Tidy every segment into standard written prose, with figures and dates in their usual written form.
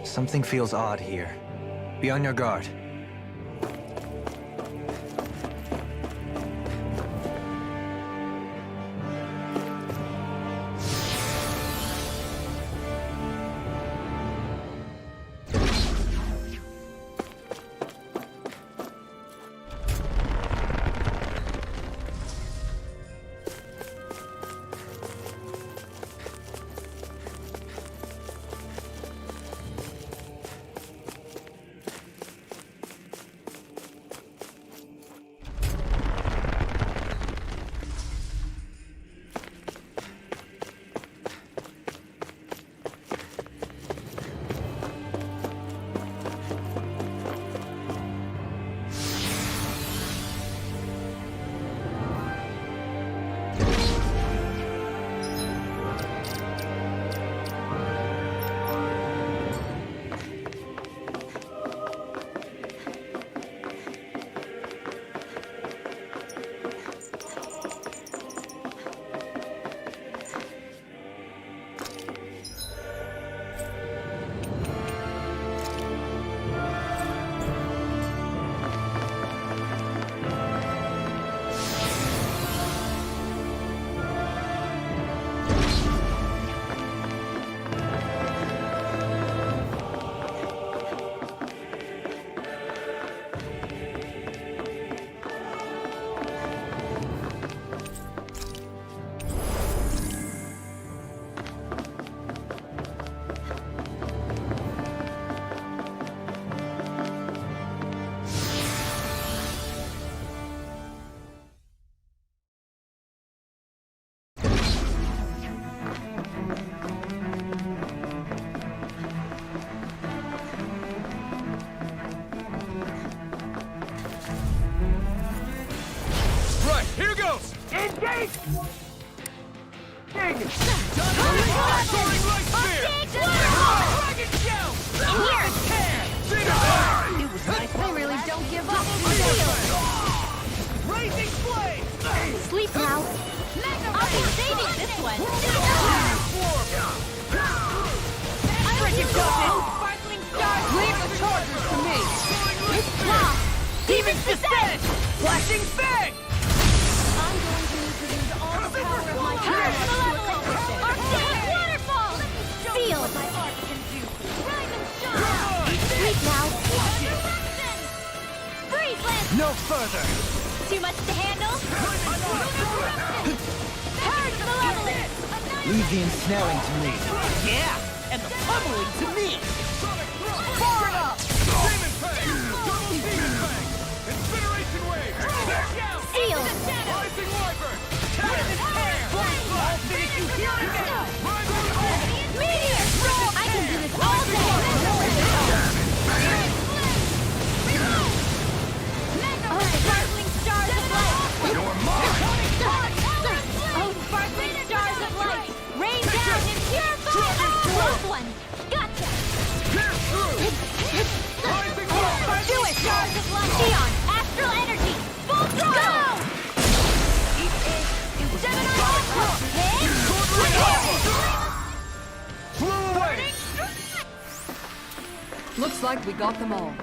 Something feels odd here. Be on your guard. Engage! Dang it! I really don't give up. Raising flame! Sleep now. I'll be saving this one. Freaking sparkling stars. Leave the chargers to me! Law. Demon's Descent! Flashing Fang! I'm going to need to use all the power of my curse to accomplish it. Arcane waterfall. Seal. My art can do. Rise and shine. Sleep now. Freeze lance. No further! Too much to handle? Purge malevolence! Leave the ensnaring to me. Yeah! And the pummeling to me! Far enough! Demon Fang! Double Demon Fang! Incineration Wave! Seal! Rising Wyvern! Cannon Tear! I'll finish you here again! Meteor! I can do this all day! Oh, sparkling stars of light! You're mine! Oh, sparkling stars of light! Rain down and purify! Close one! Gotcha! Pierce through! Rising Wyvern! Do it! Stars of light! Neon! Astral energy! Full throttle! Gemini Aqua! Flew away! Looks like we got them all.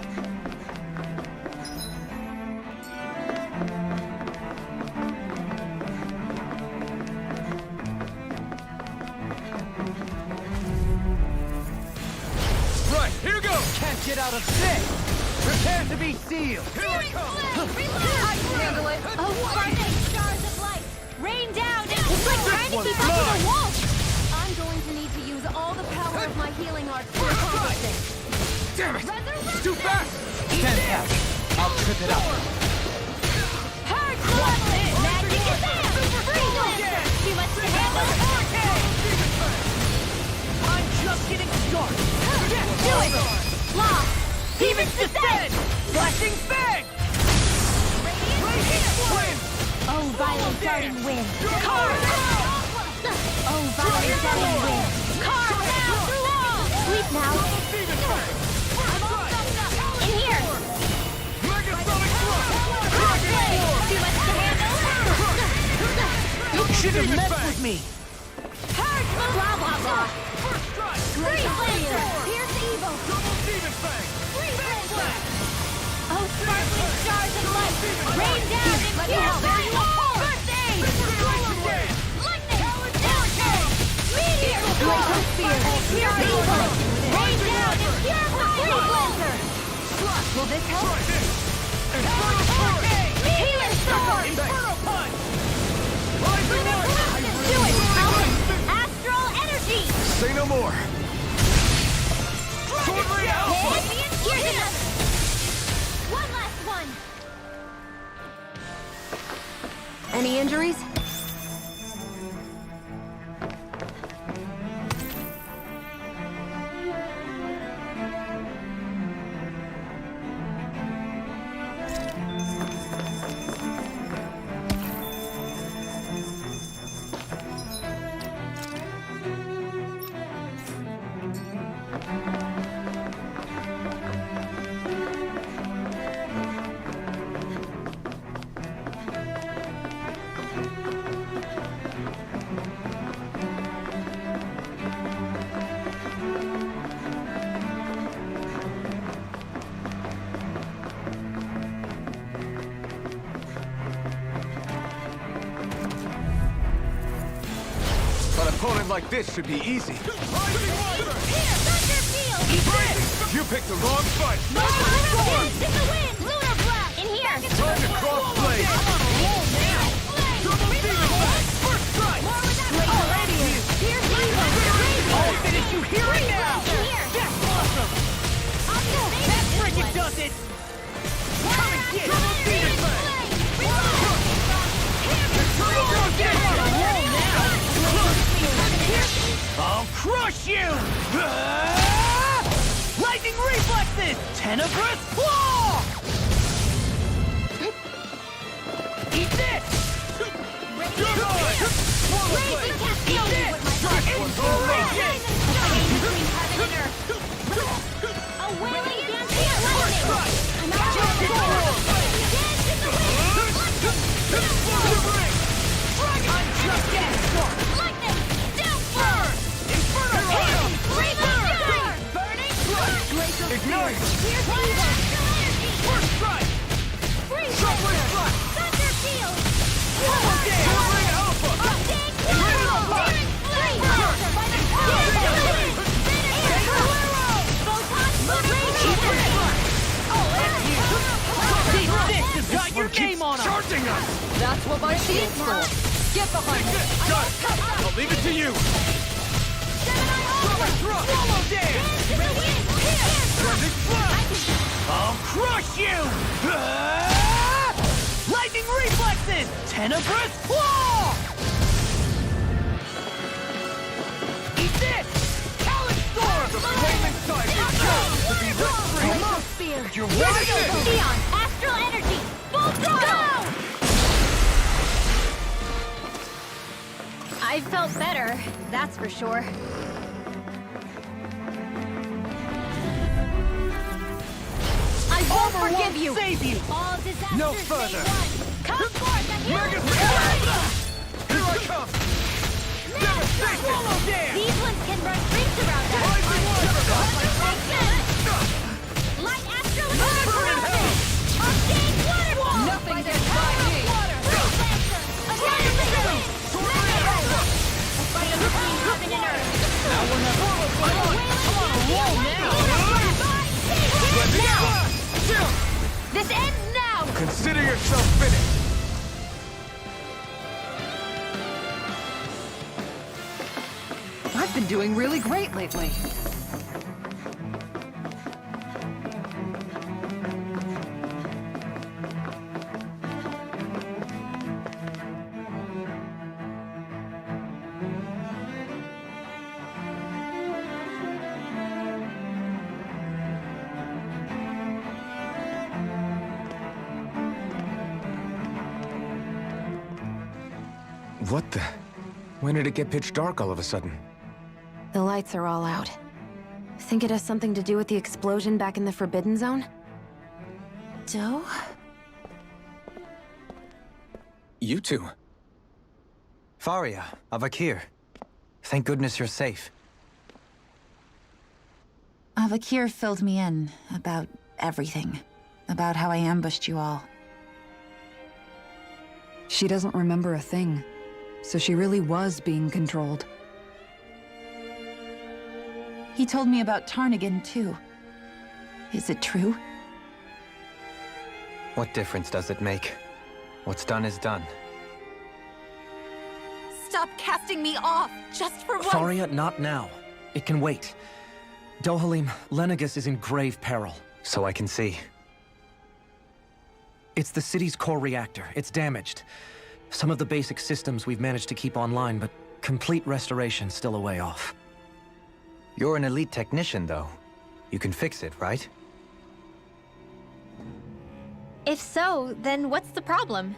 Right, here goes! Can't get out of this! Prepare to be sealed! Here I come! I can handle it! Oh, sparkling stars of light! Rain down and it's like trying to one's keep up with a mine. wolf! I'm going to need to use all the power of my healing arts to accomplish this. Damn it! Resurrection! Too fast! Stand back. I'll trip it up. Purge malevolence! Magic is there! Freeze lance! Too much to handle? I'm just getting started! Do it! Law! Demon's Descent! Flashing Fang! Oh, violent darting wind! Carve! Oh, violent darting wind! Carve down through all! Sleep now! I'm all thumbs up! In here! Megasonic Thrust! Crossblade! Too much to handle? You should have messed with me! Purge! Blah, blah, blah! First strike! Freeze Lancer! Pierce evil! Demon Fang! Oh, sparkling stars of light! Rain down and kill! First aid! Lightning! Meteor! Glacial spear! Pure evil! Rain down and purify! Lancer! Will this help? Healer sword! Inferno Punch! Do it, Alan! Astral energy! Say no more! Sword Ray Alpha! Here's another! One last one! Any injuries? An opponent like this should be easy. You picked the wrong fight! Time to cross blade! Double Demon Fang! First strike! I'll finish you here and now! That's awesome! That freaking does it! Come and get it! Double Demon Fang! I'll crush you! Lightning reflexes! Tenebrous claw! Eat this! You're good! Swallow blade! Eat this! Inspiration! Ignite! First strike! Shoveling strike! Sword Alpha! This has got your name on it! Charging us! That's what my shield's for. Get behind me. Got it! I'll leave it to you! Swallow dance! Trending flash! I'll crush you! Lightning reflexes! Tenebrous claw! Eat this! Talon storm! The flaming tiger chose to be risk-free! Spear! You're wide open! Neon! Astral energy! Full throttle! I felt better, that's for sure. I won't forgive you! Save you! All disasters No may further. run. Come forth, the Mega heroes! Here I come! Devastation! Swallow dance! These ones can run rings around us. Rising Light astral Burn in hell! Arcane waterfall! Nothing gets by me. This ends now! Consider yourself finished! I've been doing really great lately. What the? When did it get pitch dark all of a sudden? The lights are all out. Think it has something to do with the explosion back in the Forbidden Zone? Doe? You two. Faria, Avakir. Thank goodness you're safe. Avakir filled me in about everything. About how I ambushed you all. She doesn't remember a thing, so she really was being controlled. He told me about Tarnigan, too. Is it true? What difference does it make? What's done is done. Stop casting me off, just for once! Faria, not now. It can wait. Dohalim, Lenegus is in grave peril. So I can see. It's the city's core reactor. It's damaged. Some of the basic systems we've managed to keep online, but complete restoration's still a way off. You're an elite technician, though. You can fix it, right? If so, then what's the problem?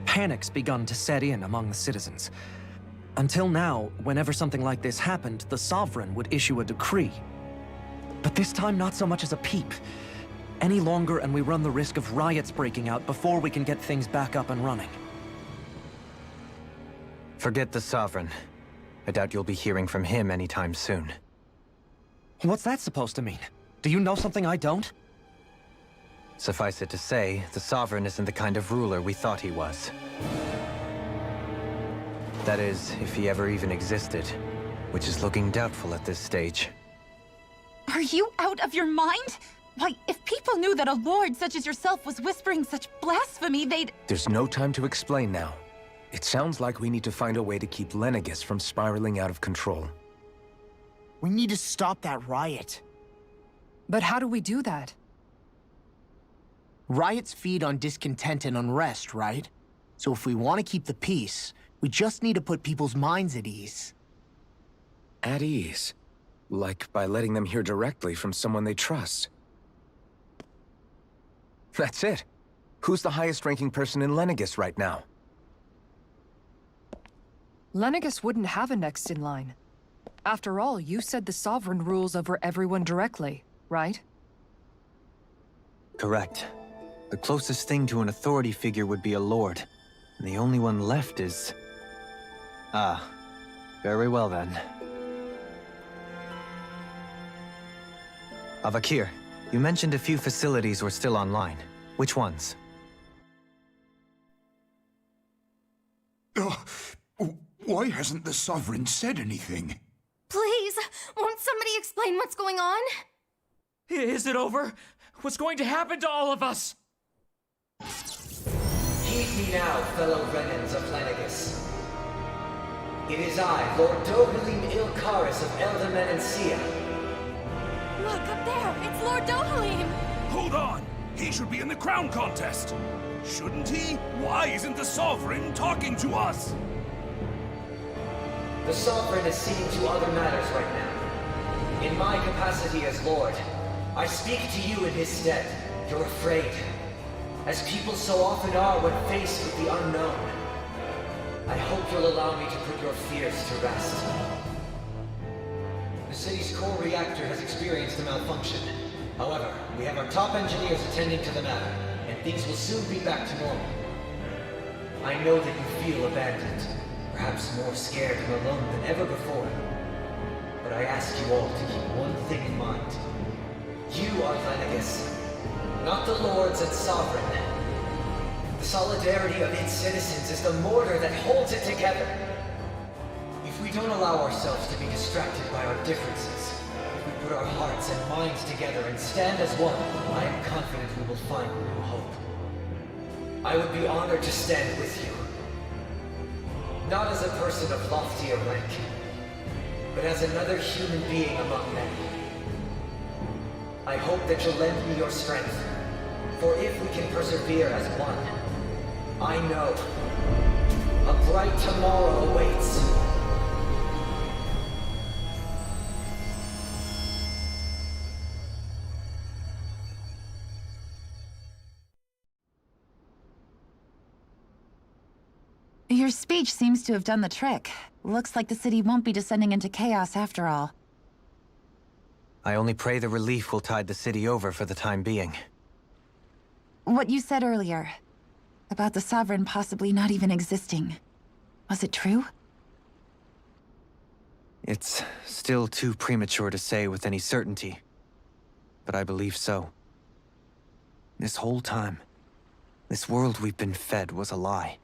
Panic's begun to set in among the citizens. Until now, whenever something like this happened, the Sovereign would issue a decree. But this time, not so much as a peep. Any longer, and we run the risk of riots breaking out before we can get things back up and running. Forget the Sovereign. I doubt you'll be hearing from him anytime soon. What's that supposed to mean? Do you know something I don't? Suffice it to say, the Sovereign isn't the kind of ruler we thought he was. That is, if he ever even existed, which is looking doubtful at this stage. Are you out of your mind? Why, if people knew that a lord such as yourself was whispering such blasphemy, they'd— There's no time to explain now. It sounds like we need to find a way to keep Lenegus from spiraling out of control. We need to stop that riot. But how do we do that? Riots feed on discontent and unrest, right? So if we want to keep the peace, we just need to put people's minds at ease. At ease? Like by letting them hear directly from someone they trust. That's it. Who's the highest-ranking person in Lenegus right now? Lenegus wouldn't have a next in line. After all, you said the Sovereign rules over everyone directly, right? Correct. The closest thing to an authority figure would be a lord. And the only one left is... Ah. Very well then. Avakir, you mentioned a few facilities were still online. Which ones? Why hasn't the Sovereign said anything? Please, won't somebody explain what's going on? Is it over? What's going to happen to all of us? Heed me now, fellow Renans of Lenegus. It is I, Lord Dohalim Ilkaris of Eldaman and Sia. Look, up there! It's Lord Dohalim! Hold on! He should be in the crown contest! Shouldn't he? Why isn't the Sovereign talking to us? The Sovereign is seeing to other matters right now. In my capacity as Lord, I speak to you in his stead. You're afraid. As people so often are when faced with the unknown. I hope you'll allow me to put your fears to rest. The city's core reactor has experienced a malfunction. However, we have our top engineers attending to the matter, and things will soon be back to normal. I know that you feel abandoned, perhaps more scared and alone than ever before. But I ask you all to keep one thing in mind. You are Lenegus, not the Lords and Sovereign. The solidarity of its citizens is the mortar that holds it together. If we don't allow ourselves to be distracted by our differences, if we put our hearts and minds together and stand as one, I am confident we will find new hope. I would be honored to stand with you. Not as a person of loftier rank, but as another human being among many. I hope that you'll lend me your strength, for if we can persevere as one, I know a bright tomorrow awaits. Your speech seems to have done the trick. Looks like the city won't be descending into chaos after all. I only pray the relief will tide the city over for the time being. What you said earlier, about the Sovereign possibly not even existing, was it true? It's still too premature to say with any certainty, but I believe so. This whole time, this world we've been fed was a lie,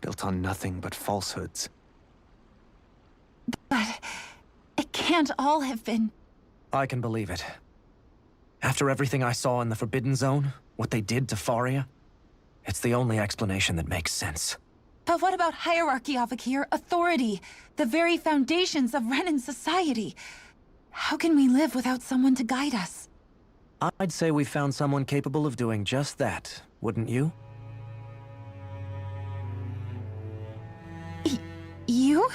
built on nothing but falsehoods. But it can't all have been... I can believe it. After everything I saw in the Forbidden Zone, what they did to Faria, it's the only explanation that makes sense. But what about hierarchy, Avakir? Authority? The very foundations of Renan society? How can we live without someone to guide us? I'd say we found someone capable of doing just that, wouldn't you? You?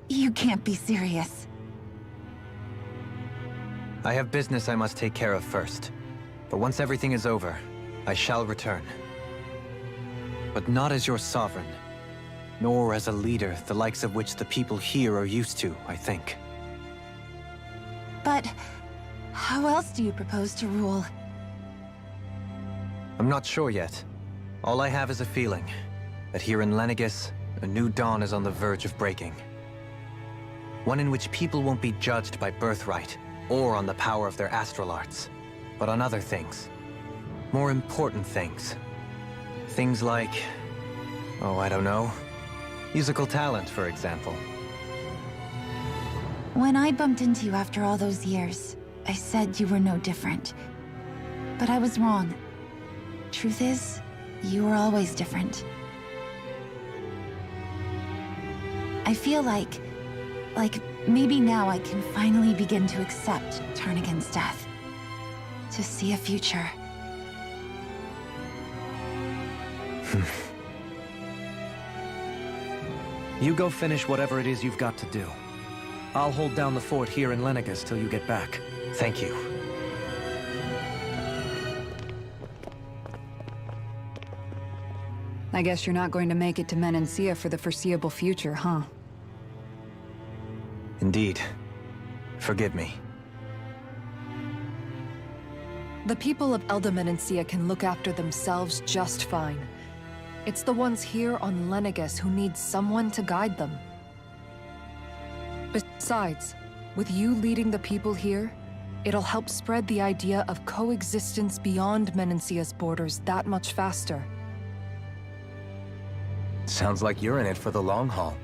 You can't be serious. I have business I must take care of first. But once everything is over, I shall return. But not as your sovereign, nor as a leader the likes of which the people here are used to, I think. But how else do you propose to rule? I'm not sure yet. All I have is a feeling that here in Lenegis, a new dawn is on the verge of breaking. One in which people won't be judged by birthright or on the power of their astral arts, but on other things. More important things. Things like, oh, I don't know, musical talent, for example. When I bumped into you after all those years, I said you were no different. But I was wrong. Truth is, you were always different. I feel like maybe now I can finally begin to accept Tarnigan's death. To see a future. You go finish whatever it is you've got to do. I'll hold down the fort here in Lenegis till you get back. Thank you. I guess you're not going to make it to Menancia for the foreseeable future, huh? Indeed. Forgive me. The people of Elda Menancia can look after themselves just fine. It's the ones here on Lenegis who need someone to guide them. Besides, with you leading the people here, it'll help spread the idea of coexistence beyond Menancia's borders that much faster. Sounds like you're in it for the long haul.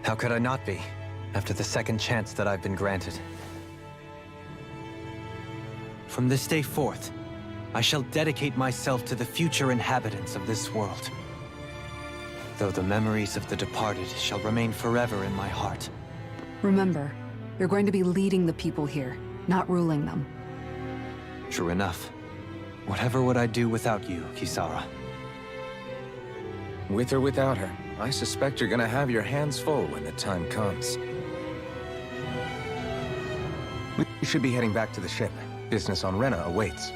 How could I not be, after the second chance that I've been granted? From this day forth, I shall dedicate myself to the future inhabitants of this world. Though the memories of the departed shall remain forever in my heart. Remember, you're going to be leading the people here, not ruling them. True enough. Whatever would I do without you, Kisara? With or without her, I suspect you're gonna have your hands full when the time comes. We should be heading back to the ship. Business on Rena awaits.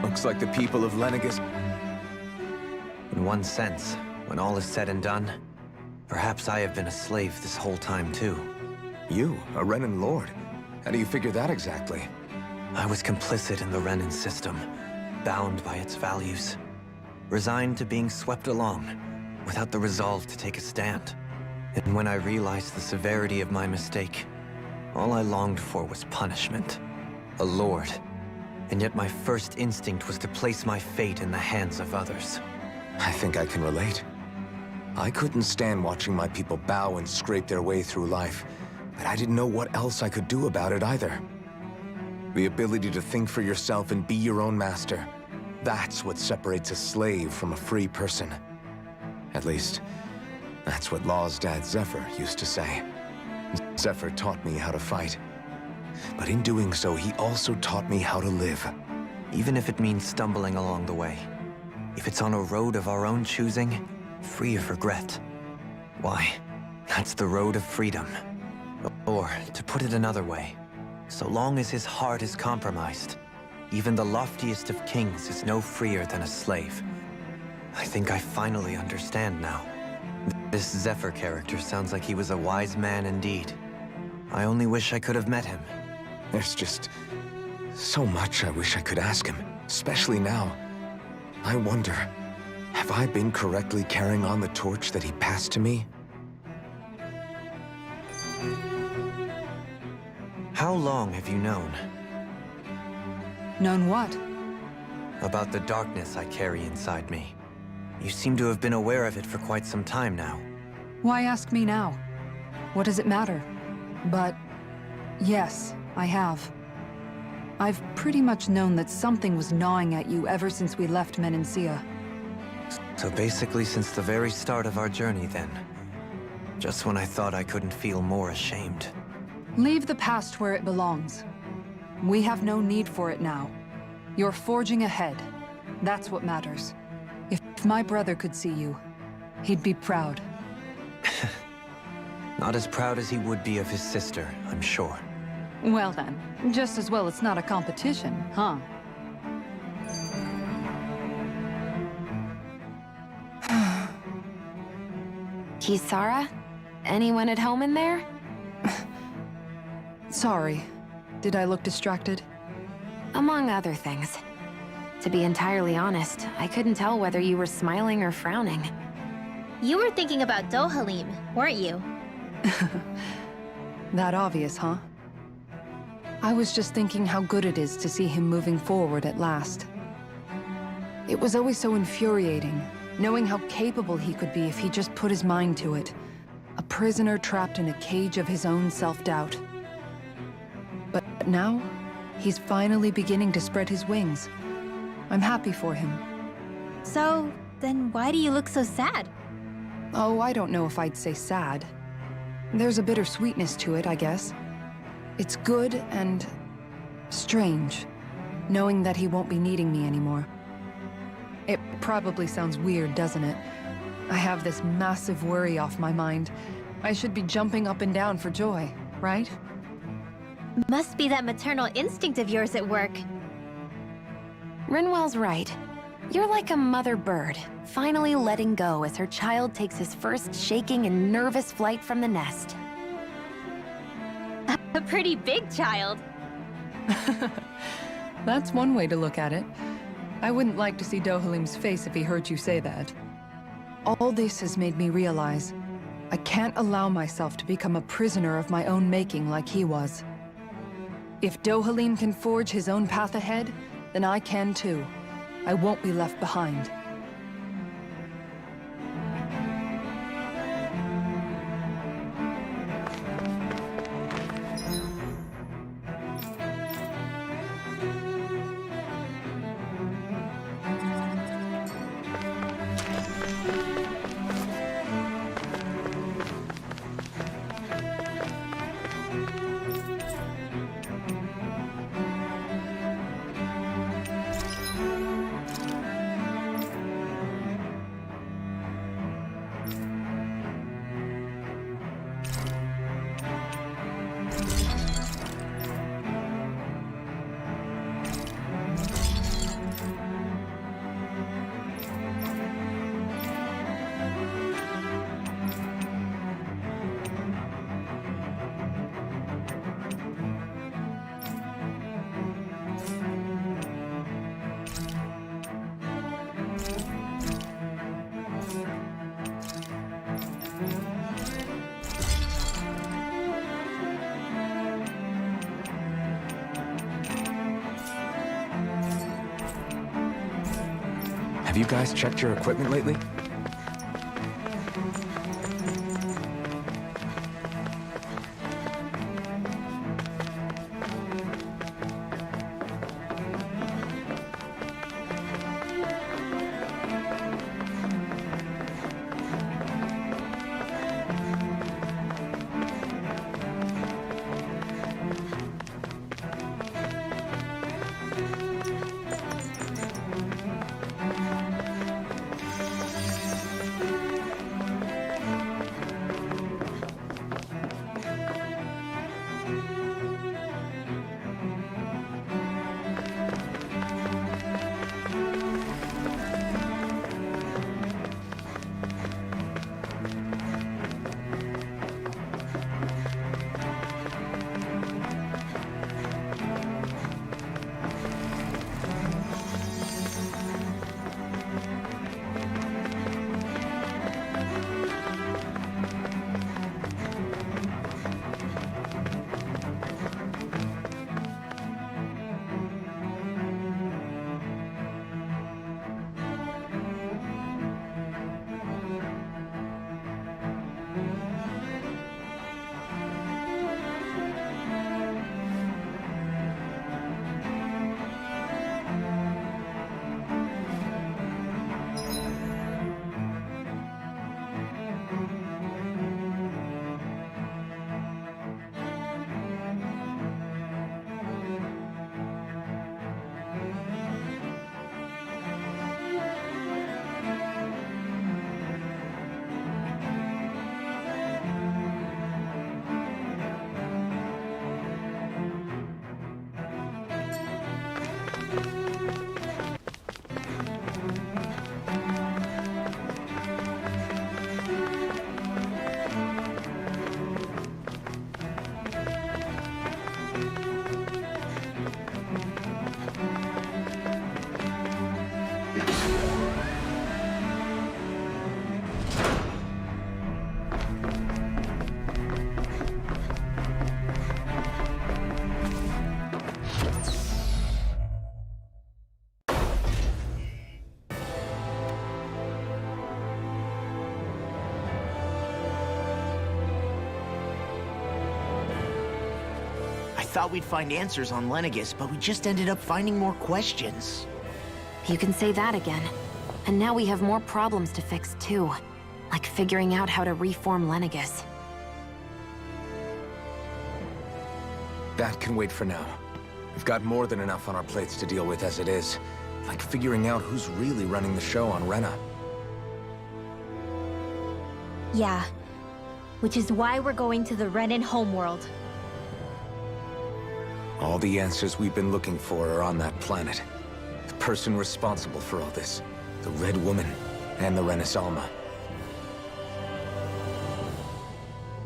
Looks like the people of Lenegis... In one sense, when all is said and done, perhaps I have been a slave this whole time too. You, a Renan Lord? How do you figure that exactly? I was complicit in the Renan system, bound by its values. Resigned to being swept along, without the resolve to take a stand. And when I realized the severity of my mistake, all I longed for was punishment. A lord. And yet my first instinct was to place my fate in the hands of others. I think I can relate. I couldn't stand watching my people bow and scrape their way through life, but I didn't know what else I could do about it either. The ability to think for yourself and be your own master. That's what separates a slave from a free person. At least, that's what Law's dad Zephyr used to say. Zephyr taught me how to fight. But in doing so, he also taught me how to live. Even if it means stumbling along the way. If it's on a road of our own choosing, free of regret. Why, that's the road of freedom. Or, to put it another way, so long as his heart is compromised, even the loftiest of kings is no freer than a slave. I think I finally understand now. This Zephyr character sounds like he was a wise man indeed. I only wish I could have met him. There's just so much I wish I could ask him, especially now. I wonder, have I been correctly carrying on the torch that he passed to me? How long have you known? Known what? About the darkness I carry inside me. You seem to have been aware of it for quite some time now. Why ask me now? What does it matter? But yes, I have. I've pretty much known that something was gnawing at you ever since we left Menancia. So basically since the very start of our journey then. Just when I thought I couldn't feel more ashamed. Leave the past where it belongs. We have no need for it now. You're forging ahead. That's what matters. If my brother could see you, he'd be proud. Not as proud as he would be of his sister, I'm sure. Well then, just as well it's not a competition, huh? Kisara? Anyone at home in there? Sorry. Did I look distracted? Among other things. To be entirely honest, I couldn't tell whether you were smiling or frowning. You were thinking about Dohalim, weren't you? That obvious, huh? I was just thinking how good it is to see him moving forward at last. It was always so infuriating, knowing how capable he could be if he just put his mind to it. A prisoner trapped in a cage of his own self-doubt. But now, he's finally beginning to spread his wings. I'm happy for him. So, then why do you look so sad? Oh, I don't know if I'd say sad. There's a bittersweetness to it, I guess. It's good and strange, knowing that he won't be needing me anymore. It probably sounds weird, doesn't it? I have this massive worry off my mind. I should be jumping up and down for joy, right? Must be that maternal instinct of yours at work. Rinwell's right. You're like a mother bird, finally letting go as her child takes his first shaking and nervous flight from the nest. A pretty big child. That's one way to look at it. I wouldn't like to see Dohalim's face if he heard you say that. All this has made me realize I can't allow myself to become a prisoner of my own making like he was. If Dohalim can forge his own path ahead, then I can too. I won't be left behind. Have you guys checked your equipment lately? thought we'd find answers on Lenegis, but we just ended up finding more questions. You can say that again. And now we have more problems to fix, too. Like figuring out how to reform Lenegis. That can wait for now. We've got more than enough on our plates to deal with as it is. Like figuring out who's really running the show on Rena. Yeah. Which is why we're going to the Renan homeworld. All the answers we've been looking for are on that planet. The person responsible for all this. The Red Woman and the Renaissance.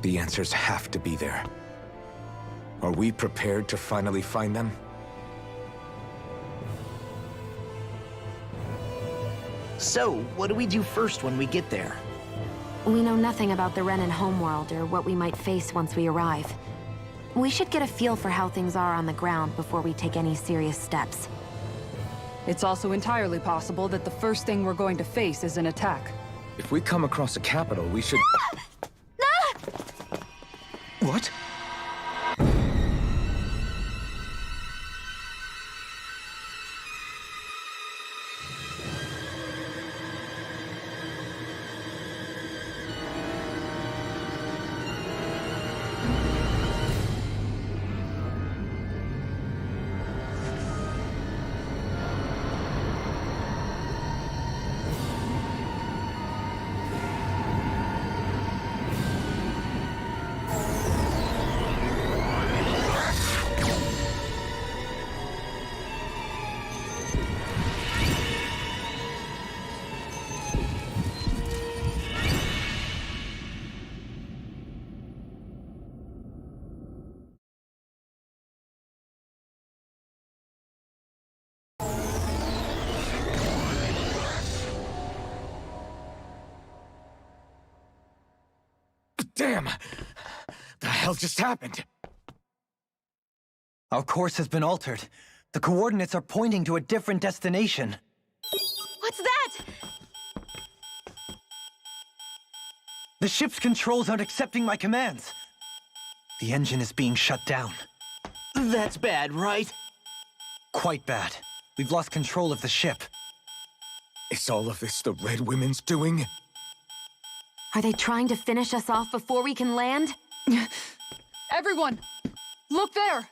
The answers have to be there. Are we prepared to finally find them? So, what do we do first when we get there? We know nothing about the Renan homeworld or what we might face once we arrive. We should get a feel for how things are on the ground before we take any serious steps. It's also entirely possible that the first thing we're going to face is an attack. If we come across a capital, we should... What? Damn! The hell just happened? Our course has been altered. The coordinates are pointing to a different destination. What's that? The ship's controls aren't accepting my commands. The engine is being shut down. That's bad, right? Quite bad. We've lost control of the ship. Is all of this the Red Women's doing? Are they trying to finish us off before we can land? Everyone! Look there!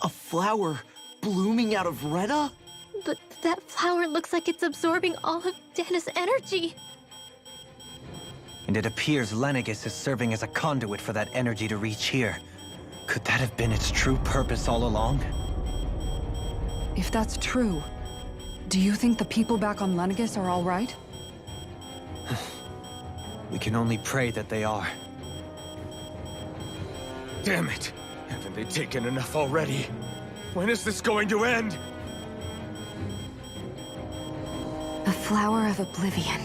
A flower blooming out of Rena? But that flower looks like it's absorbing all of Dana's energy. And it appears Lenegis is serving as a conduit for that energy to reach here. Could that have been its true purpose all along? If that's true, do you think the people back on Lenegis are all right? We can only pray that they are. Damn it! Haven't they taken enough already? When is this going to end? Flower of Oblivion.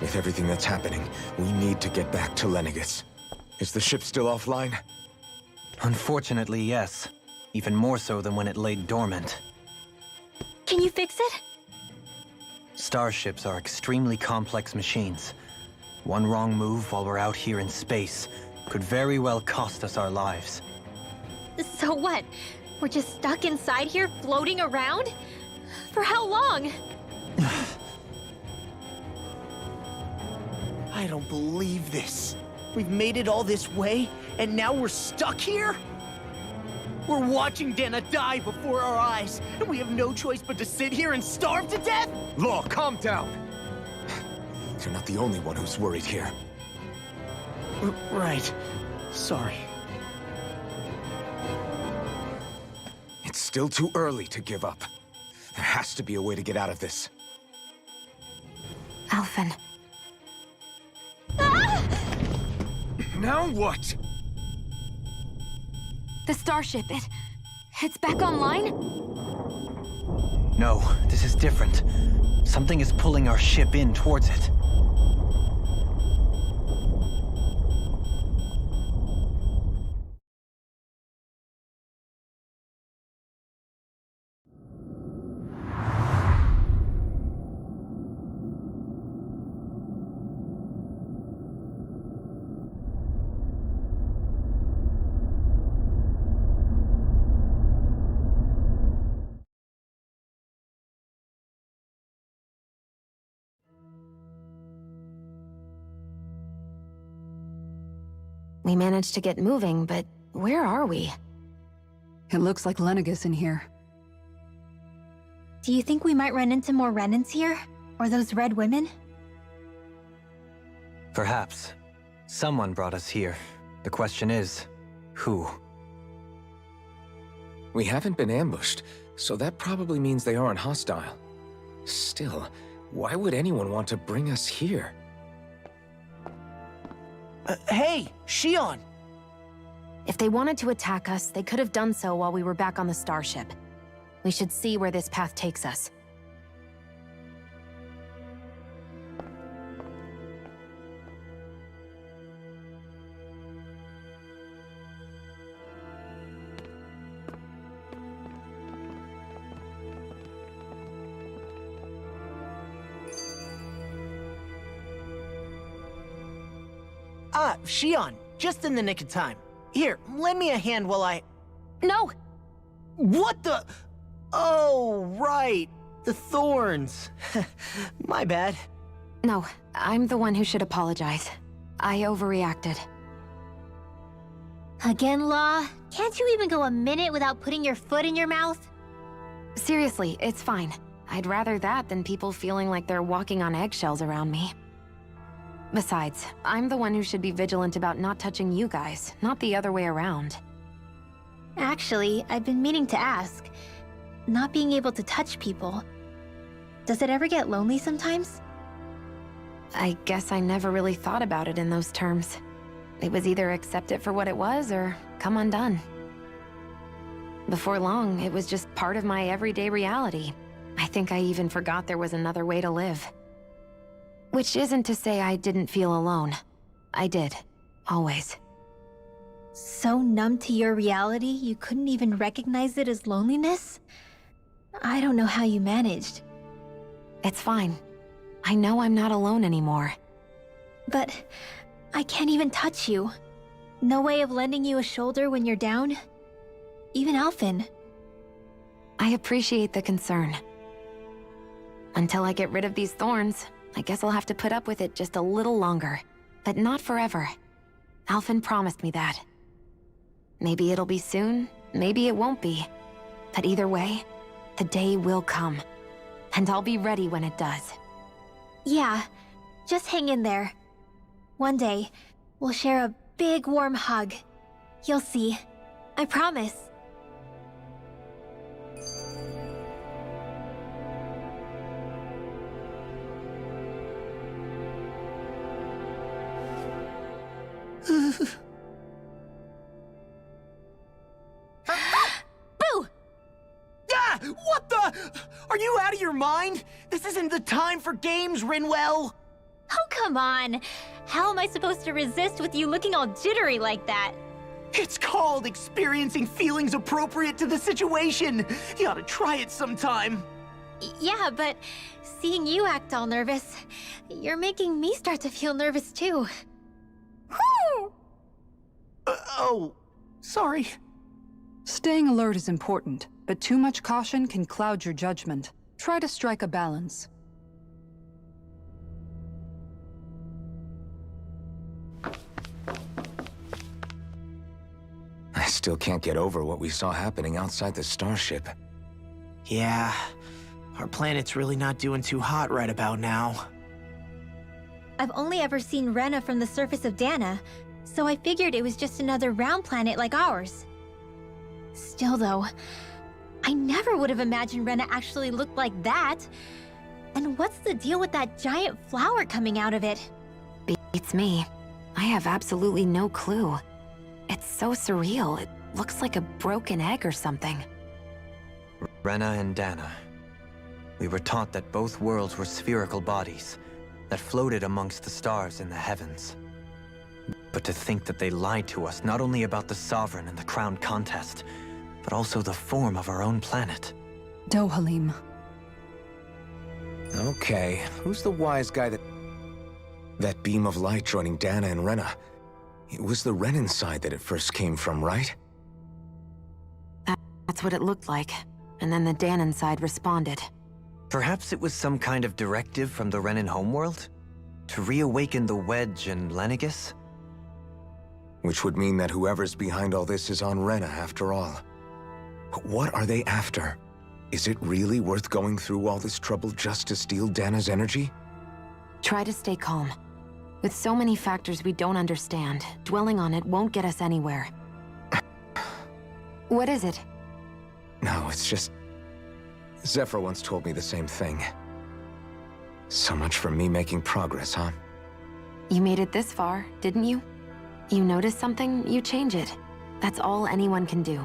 With everything that's happening, we need to get back to Lenegis. Is the ship still offline? Unfortunately, yes. Even more so than when it laid dormant. Can you fix it? Starships are extremely complex machines. One wrong move while we're out here in space could very well cost us our lives. So what? We're just stuck inside here, floating around? For how long? I don't believe this. We've made it all this way, and now we're stuck here? We're watching Dana die before our eyes, and we have no choice but to sit here and starve to death? Law, calm down! You're not the only one who's worried here. Right. Sorry. It's still too early to give up. There has to be a way to get out of this. Alphen. Now what? The starship, it's back online? No, this is different. Something is pulling our ship in towards it. We managed to get moving, but where are we? It looks like Lenegis in here. Do you think we might run into more Renans here? Or those red women? Perhaps. Someone brought us here. The question is, who? We haven't been ambushed, so that probably means they aren't hostile. Still, why would anyone want to bring us here? Hey, Shion! If they wanted to attack us, they could have done so while we were back on the starship. We should see where this path takes us. Ah, Shion, just in the nick of time. Here, lend me a hand while I... No! What the... Oh, right. The thorns. My bad. No, I'm the one who should apologize. I overreacted. Again, Law? Can't you even go a minute without putting your foot in your mouth? Seriously, it's fine. I'd rather that than people feeling like they're walking on eggshells around me. Besides, I'm the one who should be vigilant about not touching you guys, not the other way around. Actually, I've been meaning to ask. Not being able to touch people, does it ever get lonely sometimes? I guess I never really thought about it in those terms. It was either accept it for what it was or come undone. Before long, it was just part of my everyday reality. I think I even forgot there was another way to live. Which isn't to say I didn't feel alone. I did. Always. So numb to your reality, you couldn't even recognize it as loneliness? I don't know how you managed. It's fine. I know I'm not alone anymore. But I can't even touch you. No way of lending you a shoulder when you're down? Even Alphen. I appreciate the concern. Until I get rid of these thorns, I guess I'll have to put up with it just a little longer. But not forever. Alphen promised me that. Maybe it'll be soon, maybe it won't be. But either way, the day will come. And I'll be ready when it does. Yeah, just hang in there. One day, we'll share a big warm hug. You'll see. I promise. Are you out of your mind? This isn't the time for games, Rinwell! Oh, come on. How am I supposed to resist with you looking all jittery like that? It's called experiencing feelings appropriate to the situation. You ought to try it sometime. Yeah, but seeing you act all nervous, you're making me start to feel nervous too. Whew! Oh, sorry. Staying alert is important, but too much caution can cloud your judgment. Try to strike a balance. I still can't get over what we saw happening outside the starship. Yeah, our planet's really not doing too hot right about now. I've only ever seen Rena from the surface of Dana, so I figured it was just another round planet like ours. Still though, I never would have imagined Rena actually looked like that. And what's the deal with that giant flower coming out of it? Beats me. I have absolutely no clue. It's so surreal. It looks like a broken egg or something. Rena and Dana. We were taught that both worlds were spherical bodies that floated amongst the stars in the heavens. But to think that they lied to us not only about the Sovereign and the Crown contest, but also the form of our own planet. Dohalim. Okay, who's the wise guy that beam of light joining Dana and Rena? It was the Renan side that it first came from, right? That's what it looked like. And then the Danon side responded. Perhaps it was some kind of directive from the Renan homeworld? To reawaken the Wedge and Lenegis? Which would mean that whoever's behind all this is on Rena after all. But what are they after? Is it really worth going through all this trouble just to steal Dana's energy? Try to stay calm. With so many factors we don't understand, dwelling on it won't get us anywhere. What is it? No, it's just... Zephyr once told me the same thing. So much for me making progress, huh? You made it this far, didn't you? You notice something, you change it. That's all anyone can do.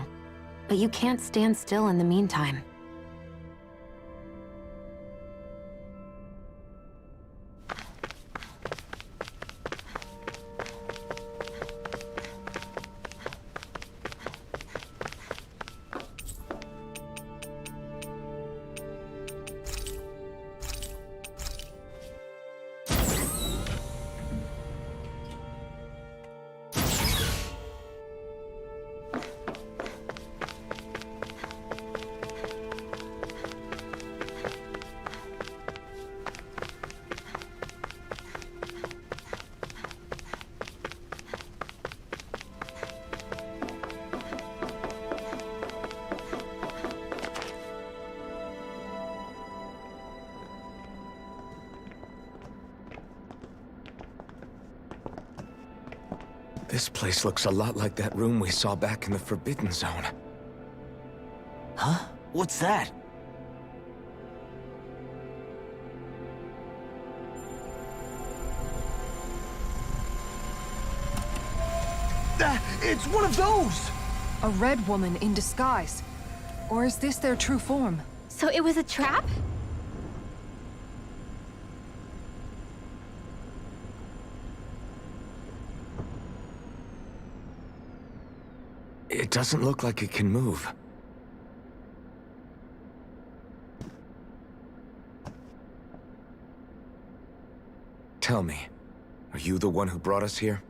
But you can't stand still in the meantime. This place looks a lot like that room we saw back in the Forbidden Zone. Huh? What's that? It's one of those! A red woman in disguise. Or is this their true form? So it was a trap? It doesn't look like it can move. Tell me, are you the one who brought us here?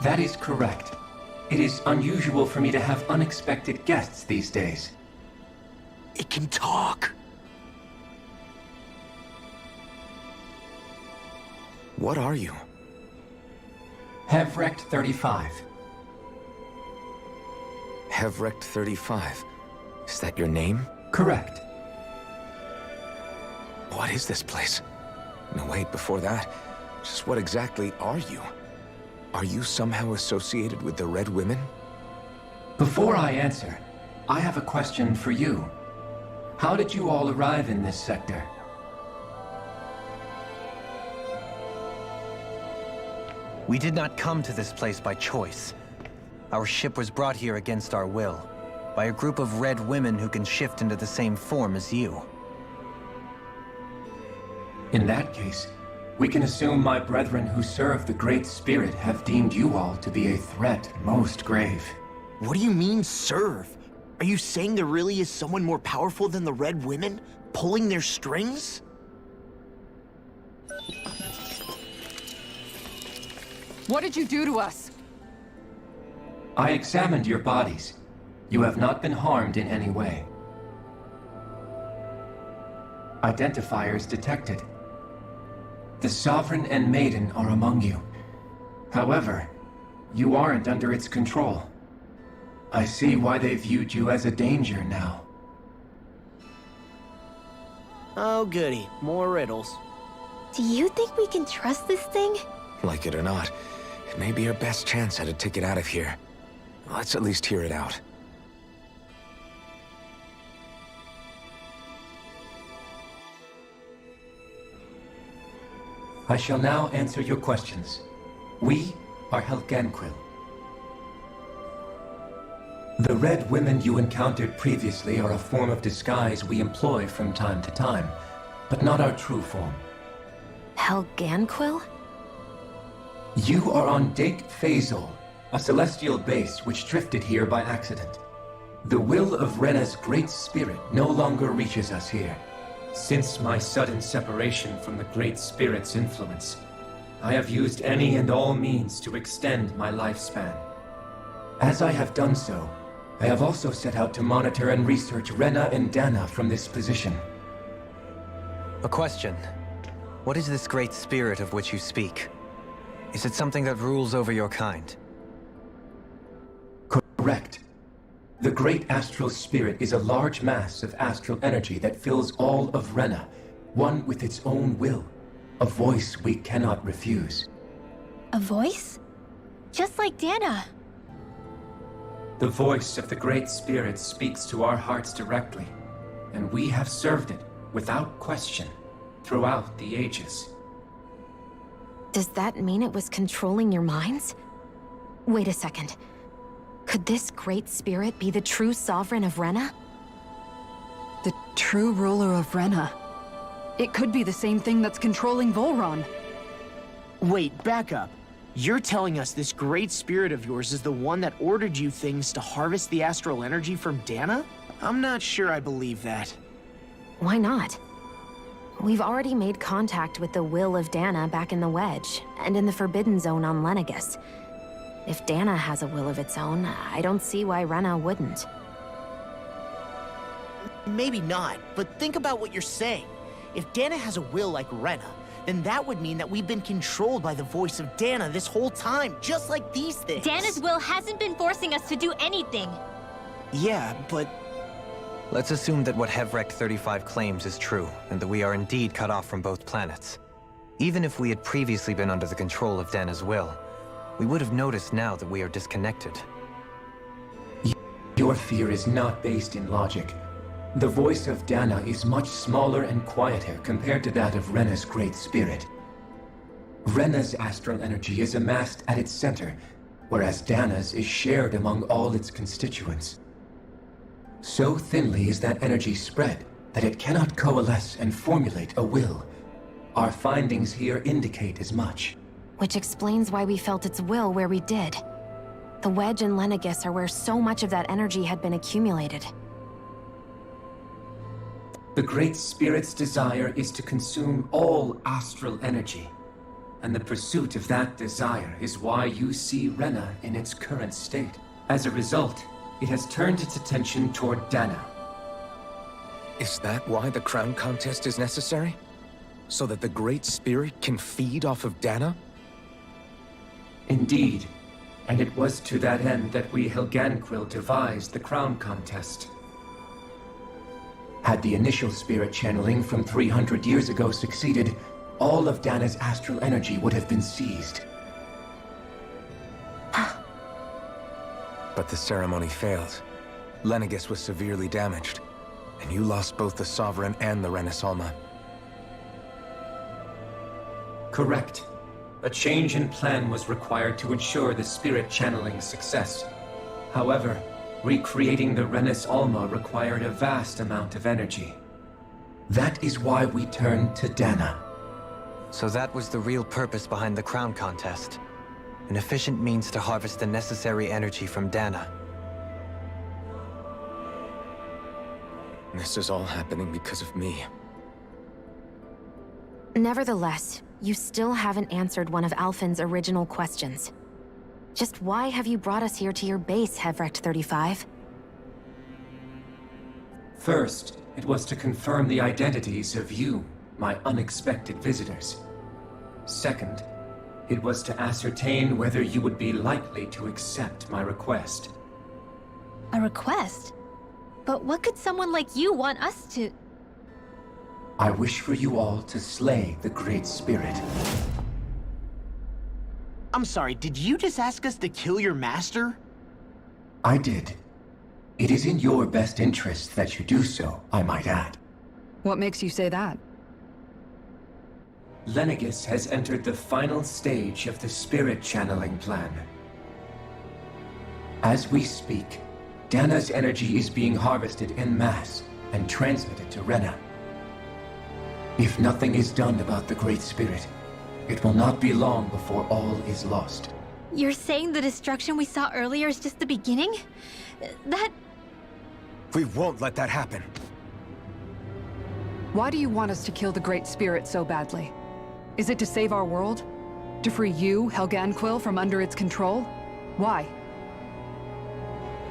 That is correct. It is unusual for me to have unexpected guests these days. It can talk. What are you? Hevrect 35. Hevrect 35. Is that your name? Correct. What is this place? No, wait, before that, just what exactly are you? Are you somehow associated with the Red Women? Before I answer, I have a question for you. How did you all arrive in this sector? We did not come to this place by choice. Our ship was brought here against our will, by a group of red women who can shift into the same form as you. In that case, we can assume my brethren who serve the Great Spirit have deemed you all to be a threat most grave. What do you mean, serve? Are you saying there really is someone more powerful than the Red Women, pulling their strings? What did you do to us? I examined your bodies. You have not been harmed in any way. Identifiers detected. The Sovereign and Maiden are among you. However, you aren't under its control. I see why they viewed you as a danger now. Oh goody, more riddles. Do you think we can trust this thing? Like it or not, it may be our best chance at a ticket out of here. Let's at least hear it out. I shall now answer your questions. We are Helganquil. The red women you encountered previously are a form of disguise we employ from time to time, but not our true form. Helganquil? You are on Dake Phasol, a celestial base which drifted here by accident. The will of Rena's great spirit no longer reaches us here. Since my sudden separation from the Great Spirit's influence, I have used any and all means to extend my lifespan. As I have done so, I have also set out to monitor and research Rena and Dana from this position. A question. What is this great spirit of which you speak? Is it something that rules over your kind? Correct. The Great Astral Spirit is a large mass of astral energy that fills all of Rena, one with its own will, a voice we cannot refuse. A voice? Just like Dana. The voice of the Great Spirit speaks to our hearts directly, and we have served it without question throughout the ages. Does that mean it was controlling your minds? Wait a second. Could this Great Spirit be the true Sovereign of Rena? The true ruler of Rena. It could be the same thing that's controlling Volron. Wait, back up. You're telling us this great spirit of yours is the one that ordered you things to harvest the astral energy from Dana? I'm not sure I believe that. Why not? We've already made contact with the will of Dana back in the Wedge, and in the Forbidden Zone on Lenegus. If Dana has a will of its own, I don't see why Rena wouldn't. Maybe not, but think about what you're saying. If Dana has a will like Rena, then that would mean that we've been controlled by the voice of Dana this whole time, just like these things. Dana's will hasn't been forcing us to do anything. Yeah, but... Let's assume that what Hevrect 35 claims is true, and that we are indeed cut off from both planets. Even if we had previously been under the control of Dana's will, we would have noticed now that we are disconnected. Your fear is not based in logic. The voice of Dana is much smaller and quieter compared to that of Rena's Great Spirit. Rena's astral energy is amassed at its center, whereas Dana's is shared among all its constituents. So thinly is that energy spread that it cannot coalesce and formulate a will. Our findings here indicate as much. Which explains why we felt its will where we did. The Wedge and Lenegus are where so much of that energy had been accumulated. The Great Spirit's desire is to consume all astral energy, and the pursuit of that desire is why you see Rena in its current state. As a result, it has turned its attention toward Dana. Is that why the crown contest is necessary? So that the Great Spirit can feed off of Dana? Indeed, and it was to that end that we Helganquil devised the crown contest. Had the initial spirit channeling from 300 years ago succeeded, all of Dana's astral energy would have been seized. But the ceremony failed. Lenegus was severely damaged, and you lost both the Sovereign and the Renasolma. Correct. A change in plan was required to ensure the spirit channeling success. However, recreating the Renis Alma required a vast amount of energy. That is why we turned to Dana. So that was the real purpose behind the crown contest. An efficient means to harvest the necessary energy from Dana. This is all happening because of me. Nevertheless, you still haven't answered one of Alphen's original questions. Just why have you brought us here to your base, Hevrecht 35? First, it was to confirm the identities of you, my unexpected visitors. Second, it was to ascertain whether you would be likely to accept my request. A request? But what could someone like you want us to... I wish for you all to slay the Great Spirit. I'm sorry, did you just ask us to kill your master? I did. It is in your best interest that you do so, I might add. What makes you say that? Lenegis has entered the final stage of the spirit channeling plan. As we speak, Dana's energy is being harvested en masse and transmitted to Rena. If nothing is done about the Great Spirit, it will not be long before all is lost. You're saying the destruction we saw earlier is just the beginning? That... We won't let that happen. Why do you want us to kill the Great Spirit so badly? Is it to save our world? To free you, Helganquil, from under its control? Why?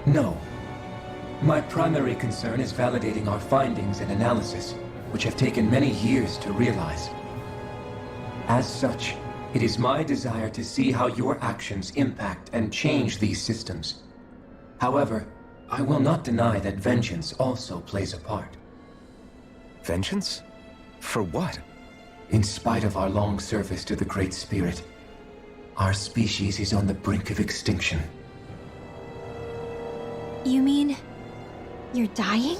No. My primary concern is validating our findings and analysis, which have taken many years to realize. As such, it is my desire to see how your actions impact and change these systems. However, I will not deny that vengeance also plays a part. Vengeance? For what? In spite of our long service to the Great Spirit, our species is on the brink of extinction. You mean... you're dying?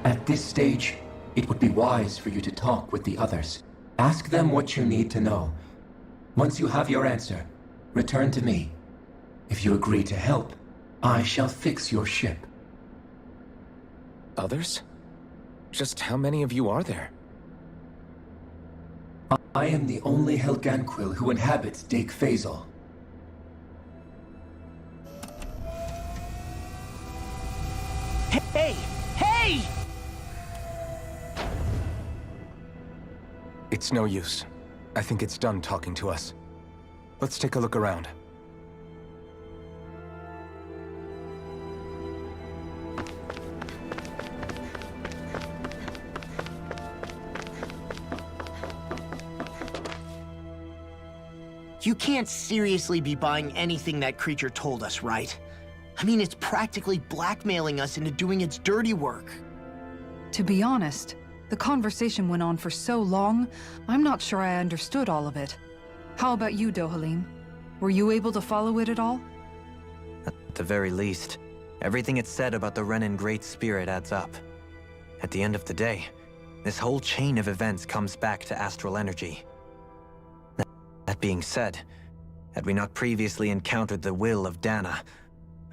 At this stage, it would be wise for you to talk with the others. Ask them what you need to know. Once you have your answer, return to me. If you agree to help, I shall fix your ship. Others? Just how many of you are there? I am the only Helganquil who inhabits Dake Faisal. Hey! Hey! It's no use. I think it's done talking to us. Let's take a look around. You can't seriously be buying anything that creature told us, right? I mean, it's practically blackmailing us into doing its dirty work. To be honest, the conversation went on for so long, I'm not sure I understood all of it. How about you, Dohalim? Were you able to follow it at all? At the very least, everything it said about the Renin Great Spirit adds up. At the end of the day, this whole chain of events comes back to astral energy. That being said, had we not previously encountered the will of Dana,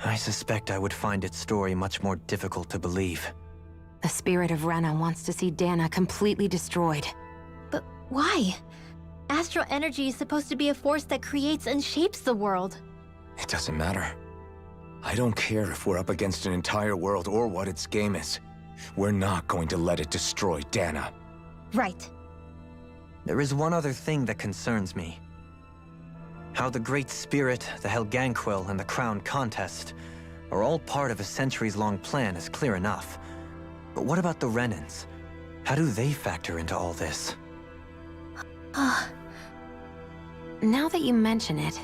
I suspect I would find its story much more difficult to believe. The spirit of Rena wants to see Dana completely destroyed. But why? Astral energy is supposed to be a force that creates and shapes the world. It doesn't matter. I don't care if we're up against an entire world or what its game is. We're not going to let it destroy Dana. Right. There is one other thing that concerns me. How the Great Spirit, the Helganquil, and the Crown Contest are all part of a centuries-long plan is clear enough. But what about the Renins? How do they factor into all this? Now that you mention it,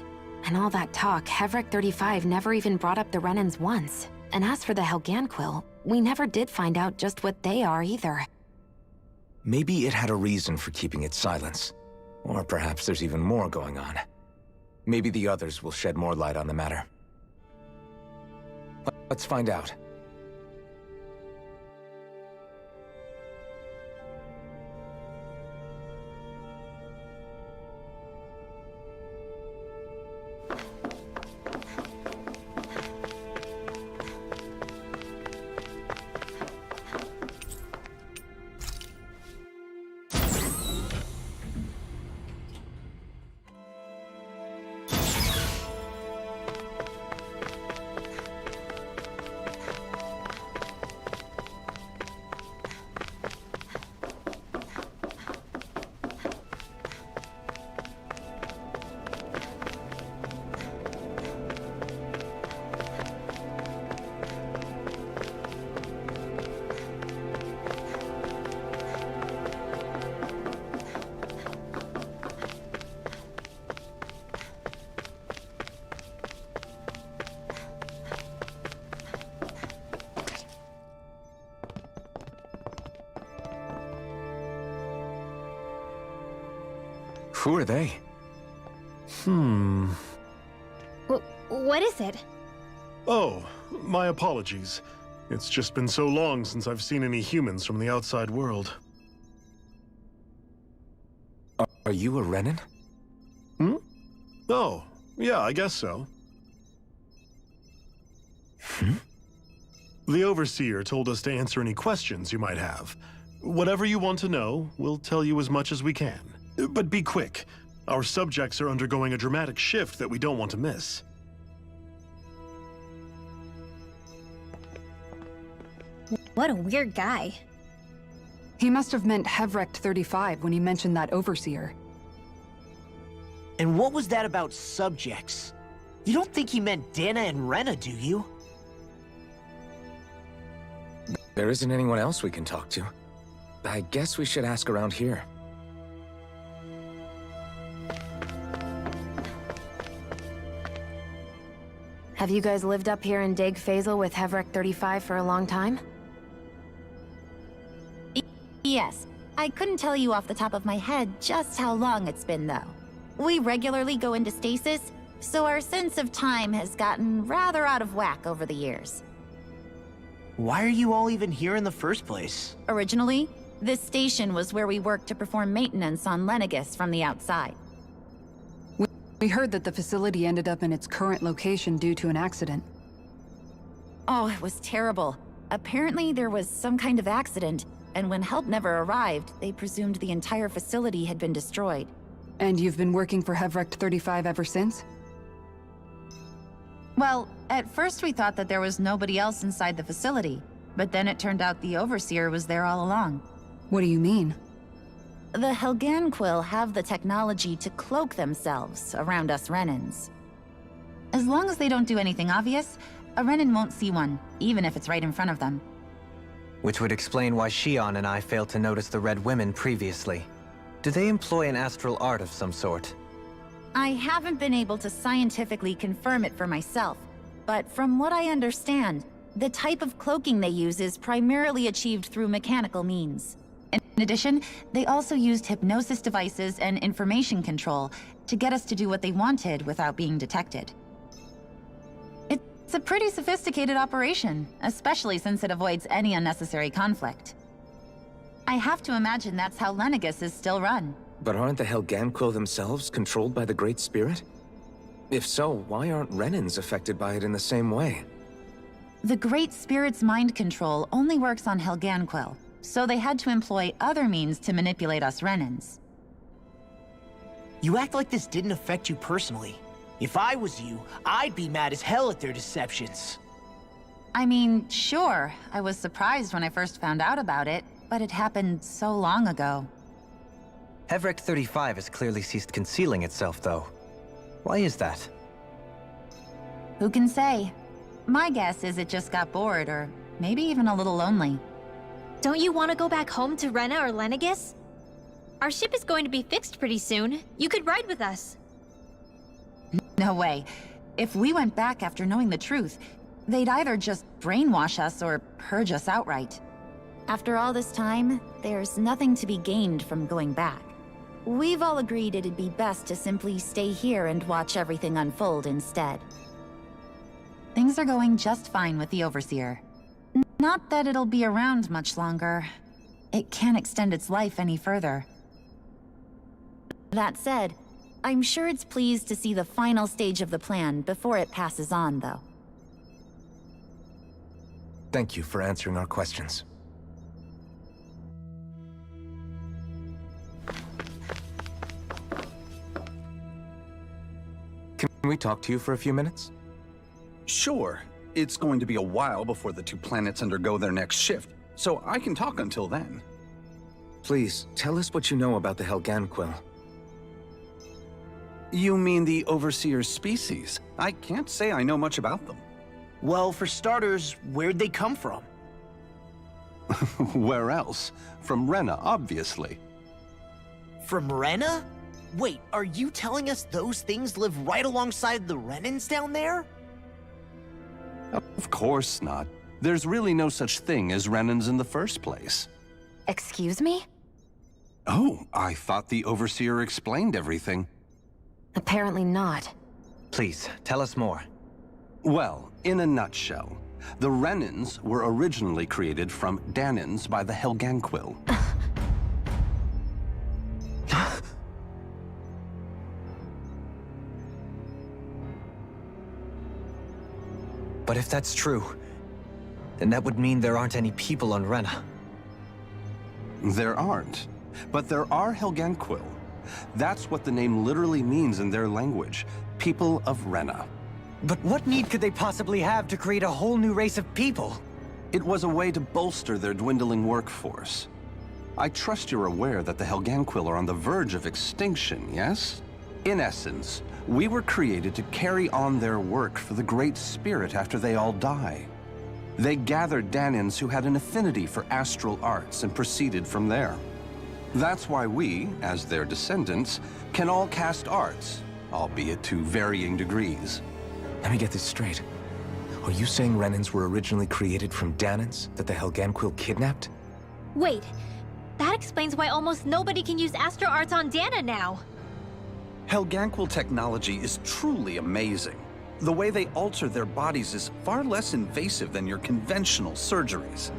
and all that talk, Hevrecht 35 never even brought up the Renins once. And as for the Helganquil, we never did find out just what they are either. Maybe it had a reason for keeping its silence. Or perhaps there's even more going on. Maybe the others will shed more light on the matter. Let's find out. Who are they? What is it? Oh, my apologies. It's just been so long since I've seen any humans from the outside world. Are you a Renan? Oh, yeah, I guess so. The Overseer told us to answer any questions you might have. Whatever you want to know, we'll tell you as much as we can. But be quick. Our subjects are undergoing a dramatic shift that we don't want to miss. What a weird guy. He must have meant Hevrecht 35 when he mentioned that Overseer. And what was that about subjects? You don't think he meant Dana and Rena, do you? There isn't anyone else we can talk to. I guess we should ask around here. Have you guys lived up here in Deg Faisal with Hevrecht 35 for a long time? Yes. I couldn't tell you off the top of my head just how long it's been, though. We regularly go into stasis, so our sense of time has gotten rather out of whack over the years. Why are you all even here in the first place? Originally, this station was where we worked to perform maintenance on Lenegis from the outside. We heard that the facility ended up in its current location due to an accident. Oh, it was terrible. Apparently there was some kind of accident, and when help never arrived, they presumed the entire facility had been destroyed. And you've been working for Hevrecht 35 ever since? Well, at first we thought that there was nobody else inside the facility, but then it turned out the Overseer was there all along. What do you mean? The Helganquil have the technology to cloak themselves around us Renans. As long as they don't do anything obvious, a Renan won't see one, even if it's right in front of them. Which would explain why Shion and I failed to notice the Red Women previously. Do they employ an astral art of some sort? I haven't been able to scientifically confirm it for myself, but from what I understand, the type of cloaking they use is primarily achieved through mechanical means. In addition, they also used hypnosis devices and information control to get us to do what they wanted without being detected. It's a pretty sophisticated operation, especially since it avoids any unnecessary conflict. I have to imagine that's how Lenegis is still run. But aren't the Helganquil themselves controlled by the Great Spirit? If so, why aren't Renans affected by it in the same way? The Great Spirit's mind control only works on Helganquil, so they had to employ other means to manipulate us Renans. You act like this didn't affect you personally. If I was you, I'd be mad as hell at their deceptions. I mean, sure, I was surprised when I first found out about it, but it happened so long ago. Hevrecht 35 has clearly ceased concealing itself, though. Why is that? Who can say? My guess is it just got bored, or maybe even a little lonely. Don't you want to go back home to Rena or Lenegis? Our ship is going to be fixed pretty soon. You could ride with us. No way. If we went back after knowing the truth, they'd either just brainwash us or purge us outright. After all this time, there's nothing to be gained from going back. We've all agreed it'd be best to simply stay here and watch everything unfold instead. Things are going just fine with the Overseer. Not that it'll be around much longer. It can't extend its life any further. That said, I'm sure it's pleased to see the final stage of the plan before it passes on, though. Thank you for answering our questions. Can we talk to you for a few minutes? Sure. It's going to be a while before the two planets undergo their next shift, so I can talk until then. Please, tell us what you know about the Helganquil. You mean the Overseer's species? I can't say I know much about them. Well, for starters, where'd they come from? Where else? From Rena, obviously. From Rena? Wait, are you telling us those things live right alongside the Renans down there? Of course not. There's really no such thing as Renans in the first place. Excuse me? Oh, I thought the Overseer explained everything. Apparently not. Please, tell us more. Well, in a nutshell, the Renans were originally created from Danans by the Helganquil. But if that's true, then that would mean there aren't any people on Rena. There aren't, but there are Helganquil. That's what the name literally means in their language, people of Rena. But what need could they possibly have to create a whole new race of people? It was a way to bolster their dwindling workforce. I trust you're aware that the Helganquil are on the verge of extinction, yes? In essence, we were created to carry on their work for the Great Spirit after they all die. They gathered Danans who had an affinity for astral arts and proceeded from there. That's why we, as their descendants, can all cast arts, albeit to varying degrees. Let me get this straight. Are you saying Renans were originally created from Danans that the Helganquil kidnapped? Wait, that explains why almost nobody can use astral arts on Dana now. Helganquil technology is truly amazing. The way they alter their bodies is far less invasive than your conventional surgeries.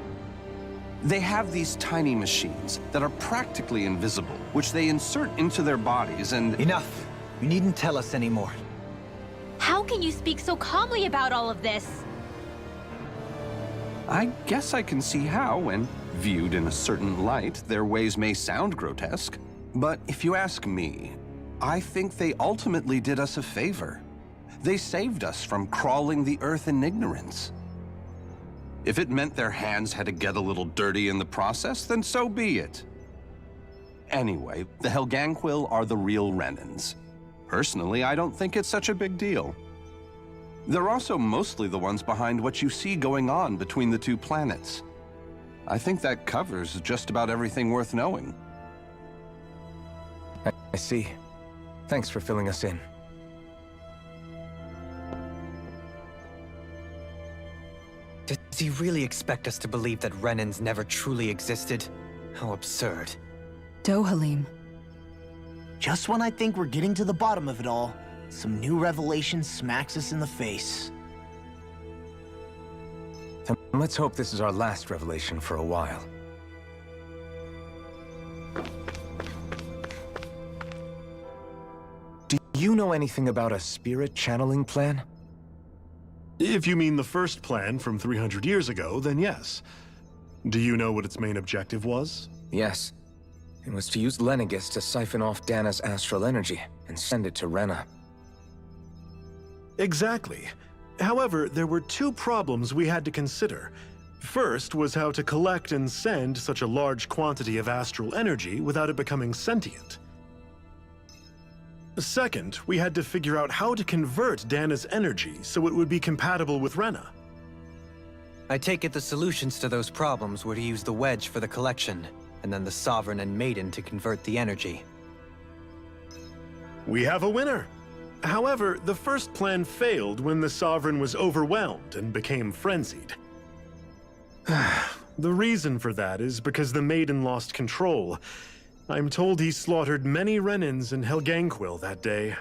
They have these tiny machines that are practically invisible, which they insert into their bodies and— Enough! You needn't tell us anymore. How can you speak so calmly about all of this? I guess I can see how, when viewed in a certain light, their ways may sound grotesque. But if you ask me, I think they ultimately did us a favor. They saved us from crawling the earth in ignorance. If it meant their hands had to get a little dirty in the process, then so be it. Anyway, the Helganquil are the real Renans. Personally, I don't think it's such a big deal. They're also mostly the ones behind what you see going on between the two planets. I think that covers just about everything worth knowing. I see. Thanks for filling us in. Does he really expect us to believe that Renans never truly existed? How absurd. Dohalim. Just when I think we're getting to the bottom of it all, some new revelation smacks us in the face. Then let's hope this is our last revelation for a while. Do you know anything about a spirit channeling plan? If you mean the first plan from 300 years ago, then yes. Do you know what its main objective was? Yes. It was to use Lenegis to siphon off Dana's astral energy and send it to Rena. Exactly. However, there were two problems we had to consider. First was how to collect and send such a large quantity of astral energy without it becoming sentient. Second, we had to figure out how to convert Dana's energy so it would be compatible with Rena. I take it the solutions to those problems were to use the wedge for the collection, and then the Sovereign and Maiden to convert the energy. We have a winner! However, the first plan failed when the Sovereign was overwhelmed and became frenzied. The reason for that is because the Maiden lost control. I'm told he slaughtered many Renans and Helganquil that day.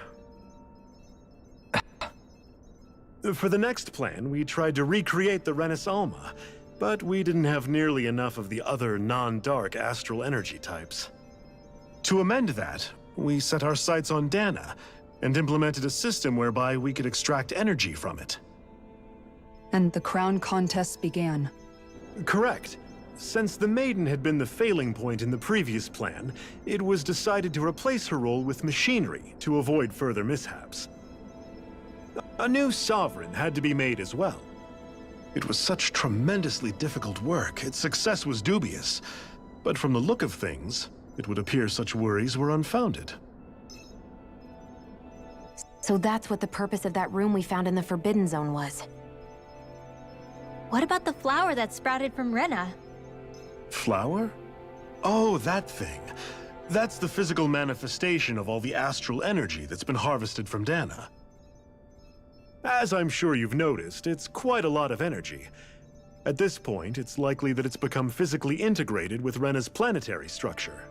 For the next plan, we tried to recreate the Renis Alma, but we didn't have nearly enough of the other non-dark astral energy types. To amend that, we set our sights on Dana, and implemented a system whereby we could extract energy from it. And the crown contests began. Correct. Since the Maiden had been the failing point in the previous plan, it was decided to replace her role with machinery to avoid further mishaps. A new Sovereign had to be made as well. It was such tremendously difficult work, its success was dubious. But from the look of things, it would appear such worries were unfounded. So that's what the purpose of that room we found in the Forbidden Zone was. What about the flower that sprouted from Rena? Flower? Oh, that thing. That's the physical manifestation of all the astral energy that's been harvested from Dana. As I'm sure you've noticed, it's quite a lot of energy. At this point, it's likely that it's become physically integrated with Rena's planetary structure.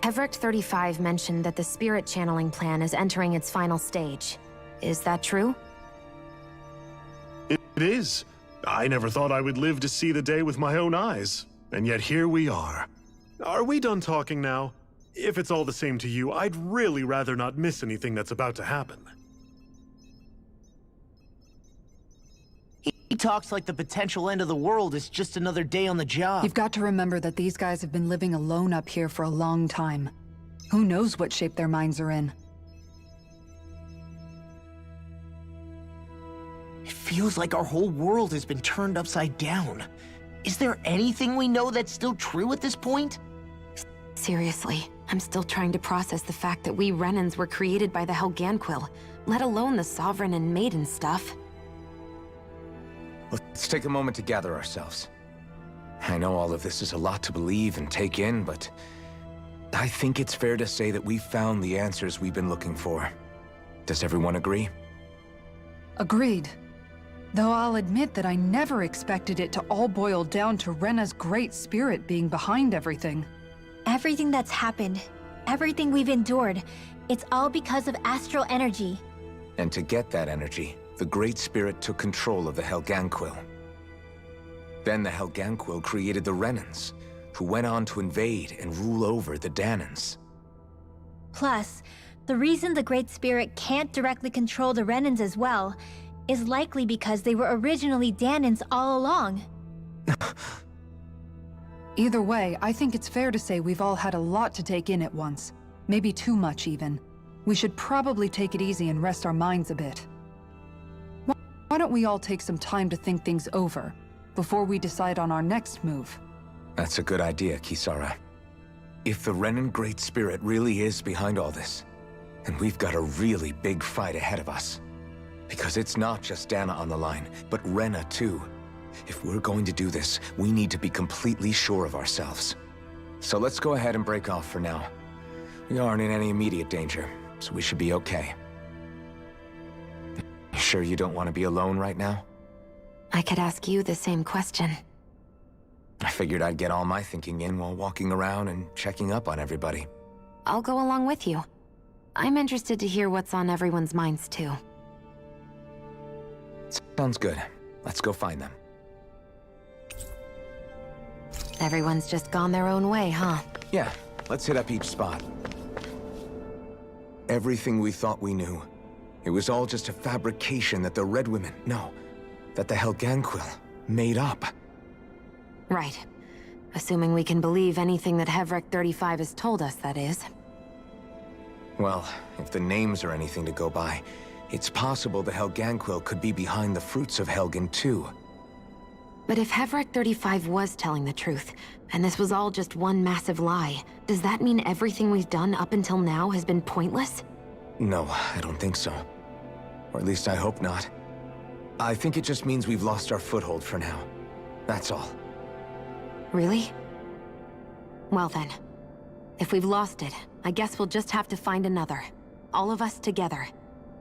Heverick 35 mentioned that the spirit channeling plan is entering its final stage. Is that true? It is. I never thought I would live to see the day with my own eyes. And yet here we are. Are we done talking now? If it's all the same to you, I'd really rather not miss anything that's about to happen. He talks like the potential end of the world is just another day on the job. You've got to remember that these guys have been living alone up here for a long time. Who knows what shape their minds are in? It feels like our whole world has been turned upside down. Is there anything we know that's still true at this point? Seriously, I'm still trying to process the fact that we Renans were created by the Helganquil, let alone the Sovereign and Maiden stuff. Let's take a moment to gather ourselves. I know all of this is a lot to believe and take in, but I think it's fair to say that we've found the answers we've been looking for. Does everyone agree? Agreed. Though I'll admit that I never expected it to all boil down to Rena's great spirit being behind everything. Everything that's happened, everything we've endured, it's all because of astral energy. And to get that energy, the Great Spirit took control of the Helganquil. Then the Helganquil created the Renans, who went on to invade and rule over the Danans. Plus, the reason the Great Spirit can't directly control the Renans as well is likely because they were originally Danans all along. Either way, I think it's fair to say we've all had a lot to take in at once. Maybe too much, even. We should probably take it easy and rest our minds a bit. Why don't we all take some time to think things over, before we decide on our next move? That's a good idea, Kisara. If the Renan Great Spirit really is behind all this, then we've got a really big fight ahead of us. Because it's not just Dana on the line, but Rena too. If we're going to do this, we need to be completely sure of ourselves. So let's go ahead and break off for now. We aren't in any immediate danger, so we should be okay. You sure you don't want to be alone right now? I could ask you the same question. I figured I'd get all my thinking in while walking around and checking up on everybody. I'll go along with you. I'm interested to hear what's on everyone's minds too. Sounds good. Let's go find them. Everyone's just gone their own way, huh? Yeah, let's hit up each spot. Everything we thought we knew, it was all just a fabrication that the Red Women, no, that the Helganquil made up. Right. Assuming we can believe anything that Heverick 35 has told us, that is. Well, if the names are anything to go by, it's possible the Helganquil could be behind the fruits of Helgen too. But if Heverick 35 was telling the truth, and this was all just one massive lie, does that mean everything we've done up until now has been pointless? No, I don't think so. Or at least I hope not. I think it just means we've lost our foothold for now. That's all. Really? Well then, if we've lost it, I guess we'll just have to find another. All of us together.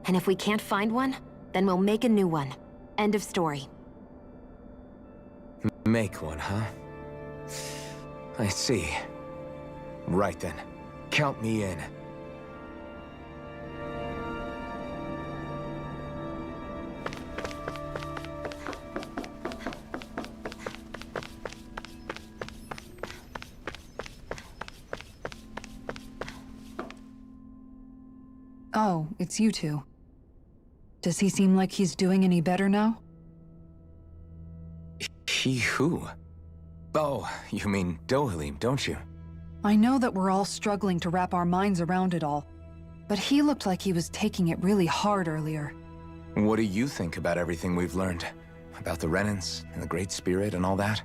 And if we can't find one, then we'll make a new one. End of story. Make one, huh? I see. Right then. Count me in. Oh, it's you two. Does he seem like he's doing any better now? He who? Oh, you mean Dohalim, don't you? I know that we're all struggling to wrap our minds around it all, but he looked like he was taking it really hard earlier. What do you think about everything we've learned? About the Renans and the Great Spirit and all that?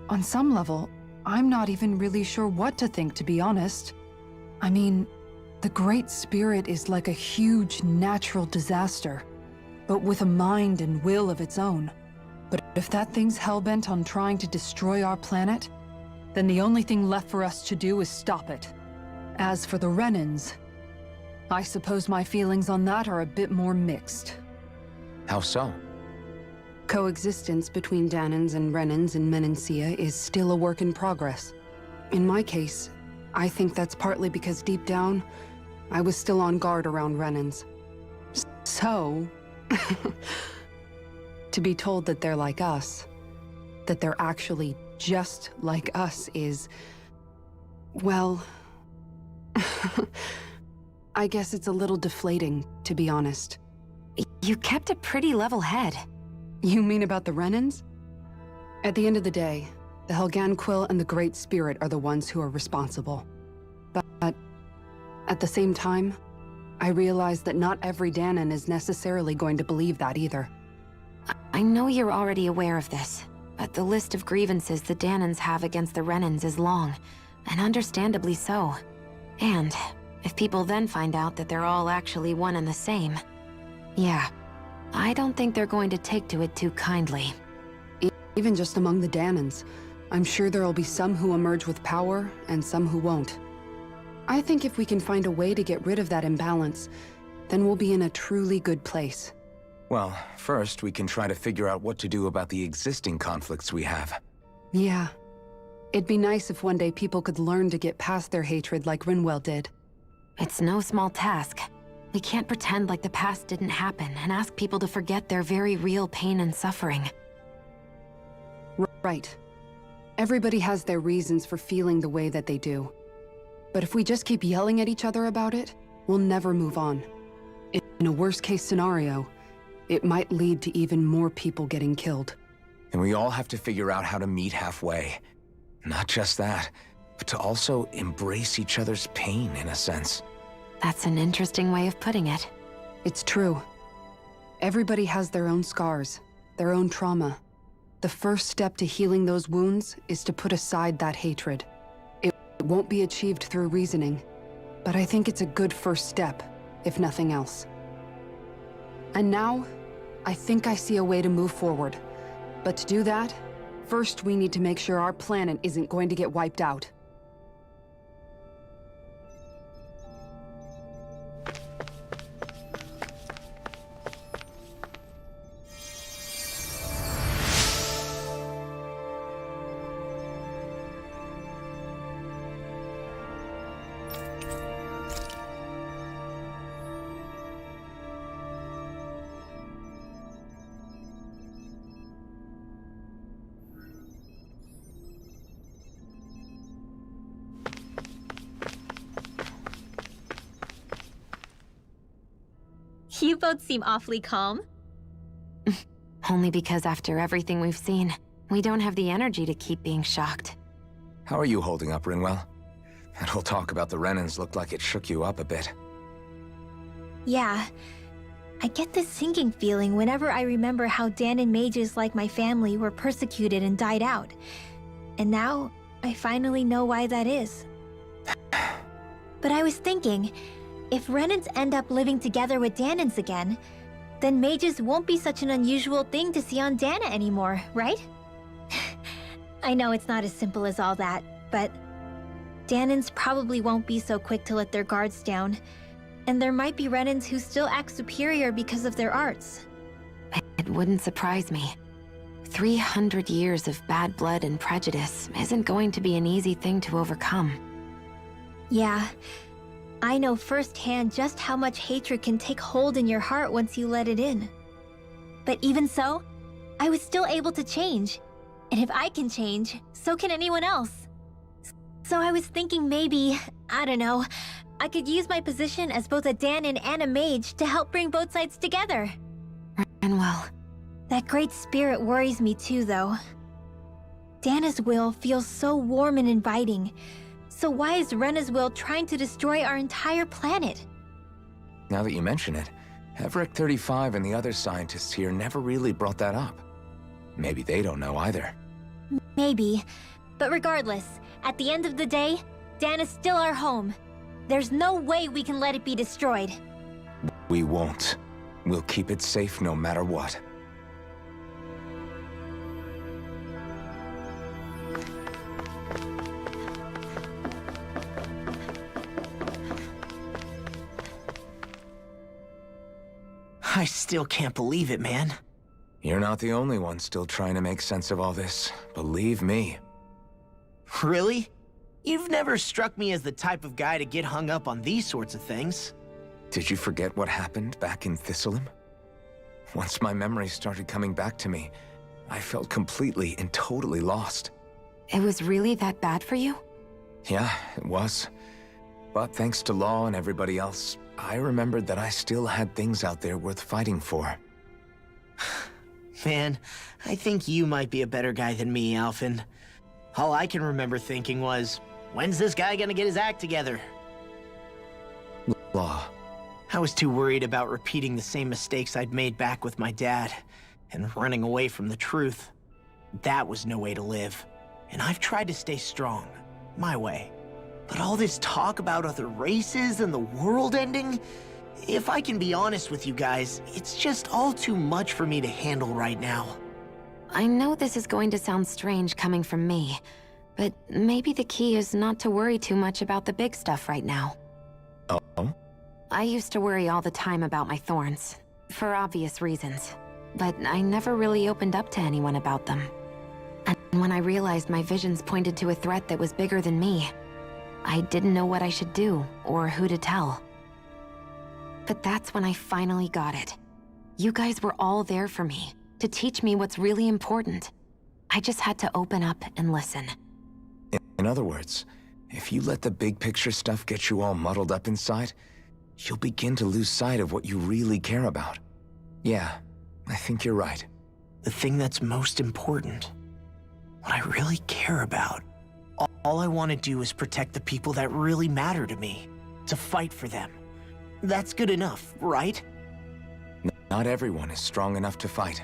On some level, I'm not even really sure what to think, to be honest. I mean, the Great Spirit is like a huge natural disaster, but with a mind and will of its own. But if that thing's hellbent on trying to destroy our planet, then the only thing left for us to do is stop it. As for the Renans, I suppose my feelings on that are a bit more mixed. How so? Coexistence between Danans and Renans in Menancia is still a work in progress. In my case, I think that's partly because deep down, I was still on guard around Renans. So, to be told that they're like us, that they're actually just like us is, well, I guess it's a little deflating, to be honest. You kept a pretty level head. You mean about the Renans? At the end of the day, the Helgan Quill and the Great Spirit are the ones who are responsible. But at the same time, I realize that not every Danon is necessarily going to believe that either. I know you're already aware of this, but the list of grievances the Danons have against the Renans is long, and understandably so. And if people then find out that they're all actually one and the same, yeah, I don't think they're going to take to it too kindly. Even just among the Danons, I'm sure there'll be some who emerge with power and some who won't. I think if we can find a way to get rid of that imbalance, then we'll be in a truly good place. Well, first we can try to figure out what to do about the existing conflicts we have. Yeah. It'd be nice if one day people could learn to get past their hatred like Rinwell did. It's no small task. We can't pretend like the past didn't happen and ask people to forget their very real pain and suffering. Right. Everybody has their reasons for feeling the way that they do. But if we just keep yelling at each other about it, we'll never move on. In a worst-case scenario, it might lead to even more people getting killed. And we all have to figure out how to meet halfway. Not just that, but to also embrace each other's pain, in a sense. That's an interesting way of putting it. It's true. Everybody has their own scars, their own trauma. The first step to healing those wounds is to put aside that hatred. It won't be achieved through reasoning, but I think it's a good first step, if nothing else. And now, I think I see a way to move forward. But to do that, first we need to make sure our planet isn't going to get wiped out. You both seem awfully calm. Only because after everything we've seen, we don't have the energy to keep being shocked. How are you holding up, Rinwell? That whole talk about the Renans looked like it shook you up a bit. Yeah. I get this sinking feeling whenever I remember how Danon mages like my family were persecuted and died out. And now, I finally know why that is. But I was thinking, if Renans end up living together with Danons again, then mages won't be such an unusual thing to see on Dana anymore, right? I know it's not as simple as all that, but Danons probably won't be so quick to let their guards down, and there might be Renans who still act superior because of their arts. It wouldn't surprise me. 300 years of bad blood and prejudice isn't going to be an easy thing to overcome. Yeah. I know firsthand just how much hatred can take hold in your heart once you let it in. But even so, I was still able to change. And if I can change, so can anyone else. So I was thinking maybe, I don't know, I could use my position as both a Danon and a mage to help bring both sides together. Rinwell. That great spirit worries me too, though. Dana's will feels so warm and inviting. So why is Rena's will trying to destroy our entire planet? Now that you mention it, Everett 35 and the other scientists here never really brought that up. Maybe they don't know either. Maybe. But regardless, at the end of the day, Dana's still our home. There's no way we can let it be destroyed. We won't. We'll keep it safe no matter what. I still can't believe it, man. You're not the only one still trying to make sense of all this. Believe me. Really? You've never struck me as the type of guy to get hung up on these sorts of things. Did you forget what happened back in Thistleum? Once my memories started coming back to me, I felt completely and totally lost. It was really that bad for you? Yeah, it was. But thanks to Law and everybody else, I remembered that I still had things out there worth fighting for. Man, I think you might be a better guy than me, Alphen. All I can remember thinking was, when's this guy gonna get his act together? Law. I was too worried about repeating the same mistakes I'd made back with my dad, and running away from the truth. That was no way to live. And I've tried to stay strong, my way. But all this talk about other races and the world ending, if I can be honest with you guys, it's just all too much for me to handle right now. I know this is going to sound strange coming from me, but maybe the key is not to worry too much about the big stuff right now. Oh? I used to worry all the time about my thorns, for obvious reasons, but I never really opened up to anyone about them. And when I realized my visions pointed to a threat that was bigger than me, I didn't know what I should do or who to tell. But that's when I finally got it. You guys were all there for me, to teach me what's really important. I just had to open up and listen. In other words, if you let the big picture stuff get you all muddled up inside, you'll begin to lose sight of what you really care about. Yeah, I think you're right. The thing that's most important, what I really care about, all I want to do is protect the people that really matter to me, to fight for them. That's good enough, right? Not everyone is strong enough to fight.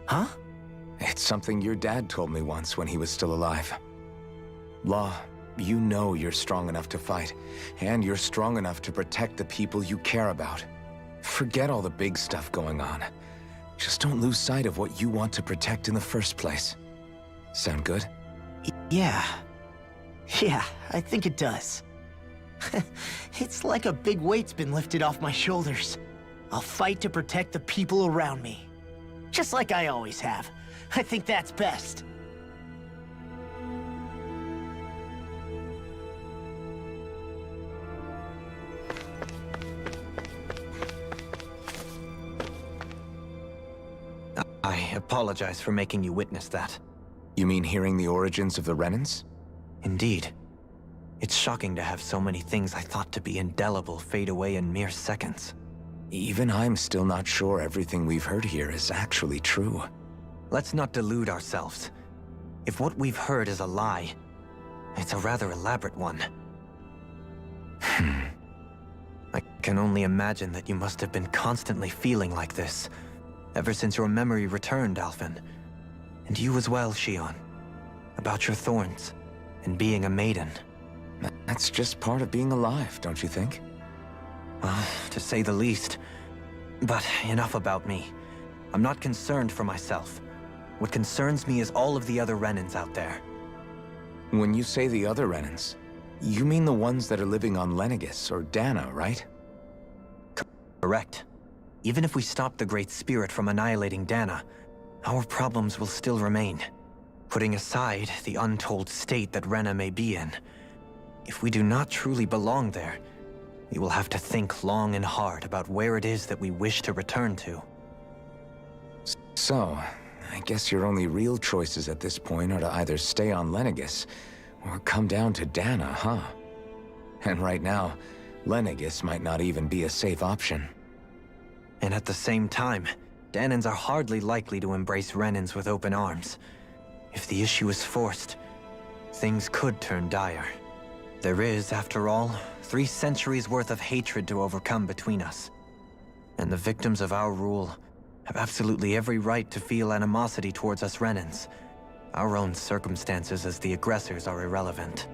Huh? It's something your dad told me once when he was still alive. Law, you know you're strong enough to fight, and you're strong enough to protect the people you care about. Forget all the big stuff going on. Just don't lose sight of what you want to protect in the first place. Sound good? Yeah. Yeah, I think it does. It's like a big weight's been lifted off my shoulders. I'll fight to protect the people around me. Just like I always have. I think that's best. I apologize for making you witness that. You mean hearing the origins of the Renans? Indeed. It's shocking to have so many things I thought to be indelible fade away in mere seconds. Even I'm still not sure everything we've heard here is actually true. Let's not delude ourselves. If what we've heard is a lie, it's a rather elaborate one. I can only imagine that you must have been constantly feeling like this, ever since your memory returned, Alphen. And you as well, Shion. About your thorns, and being a maiden. That's just part of being alive, don't you think? Well, to say the least. But enough about me. I'm not concerned for myself. What concerns me is all of the other Renans out there. When you say the other Renans, you mean the ones that are living on Lenegis or Dana, right? Correct. Even if we stop the Great Spirit from annihilating Dana, our problems will still remain. Putting aside the untold state that Rena may be in, if we do not truly belong there, we will have to think long and hard about where it is that we wish to return to. So, I guess your only real choices at this point are to either stay on Lenegis, or come down to Dana, huh? And right now, Lenegis might not even be a safe option. And at the same time, Danans are hardly likely to embrace Renans with open arms. If the issue is forced, things could turn dire. There is, after all, 3 centuries worth of hatred to overcome between us. And the victims of our rule have absolutely every right to feel animosity towards us Renans. Our own circumstances as the aggressors are irrelevant.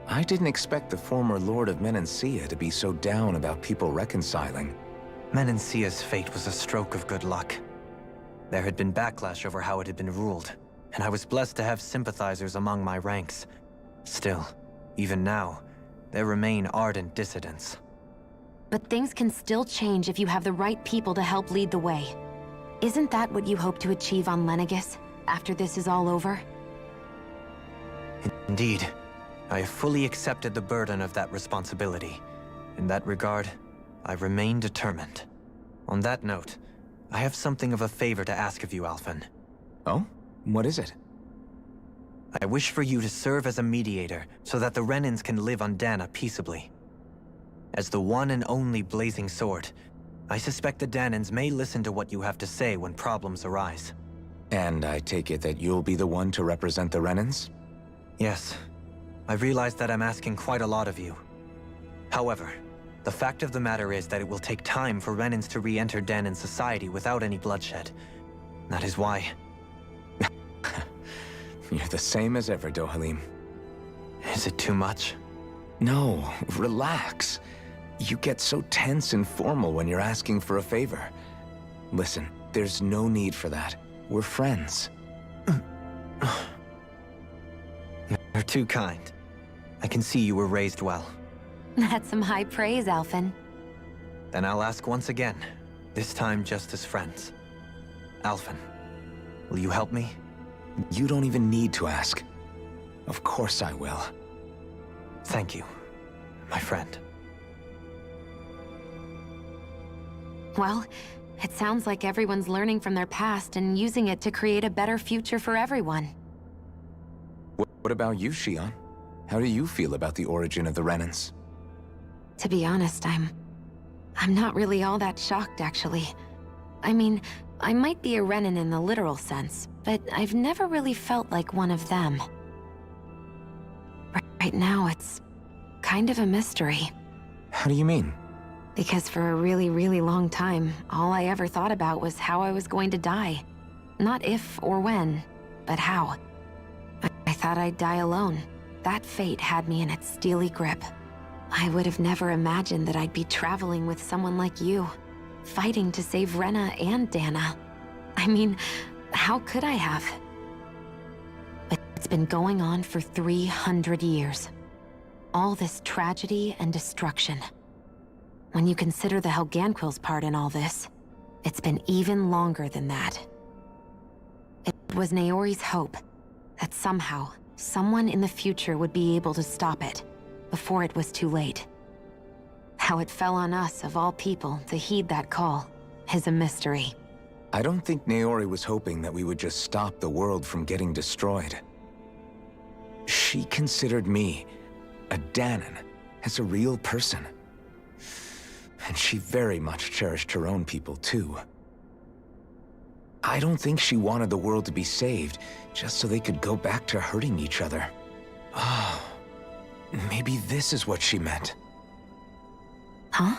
I didn't expect the former Lord of Menancia to be so down about people reconciling. Menancia's fate was a stroke of good luck. There had been backlash over how it had been ruled, and I was blessed to have sympathizers among my ranks. Still, even now, there remain ardent dissidents. But things can still change if you have the right people to help lead the way. Isn't that what you hope to achieve on Lenegis, after this is all over? Indeed. I have fully accepted the burden of that responsibility. In that regard, I remain determined. On that note, I have something of a favor to ask of you, Alphen. Oh? What is it? I wish for you to serve as a mediator so that the Renans can live on Dana peaceably. As the one and only Blazing Sword, I suspect the Danans may listen to what you have to say when problems arise. And I take it that you'll be the one to represent the Renans? Yes. I realize that I'm asking quite a lot of you. However, the fact of the matter is that it will take time for Renans to re-enter Danan society without any bloodshed. That is why... You're the same as ever, Dohalim. Is it too much? No, relax. You get so tense and formal when you're asking for a favor. Listen, there's no need for that. We're friends. You're too kind. I can see you were raised well. That's some high praise, Alphen. Then I'll ask once again, this time just as friends. Alphen, will you help me? You don't even need to ask. Of course I will. Thank you, my friend. Well, it sounds like everyone's learning from their past and using it to create a better future for everyone. What about you, Shion? How do you feel about the origin of the Renans? To be honest, I'm not really all that shocked, actually. I mean, I might be a Renan in the literal sense, but I've never really felt like one of them. Right now, it's kind of a mystery. How do you mean? Because for a really, really long time, all I ever thought about was how I was going to die. Not if or when, but how. I thought I'd die alone. That fate had me in its steely grip. I would have never imagined that I'd be traveling with someone like you, fighting to save Rena and Dana. I mean, how could I have? But it's been going on for 300 years. All this tragedy and destruction. When you consider the Helganquil's part in all this, it's been even longer than that. It was Naori's hope that somehow, someone in the future would be able to stop it, before it was too late. How it fell on us, of all people, to heed that call, is a mystery. I don't think Naori was hoping that we would just stop the world from getting destroyed. She considered me, a Danan, as a real person. And she very much cherished her own people, too. I don't think she wanted the world to be saved, just so they could go back to hurting each other. Oh, maybe this is what she meant. Huh?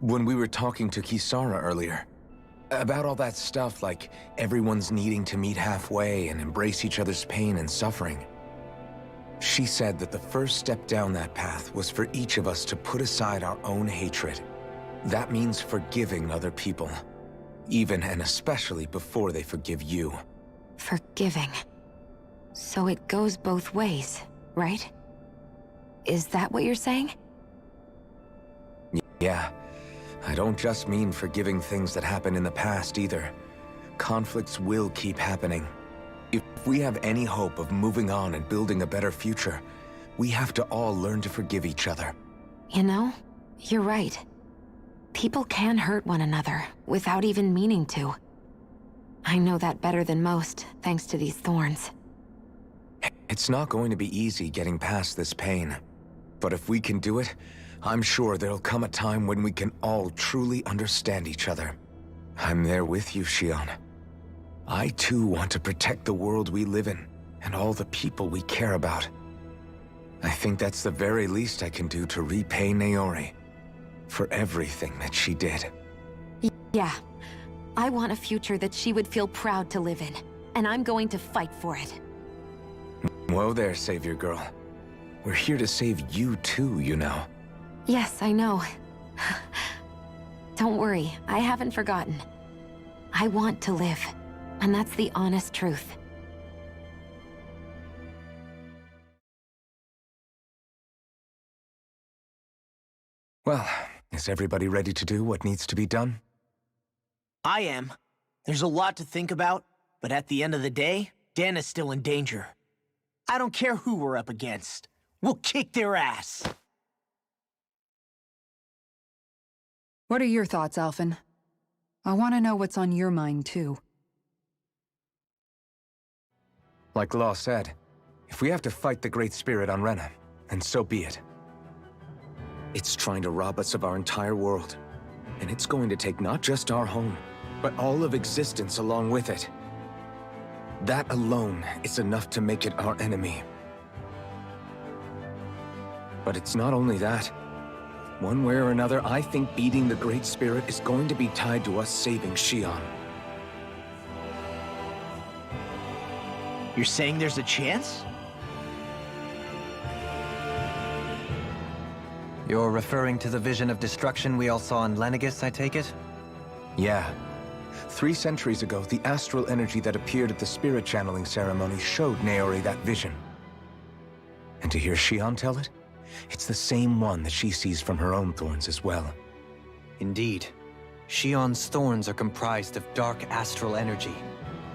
When we were talking to Kisara earlier, about all that stuff like everyone's needing to meet halfway and embrace each other's pain and suffering. She said that the first step down that path was for each of us to put aside our own hatred. That means forgiving other people, even and especially before they forgive you. Forgiving. So it goes both ways, right? Is that what you're saying? Yeah. I don't just mean forgiving things that happened in the past either. Conflicts will keep happening. If we have any hope of moving on and building a better future, we have to all learn to forgive each other. You know, you're right. People can hurt one another without even meaning to. I know that better than most, thanks to these thorns. It's not going to be easy getting past this pain. But if we can do it, I'm sure there'll come a time when we can all truly understand each other. I'm there with you, Shion. I too want to protect the world we live in, and all the people we care about. I think that's the very least I can do to repay Naori for everything that she did. Yeah. I want a future that she would feel proud to live in, and I'm going to fight for it. Whoa there, Savior Girl. We're here to save you too, you know. Yes, I know. Don't worry, I haven't forgotten. I want to live, and that's the honest truth. Well, is everybody ready to do what needs to be done? I am. There's a lot to think about, but at the end of the day, Dan is still in danger. I don't care who we're up against. We'll kick their ass. What are your thoughts, Alphen? I want to know what's on your mind, too. Like Law said, if we have to fight the Great Spirit on Rena, then so be it. It's trying to rob us of our entire world. And it's going to take not just our home, but all of existence along with it. That alone is enough to make it our enemy. But it's not only that. One way or another, I think beating the Great Spirit is going to be tied to us saving Xion. You're saying there's a chance? You're referring to the vision of destruction we all saw in Lenegis, I take it? Yeah. 3 centuries ago, the astral energy that appeared at the spirit channeling ceremony showed Naori that vision. And to hear Xion tell it, it's the same one that she sees from her own thorns as well. Indeed. Xion's thorns are comprised of dark astral energy,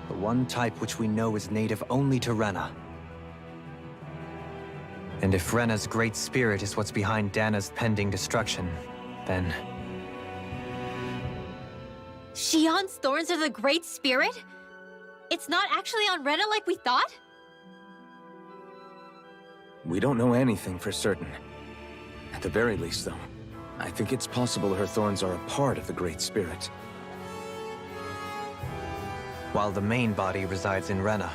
the one type which we know is native only to Rena. And if Rena's great spirit is what's behind Dana's pending destruction, then... Xion's thorns are the Great Spirit? It's not actually on Rena like we thought? We don't know anything for certain. At the very least, though, I think it's possible her thorns are a part of the Great Spirit. While the main body resides in Rena.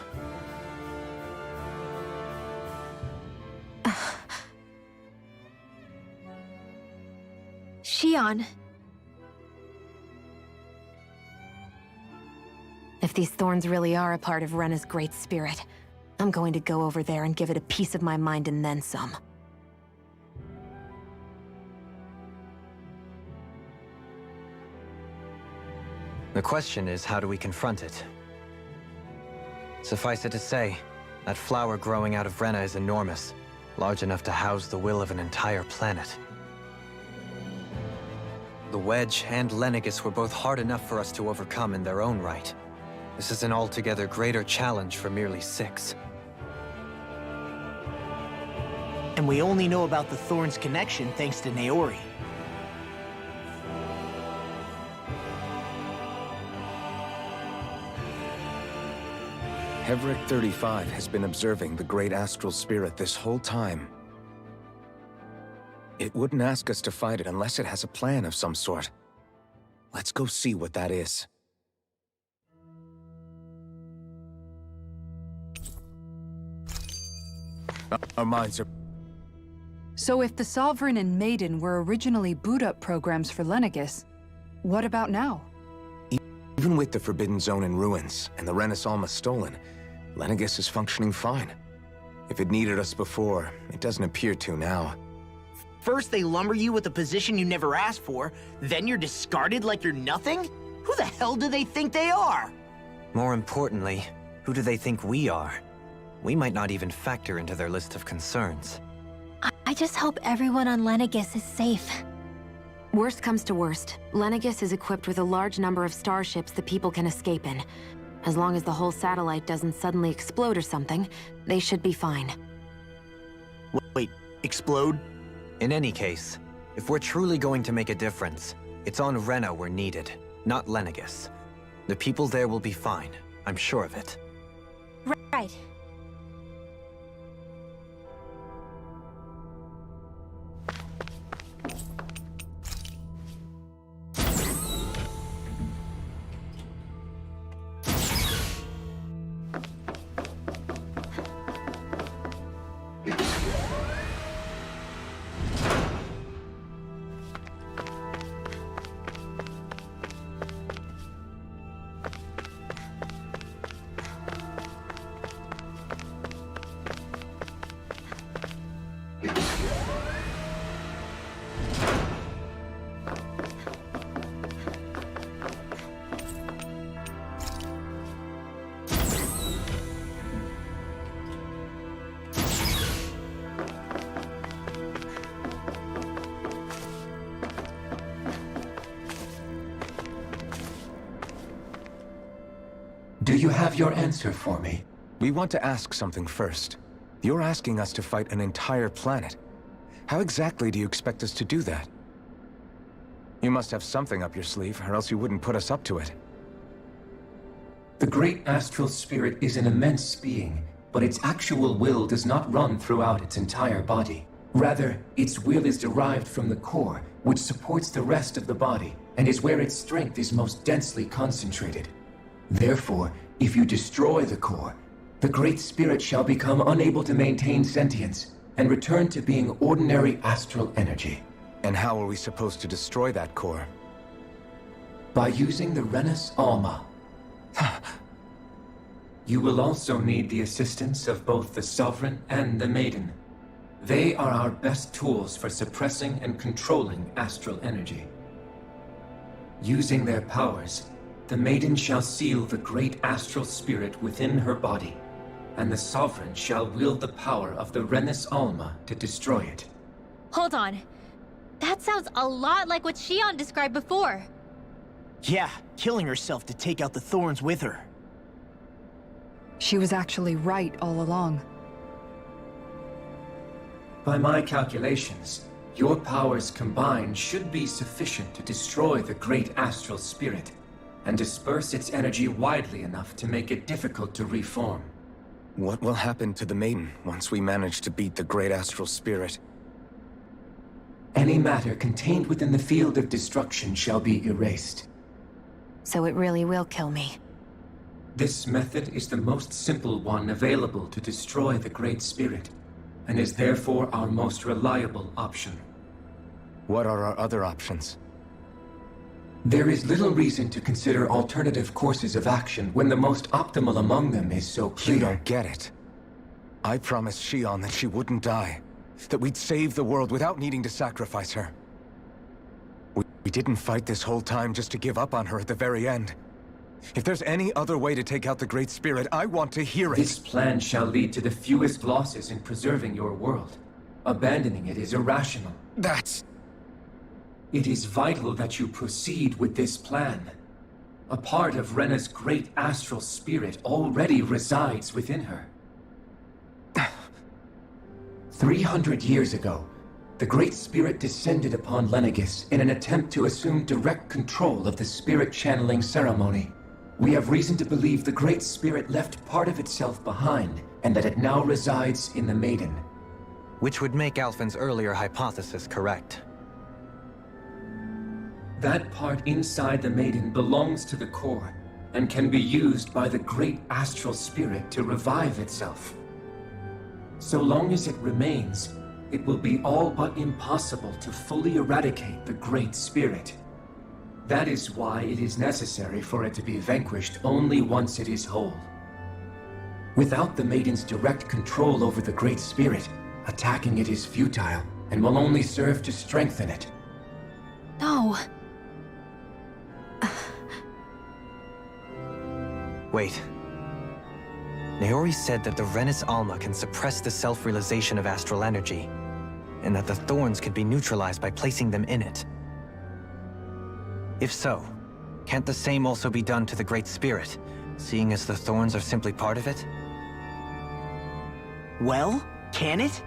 Xion. If these thorns really are a part of Rena's great spirit, I'm going to go over there and give it a piece of my mind and then some. The question is, how do we confront it? Suffice it to say, that flower growing out of Rena is enormous, large enough to house the will of an entire planet. The Wedge and Lenegis were both hard enough for us to overcome in their own right. This is an altogether greater challenge for merely 6. And we only know about the Thorns connection thanks to Naori. Hevric 35 has been observing the Great Astral Spirit this whole time. It wouldn't ask us to fight it unless it has a plan of some sort. Let's go see what that is. Our minds are... So if the Sovereign and Maiden were originally boot-up programs for Lenegis, what about now? Even with the Forbidden Zone in ruins and the Renis Alma stolen, Lenegis is functioning fine. If it needed us before, it doesn't appear to now. First they lumber you with a position you never asked for, then you're discarded like you're nothing? Who the hell do they think they are? More importantly, who do they think we are? We might not even factor into their list of concerns. I just hope everyone on Lenegis is safe. Worst comes to worst, Lenegis is equipped with a large number of starships that people can escape in. As long as the whole satellite doesn't suddenly explode or something, they should be fine. Wait, explode? In any case, if we're truly going to make a difference, it's on Rena we're needed, not Lenegis. The people there will be fine, I'm sure of it. Right. Do you have your answer for me? We want to ask something first. You're asking us to fight an entire planet. How exactly do you expect us to do that? You must have something up your sleeve, or else you wouldn't put us up to it. The great astral spirit is an immense being, but its actual will does not run throughout its entire body. Rather, its will is derived from the core, which supports the rest of the body, and is where its strength is most densely concentrated. Therefore, if you destroy the core, the Great Spirit shall become unable to maintain sentience, and return to being ordinary astral energy. And how are we supposed to destroy that core? By using the Renus Alma. You will also need the assistance of both the Sovereign and the Maiden. They are our best tools for suppressing and controlling astral energy. Using their powers, the Maiden shall seal the great astral spirit within her body, and the Sovereign shall wield the power of the Renus Alma to destroy it. Hold on. That sounds a lot like what Shion described before. Yeah, killing herself to take out the thorns with her. She was actually right all along. By my calculations, your powers combined should be sufficient to destroy the great astral spirit, and disperse its energy widely enough to make it difficult to reform. What will happen to the Maiden once we manage to beat the great astral spirit? Any matter contained within the field of destruction shall be erased. So it really will kill me. This method is the most simple one available to destroy the Great Spirit, and is therefore our most reliable option. What are our other options? There is little reason to consider alternative courses of action when the most optimal among them is so clear. You don't get it. I promised Shion that she wouldn't die. That we'd save the world without needing to sacrifice her. We didn't fight this whole time just to give up on her at the very end. If there's any other way to take out the Great Spirit, I want to hear it. This plan shall lead to the fewest losses in preserving your world. Abandoning it is irrational. That's... It is vital that you proceed with this plan. A part of Rena's great astral spirit already resides within her. 300 years ago, the Great Spirit descended upon Lenegis in an attempt to assume direct control of the spirit channeling ceremony. We have reason to believe the Great Spirit left part of itself behind, and that it now resides in the Maiden. Which would make Alphen's earlier hypothesis correct. That part inside the Maiden belongs to the core, and can be used by the great astral spirit to revive itself. So long as it remains, it will be all but impossible to fully eradicate the Great Spirit. That is why it is necessary for it to be vanquished only once it is whole. Without the Maiden's direct control over the Great Spirit, attacking it is futile, and will only serve to strengthen it. No. Wait. Naori said that the Renus Alma can suppress the self-realization of astral energy, and that the thorns can be neutralized by placing them in it. If so, can't the same also be done to the Great Spirit, seeing as the thorns are simply part of it? Well, can it?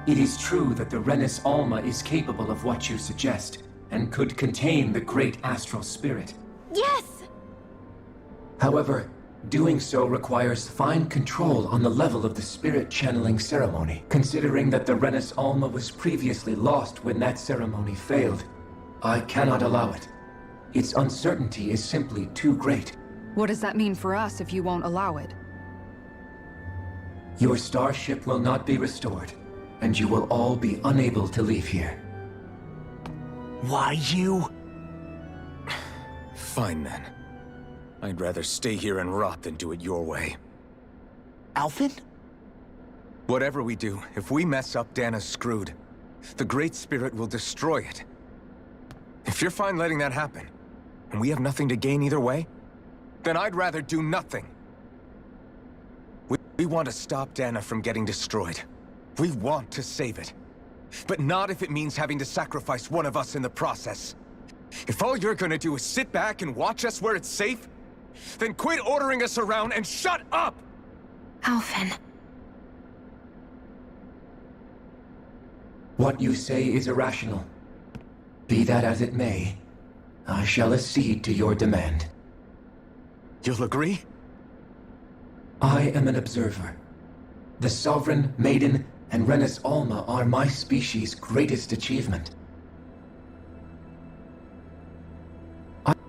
It is true that the Renus Alma is capable of what you suggest, and could contain the great astral spirit. Yes! However, doing so requires fine control on the level of the spirit channeling ceremony, considering that the Renus Alma was previously lost when that ceremony failed. I cannot allow it. Its uncertainty is simply too great. What does that mean for us if you won't allow it? Your starship will not be restored, and you will all be unable to leave here. Why you? Fine then. I'd rather stay here and rot than do it your way. Alphen? Whatever we do, if we mess up, Dana's screwed. The Great Spirit will destroy it. If you're fine letting that happen, and we have nothing to gain either way, then I'd rather do nothing. We want to stop Dana from getting destroyed. We want to save it. But not if it means having to sacrifice one of us in the process. If all you're gonna do is sit back and watch us where it's safe, then quit ordering us around and shut up! Alphen. What you say is irrational. Be that as it may, I shall accede to your demand. You'll agree? I am an observer. The Sovereign, Maiden, and Renis Alma are my species' greatest achievement.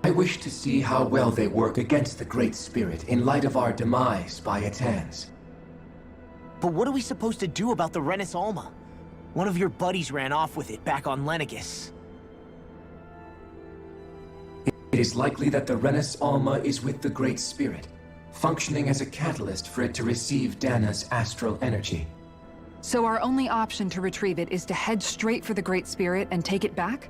I wish to see how well they work against the Great Spirit in light of our demise by its hands. But what are we supposed to do about the Renis Alma? One of your buddies ran off with it back on Lenegis. It is likely that the Renis Alma is with the Great Spirit, functioning as a catalyst for it to receive Dana's astral energy. So our only option to retrieve it is to head straight for the Great Spirit and take it back?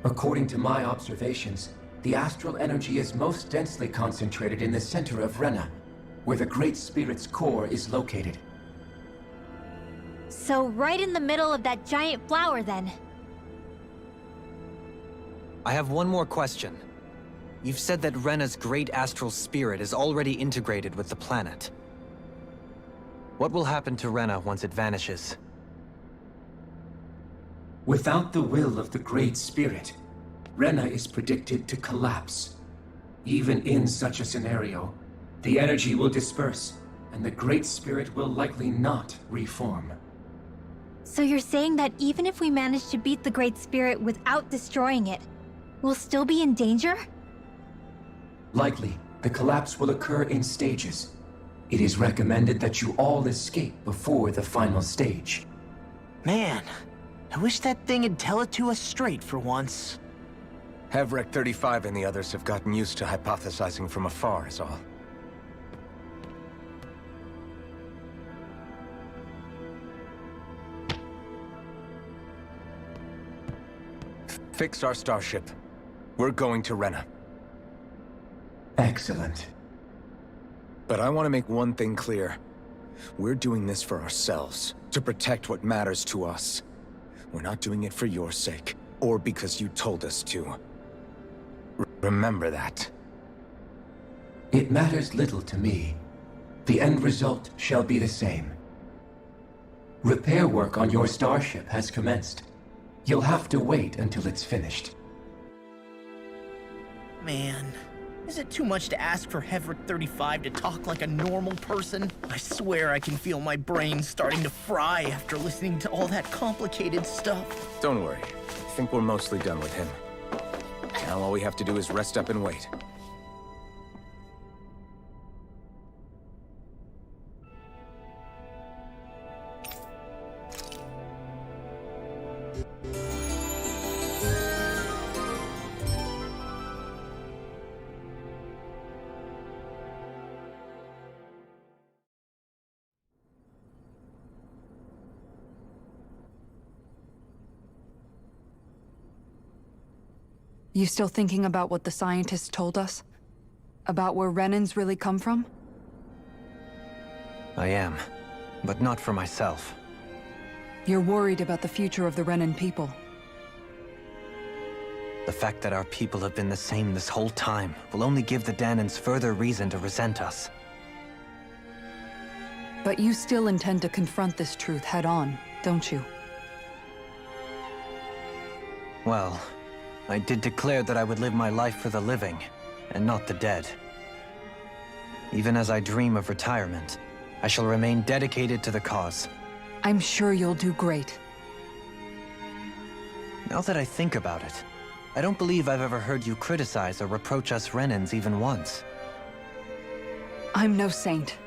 According to my observations, the astral energy is most densely concentrated in the center of Rena, where the Great Spirit's core is located. So right in the middle of that giant flower, then. I have one more question. You've said that Rena's great astral spirit is already integrated with the planet. What will happen to Rena once it vanishes? Without the will of the Great Spirit, Rena is predicted to collapse. Even in such a scenario, the energy will disperse, and the Great Spirit will likely not reform. So you're saying that even if we manage to beat the Great Spirit without destroying it, we'll still be in danger? Likely, the collapse will occur in stages. It is recommended that you all escape before the final stage. Man, I wish that thing would tell it to us straight for once. Hevrek 35 and the others have gotten used to hypothesizing from afar is all. Fix our starship. We're going to Rena. Excellent. But I want to make one thing clear. We're doing this for ourselves, to protect what matters to us. We're not doing it for your sake, or because you told us to. Remember that. It matters little to me. The end result shall be the same. Repair work on your starship has commenced. You'll have to wait until it's finished. Man, is it too much to ask for Hevrek 35 to talk like a normal person? I swear I can feel my brain starting to fry after listening to all that complicated stuff. Don't worry. I think we're mostly done with him. Now all we have to do is rest up and wait. You still thinking about what the scientists told us? About where Renans really come from? I am, but not for myself. You're worried about the future of the Renan people. The fact that our people have been the same this whole time will only give the Danans further reason to resent us. But you still intend to confront this truth head-on, don't you? Well, I did declare that I would live my life for the living, and not the dead. Even as I dream of retirement, I shall remain dedicated to the cause. I'm sure you'll do great. Now that I think about it, I don't believe I've ever heard you criticize or reproach us Renans even once. I'm no saint.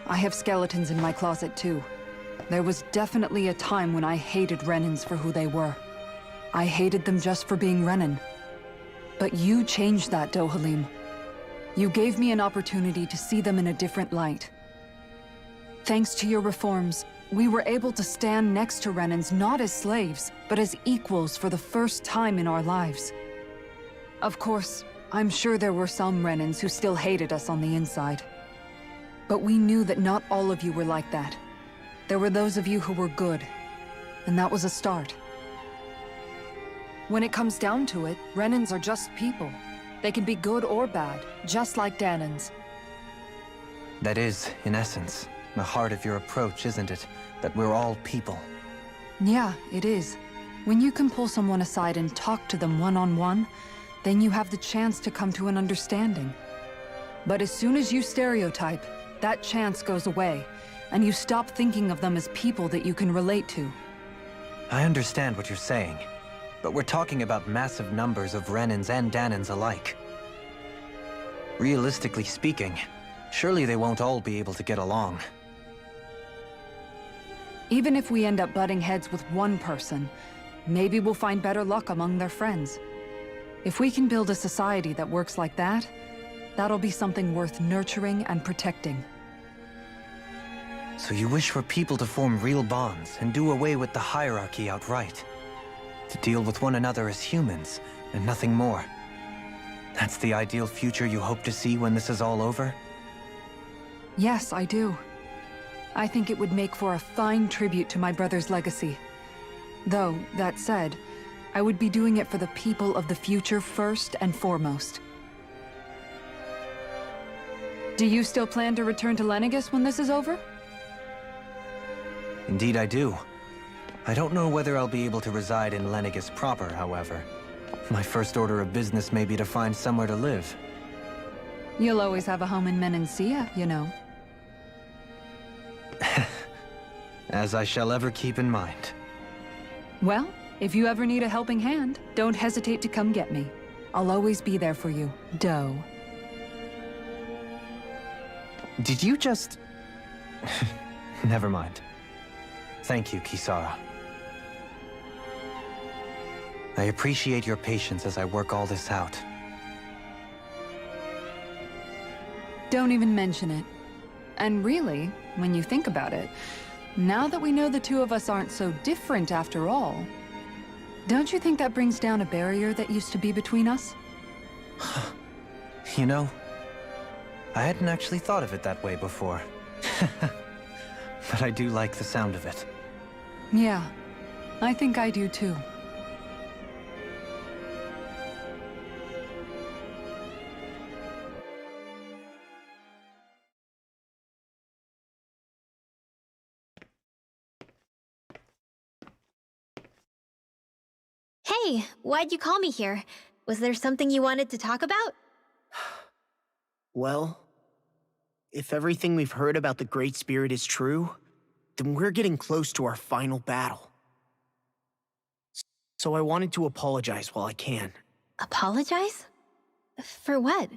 I have skeletons in my closet too. There was definitely a time when I hated Renans for who they were. I hated them just for being Renan. But you changed that, Dohalim. You gave me an opportunity to see them in a different light. Thanks to your reforms, we were able to stand next to Renans not as slaves, but as equals for the first time in our lives. Of course, I'm sure there were some Renans who still hated us on the inside. But we knew that not all of you were like that. There were those of you who were good, and that was a start. When it comes down to it, Renans are just people. They can be good or bad, just like Danans. That is, in essence, the heart of your approach, isn't it? That we're all people. Yeah, it is. When you can pull someone aside and talk to them one-on-one, then you have the chance to come to an understanding. But as soon as you stereotype, that chance goes away, and you stop thinking of them as people that you can relate to. I understand what you're saying, but we're talking about massive numbers of Renans and Danans alike. Realistically speaking, surely they won't all be able to get along. Even if we end up butting heads with one person, maybe we'll find better luck among their friends. If we can build a society that works like that, that'll be something worth nurturing and protecting. So you wish for people to form real bonds and do away with the hierarchy outright? To deal with one another as humans, and nothing more? That's the ideal future you hope to see when this is all over? Yes, I do. I think it would make for a fine tribute to my brother's legacy. Though, that said, I would be doing it for the people of the future first and foremost. Do you still plan to return to Lenegis when this is over? Indeed I do. I don't know whether I'll be able to reside in Lenegis proper, however. My first order of business may be to find somewhere to live. You'll always have a home in Menancia, you know. As I shall ever keep in mind. Well, if you ever need a helping hand, don't hesitate to come get me. I'll always be there for you, Doe. Did you just... Never mind. Thank you, Kisara. I appreciate your patience as I work all this out. Don't even mention it. And really, when you think about it, now that we know the two of us aren't so different after all, don't you think that brings down a barrier that used to be between us? You know, I hadn't actually thought of it that way before. But I do like the sound of it. Yeah, I think I do too. Hey, why'd you call me here? Was there something you wanted to talk about? Well, if everything we've heard about the Great Spirit is true, then we're getting close to our final battle. So I wanted to apologize while I can. Apologize? For what?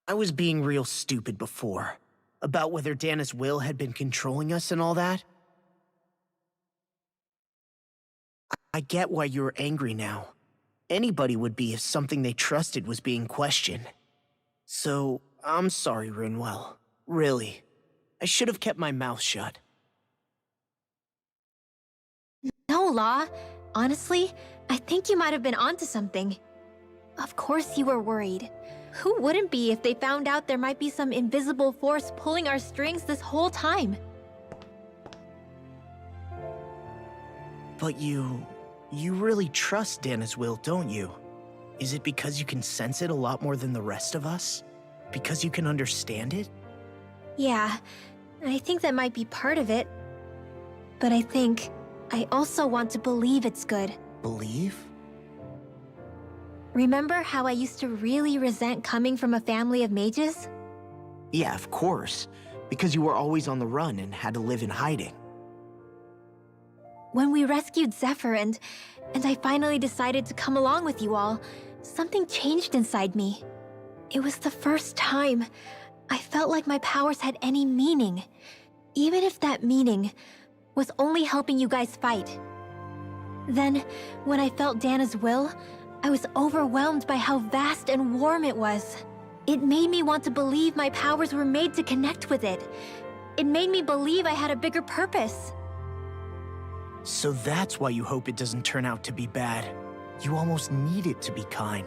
I was being real stupid before, about whether Dana's will had been controlling us and all that. I get why you're angry now. Anybody would be if something they trusted was being questioned. So, I'm sorry, Rinwell. Really. I should have kept my mouth shut. No, Law. Honestly, I think you might have been onto something. Of course you were worried. Who wouldn't be if they found out there might be some invisible force pulling our strings this whole time? But you really trust Dana's will, don't you? Is it because you can sense it a lot more than the rest of us? Because you can understand it? Yeah, I think that might be part of it. But I also want to believe it's good. Believe? Remember how I used to really resent coming from a family of mages? Yeah, of course. Because you were always on the run and had to live in hiding. When we rescued Zephyr and I finally decided to come along with you all, something changed inside me. It was the first time I felt like my powers had any meaning, even if that meaning was only helping you guys fight. Then, when I felt Dana's will, I was overwhelmed by how vast and warm it was. It made me want to believe my powers were made to connect with it. It made me believe I had a bigger purpose. So that's why you hope it doesn't turn out to be bad. You almost need it to be kind.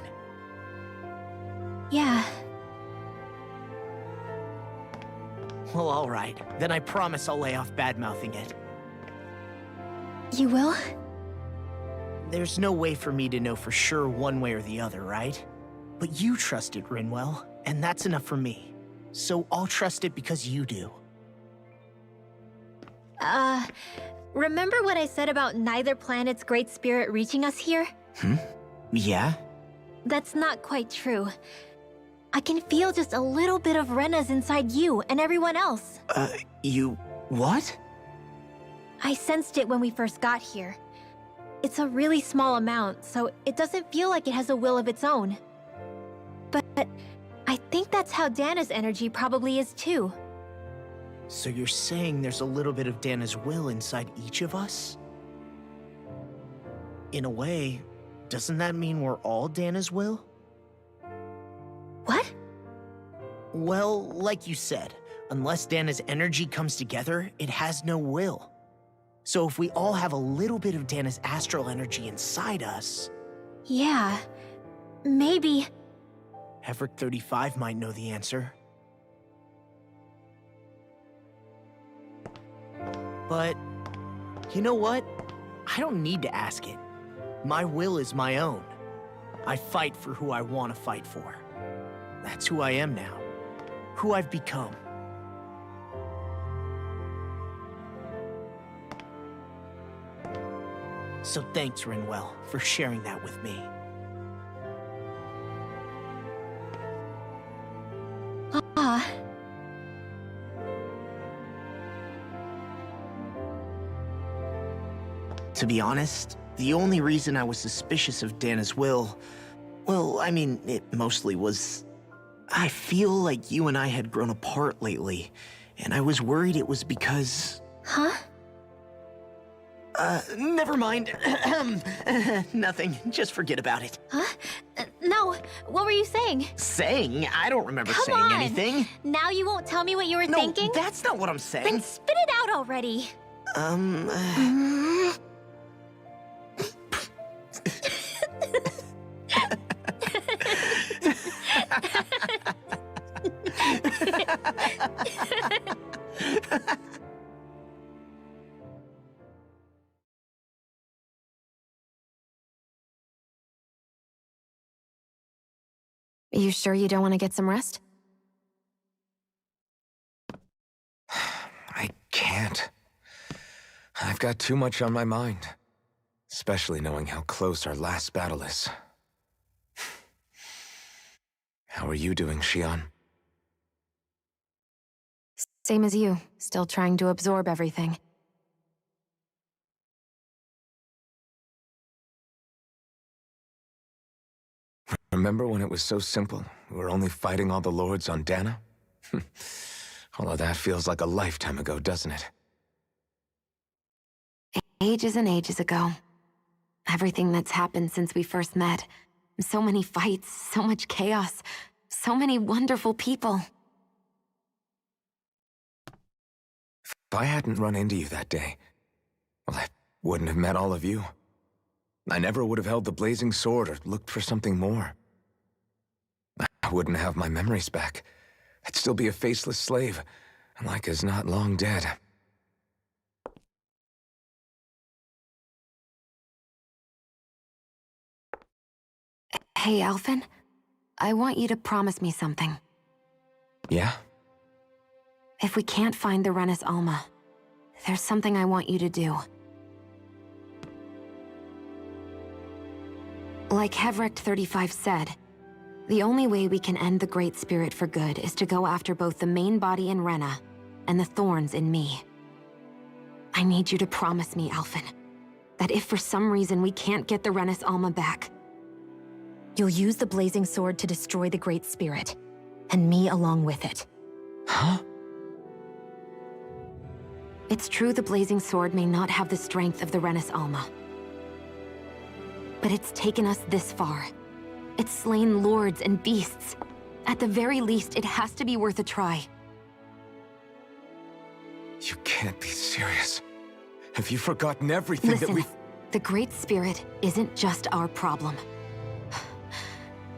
Yeah. Well, alright. Then I promise I'll lay off bad-mouthing it. You will? There's no way for me to know for sure one way or the other, right? But you trust it, Rinwell, and that's enough for me. so I'll trust it because you do. Remember what I said about neither planet's Great Spirit reaching us here? Yeah? That's not quite true. I can feel just a little bit of Rena's inside you and everyone else. You... what? I sensed it when we first got here. It's a really small amount, so it doesn't feel like it has a will of its own. But I think that's how Dana's energy probably is too. So you're saying there's a little bit of Dana's will inside each of us? In a way, doesn't that mean we're all Dana's will? What? Well, like you said, unless Dana's energy comes together, it has no will. So if we all have a little bit of Dana's astral energy inside us... Yeah, maybe... Heverick 35 might know the answer. But, you know what? I don't need to ask it. My will is my own. I fight for who I want to fight for. That's who I am now. Who I've become. So thanks, Rinwell, for sharing that with me. To be honest, the only reason I was suspicious of Dana's will, well, I mean, it mostly was... I feel like you and I had grown apart lately, and I was worried it was because... Huh? Never mind. Nothing. Just forget about it. Huh? No, what were you saying? Saying? I don't remember Come saying on. anything. Now you won't tell me what you were No, thinking? that's not what I'm saying. Then spit it out already. You sure you don't want to get some rest? I can't. I've got too much on my mind. Especially knowing how close our last battle is. How are you doing, Xion? Same as you, still trying to absorb everything. Remember when it was so simple? We were only fighting all the lords on Dana? All of that feels like a lifetime ago, doesn't it? Ages and ages ago. Everything that's happened since we first met. So many fights, so much chaos, so many wonderful people. If I hadn't run into you that day, well, I wouldn't have met all of you. I never would have held the blazing sword or looked for something more. I wouldn't have my memories back. I'd still be a faceless slave, like as not long dead. Hey, Alphen. I want you to promise me something. Yeah? If we can't find the Renis Alma, there's something I want you to do. Like Heverick 35 said, the only way we can end the Great Spirit for good is to go after both the main body in Rena and the thorns in me. I need you to promise me, Alphen, that if for some reason we can't get the Renis Alma back, you'll use the blazing sword to destroy the Great Spirit, and me along with it. Huh? It's true the blazing sword may not have the strength of the Renis Alma. But it's taken us this far. It's slain lords and beasts. At the very least, it has to be worth a try. You can't be serious. Have you forgotten everything Listen, that we've... the Great Spirit isn't just our problem.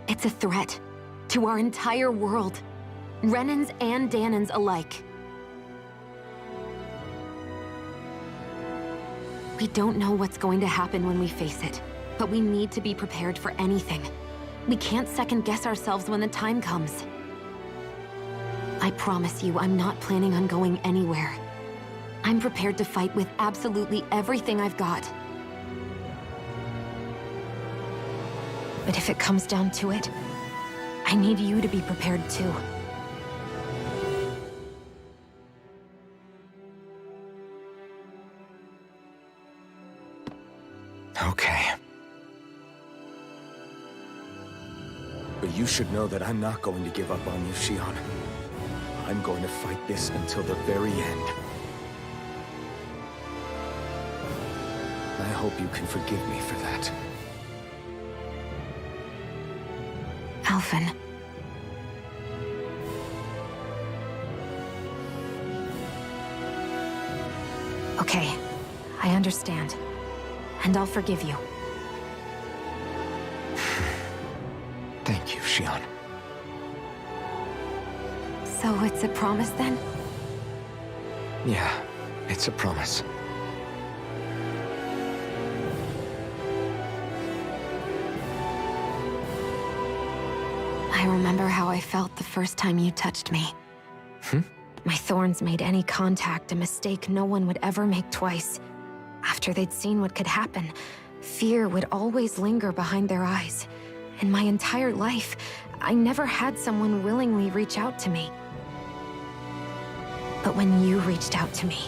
It's a threat to our entire world. Renans and Danans alike. We don't know what's going to happen when we face it, but we need to be prepared for anything. We can't second-guess ourselves when the time comes. I promise you, I'm not planning on going anywhere. I'm prepared to fight with absolutely everything I've got. But if it comes down to it, I need you to be prepared too. Okay. But you should know that I'm not going to give up on you, Shion. I'm going to fight this until the very end. I hope you can forgive me for that. Alphen. Okay, I understand. And I'll forgive you. Thank you, Shion. So it's a promise then? Yeah, it's a promise. I remember how I felt the first time you touched me. My thorns made any contact a mistake no one would ever make twice. After they'd seen what could happen, fear would always linger behind their eyes. In my entire life, I never had someone willingly reach out to me. But when you reached out to me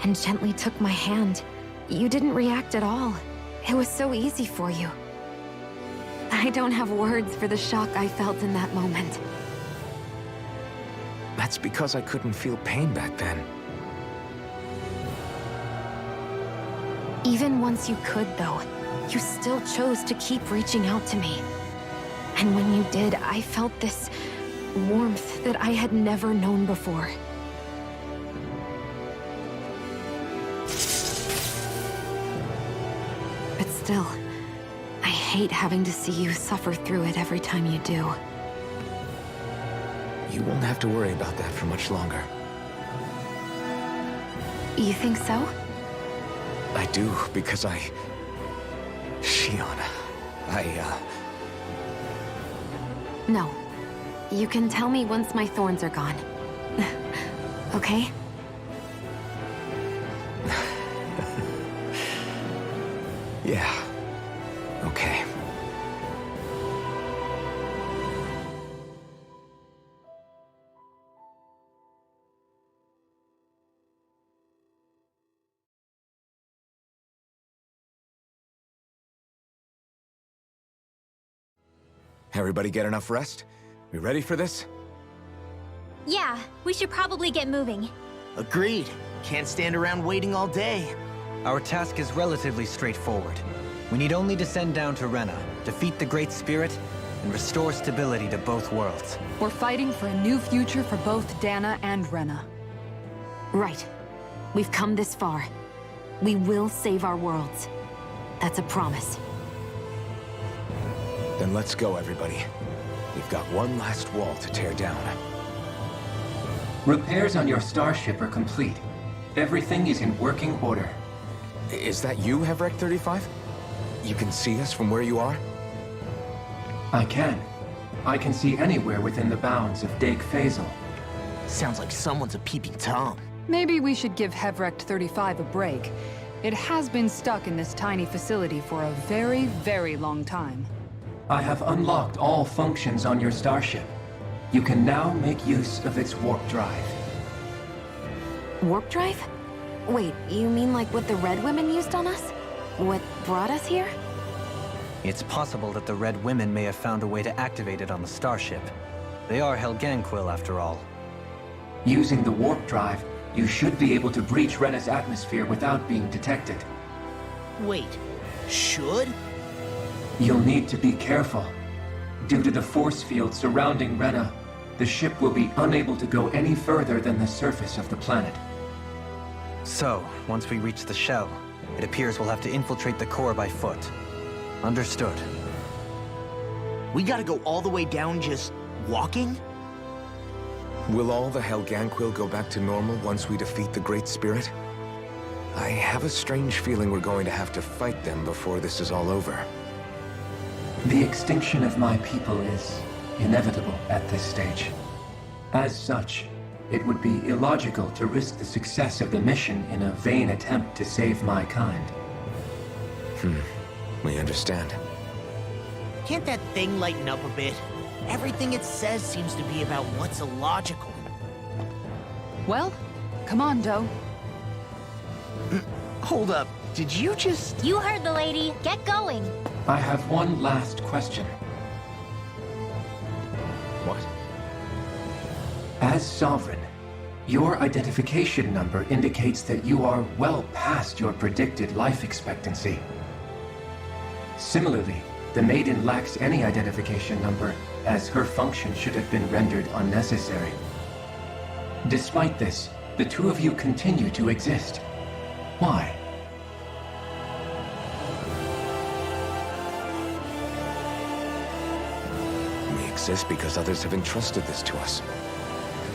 and gently took my hand, you didn't react at all. It was so easy for you. I don't have words for the shock I felt in that moment. That's because I couldn't feel pain back then. Even once you could, though, you still chose to keep reaching out to me. And when you did, I felt this warmth that I had never known before. But still, I hate having to see you suffer through it every time you do. You won't have to worry about that for much longer. You think so? I do, because Shion, No. You can tell me once my thorns are gone. Okay? Yeah. Okay. Everybody get enough rest? We ready for this? Yeah, we should probably get moving. Agreed. Can't stand around waiting all day. Our task is relatively straightforward. We need only descend down to Rena, defeat the Great Spirit, and restore stability to both worlds. We're fighting for a new future for both Dana and Rena. Right. We've come this far. We will save our worlds. That's a promise. Then let's go, everybody. We've got one last wall to tear down. Repairs on your starship are complete. Everything is in working order. Is that you, Hevrek 35? You can see us from where you are? I can. I can see anywhere within the bounds of Dake Faisal. Sounds like someone's a peeping Tom. Maybe we should give Hevrect 35 a break. It has been stuck in this tiny facility for a very, very long time. I have unlocked all functions on your starship. You can now make use of its warp drive. Warp drive? Wait, you mean like what the Red Women used on us? What brought us here? It's possible that the Red Women may have found a way to activate it on the starship. They are Helganquil, after all. Using the warp drive, you should be able to breach Rena's atmosphere without being detected. Wait, should? You'll need to be careful. Due to the force field surrounding Rena, the ship will be unable to go any further than the surface of the planet. So, once we reach the shell, it appears we'll have to infiltrate the core by foot. Understood. We gotta go all the way down just walking? Will all the Helganquil go back to normal once we defeat the Great Spirit? I have a strange feeling we're going to have to fight them before this is all over. The extinction of my people is inevitable at this stage. As such, it would be illogical to risk the success of the mission in a vain attempt to save my kind. We understand. Can't that thing lighten up a bit? Everything it says seems to be about what's illogical. Well, come on, Doe. Hold up, did you just... You heard the lady. Get going. I have one last question. What? As Sovereign, your identification number indicates that you are well past your predicted life expectancy. Similarly, the Maiden lacks any identification number, as her function should have been rendered unnecessary. Despite this, the two of you continue to exist. Why? We exist because others have entrusted this to us.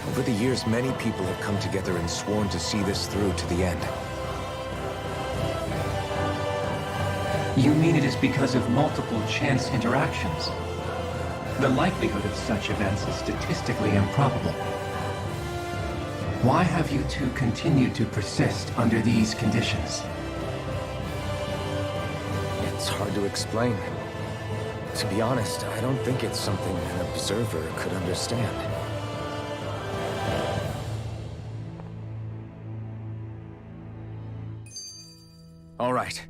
Over the years, many people have come together and sworn to see this through to the end. You mean it is because of multiple chance interactions? The likelihood of such events is statistically improbable. Why have you two continued to persist under these conditions? It's hard to explain. To be honest, I don't think it's something an observer could understand. All right.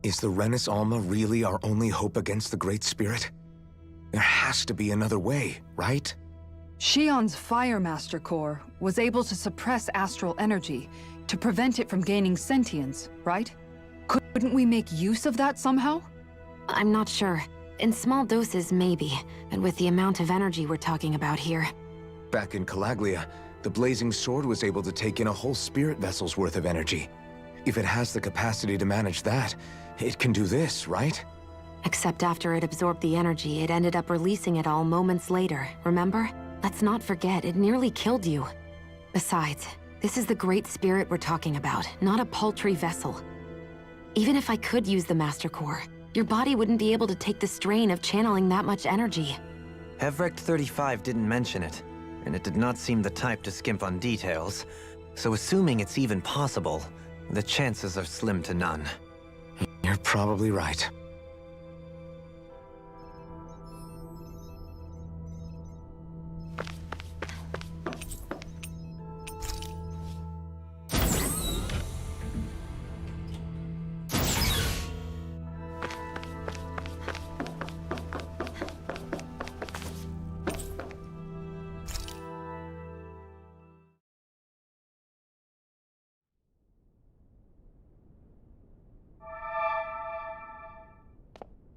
Is the Renis Alma really our only hope against the Great Spirit? There has to be another way, right? Shion's Fire Master Core was able to suppress astral energy to prevent it from gaining sentience, right? Couldn't we make use of that somehow? I'm not sure. In small doses, maybe. But with the amount of energy we're talking about here... Back in Calaglia, the Blazing Sword was able to take in a whole spirit vessel's worth of energy. If it has the capacity to manage that, it can do this, right? Except after it absorbed the energy, it ended up releasing it all moments later, remember? Let's not forget, it nearly killed you. Besides, this is the Great Spirit we're talking about, not a paltry vessel. Even if I could use the Master Core, your body wouldn't be able to take the strain of channeling that much energy. Hevrecht 35 didn't mention it, and it did not seem the type to skimp on details. So assuming it's even possible, the chances are slim to none. You're probably right.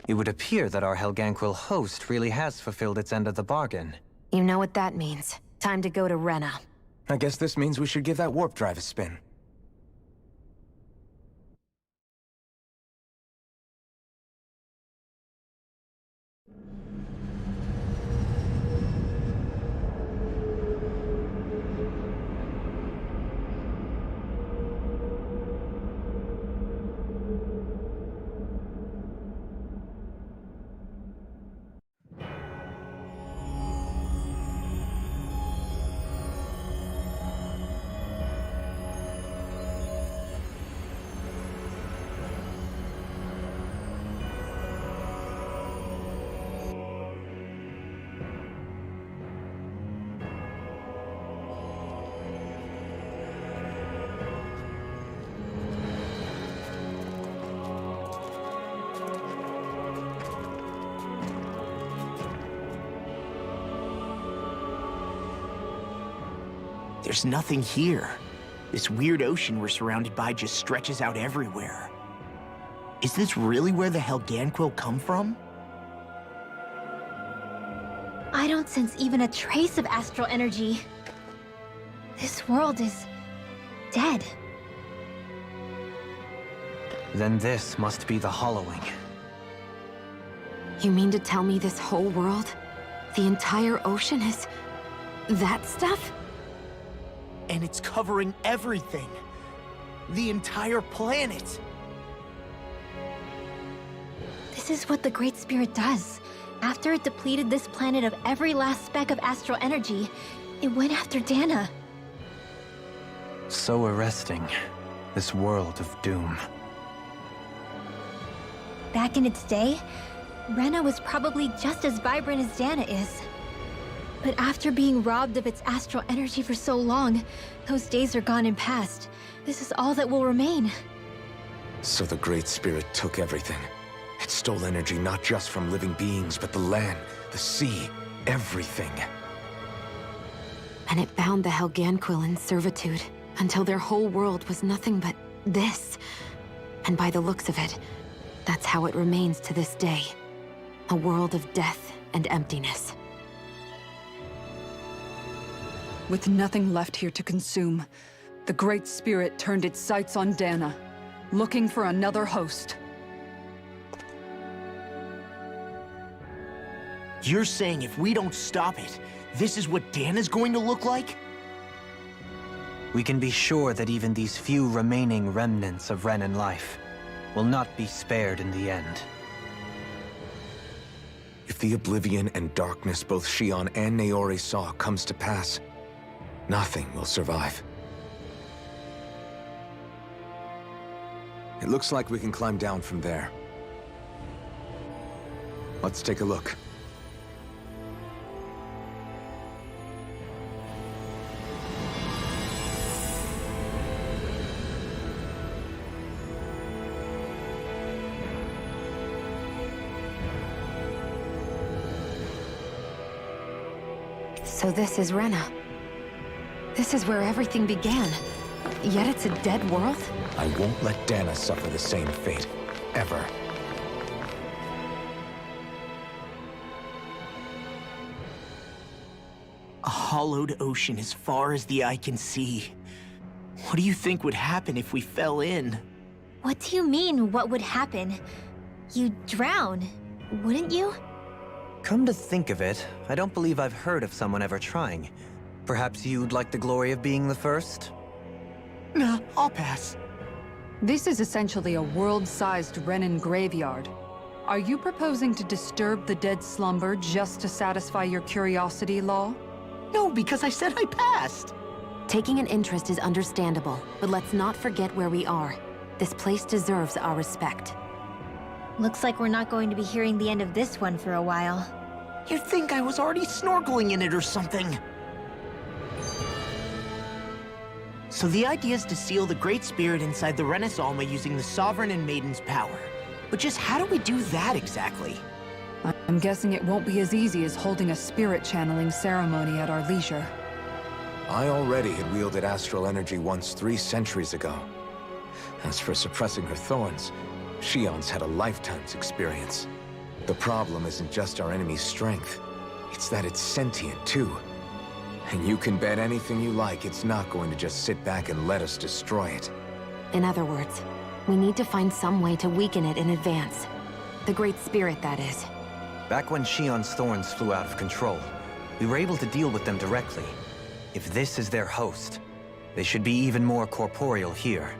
It would appear that our Helganquil host really has fulfilled its end of the bargain. You know what that means. Time to go to Rena. I guess this means we should give that warp drive a spin. There's nothing here. This weird ocean we're surrounded by just stretches out everywhere. Is this really where the Helganquil come from? I don't sense even a trace of astral energy. This world is... dead. Then this must be the Hollowing. You mean to tell me this whole world, the entire ocean is... that stuff? And it's covering everything. The entire planet. This is what the Great Spirit does. After it depleted this planet of every last speck of astral energy, It went after Dana. So arresting. This world of doom. Back in its day, Rena was probably just as vibrant as Dana is. But after being robbed of its astral energy for so long, those days are gone and past. This is all that will remain. So the Great Spirit took everything. It stole energy not just from living beings, but the land, the sea, everything. And it bound the Helganquil in servitude, until their whole world was nothing but this. And by the looks of it, that's how it remains to this day. A world of death and emptiness. With nothing left here to consume, the Great Spirit turned its sights on Dana, looking for another host. You're saying if we don't stop it, this is what Dana's going to look like? We can be sure that even these few remaining remnants of Renan life will not be spared in the end. If the oblivion and darkness both Shion and Naori saw comes to pass, nothing will survive. It looks like we can climb down from there. Let's take a look. So this is Rena. This is where everything began. Yet it's a dead world? I won't let Dana suffer the same fate, ever. A hollowed ocean as far as the eye can see. What do you think would happen if we fell in? What do you mean, what would happen? You'd drown, wouldn't you? Come to think of it, I don't believe I've heard of someone ever trying. Perhaps you'd like the glory of being the first? Nah, I'll pass. This is essentially a world-sized Renan graveyard. Are you proposing to disturb the dead slumber just to satisfy your curiosity, Law? No, because I said I passed. Taking an interest is understandable, but let's not forget where we are. This place deserves our respect. Looks like we're not going to be hearing the end of this one for a while. You'd think I was already snorkeling in it or something. So the idea is to seal the Great Spirit inside the Renas Alma using the Sovereign and Maiden's power. But just how do we do that exactly? I'm guessing it won't be as easy as holding a spirit channeling ceremony at our leisure. I already had wielded astral energy once 3 centuries ago. As for suppressing her thorns, Shion's had a lifetime's experience. The problem isn't just our enemy's strength. It's that it's sentient, too. And you can bet anything you like it's not going to just sit back and let us destroy it. In other words, we need to find some way to weaken it in advance. The Great Spirit, that is. Back when Shion's thorns flew out of control, we were able to deal with them directly. If this is their host, they should be even more corporeal here.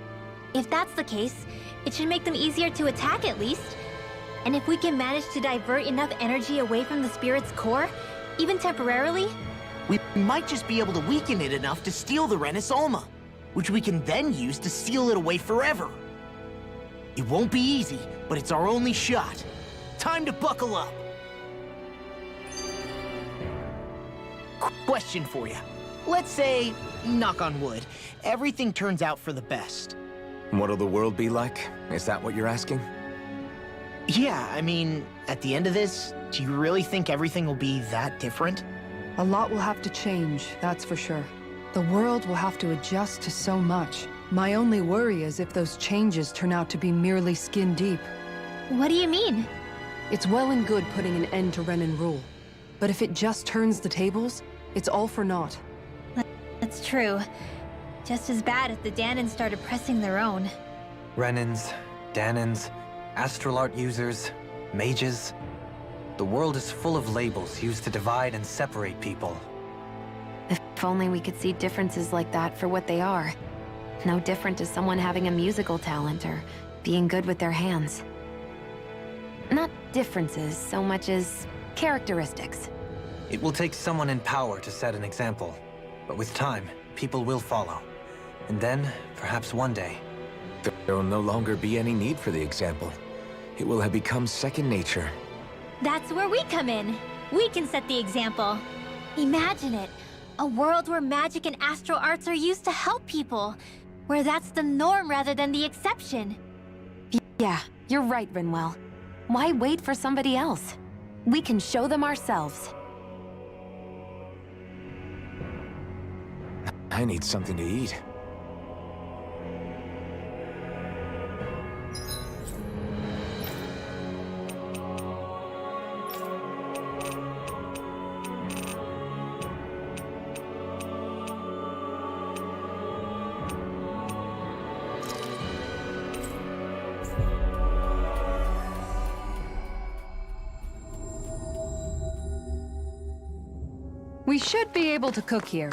If that's the case, it should make them easier to attack at least. And if we can manage to divert enough energy away from the spirit's core, even temporarily, we might just be able to weaken it enough to steal the Renas Alma, which we can then use to seal it away forever. It won't be easy, but it's our only shot. Time to buckle up. Question for you. Let's say, knock on wood, everything turns out for the best. What'll the world be like? Is that what you're asking? Yeah, I mean, at the end of this, do you really think everything will be that different? A lot will have to change, that's for sure. The world will have to adjust to so much. My only worry is if those changes turn out to be merely skin deep. What do you mean? It's well and good putting an end to Renan rule. But if it just turns the tables, it's all for naught. That's true. Just as bad if the Danans started pressing their own. Renans, Danans, astral art users, mages. The world is full of labels used to divide and separate people. If only we could see differences like that for what they are. No different to someone having a musical talent or being good with their hands. Not differences so much as characteristics. It will take someone in power to set an example. But with time, people will follow. And then, perhaps one day... There will no longer be any need for the example. It will have become second nature. That's where we come in. We can set the example. Imagine it. A world where magic and astral arts are used to help people. Where that's the norm rather than the exception. Yeah, you're right, Rinwell. Why wait for somebody else? We can show them ourselves. I need something to eat. We should be able to cook here.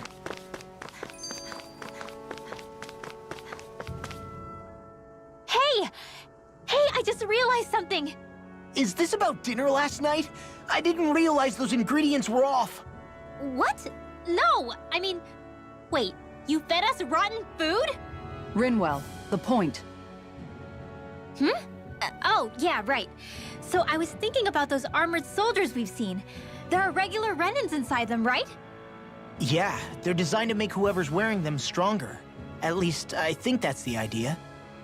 Hey! Hey, I just realized something! Is this about dinner last night? I didn't realize those ingredients were off. What? No! I mean, wait, you fed us rotten food? Rinwell, the point. Oh, yeah, right. So I was thinking about those armored soldiers we've seen. There are regular Renans inside them, right? Yeah, they're designed to make whoever's wearing them stronger. At least, I think that's the idea.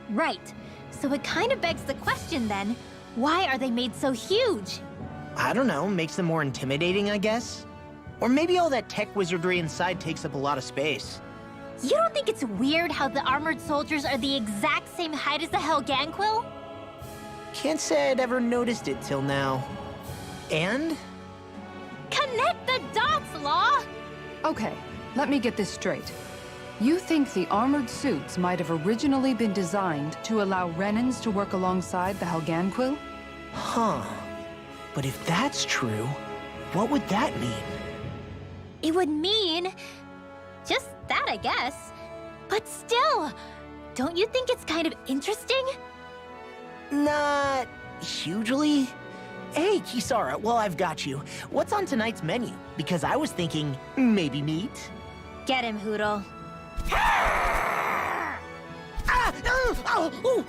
Right. So it kind of begs the question then, why are they made so huge? I don't know, makes them more intimidating, I guess? Or maybe all that tech wizardry inside takes up a lot of space. You don't think it's weird how the armored soldiers are the exact same height as the Helganquil? Can't say I'd ever noticed it till now. And? Connect the dots, Law! Okay, let me get this straight. You think the armored suits might have originally been designed to allow Renans to work alongside the Helganquil? Huh. But if that's true, what would that mean? It would mean... just that, I guess. But still, don't you think it's kind of interesting? Not hugely. Hey, Kisara, well, I've got you. What's on tonight's menu? Because I was thinking, maybe meat? Get him, Hootle.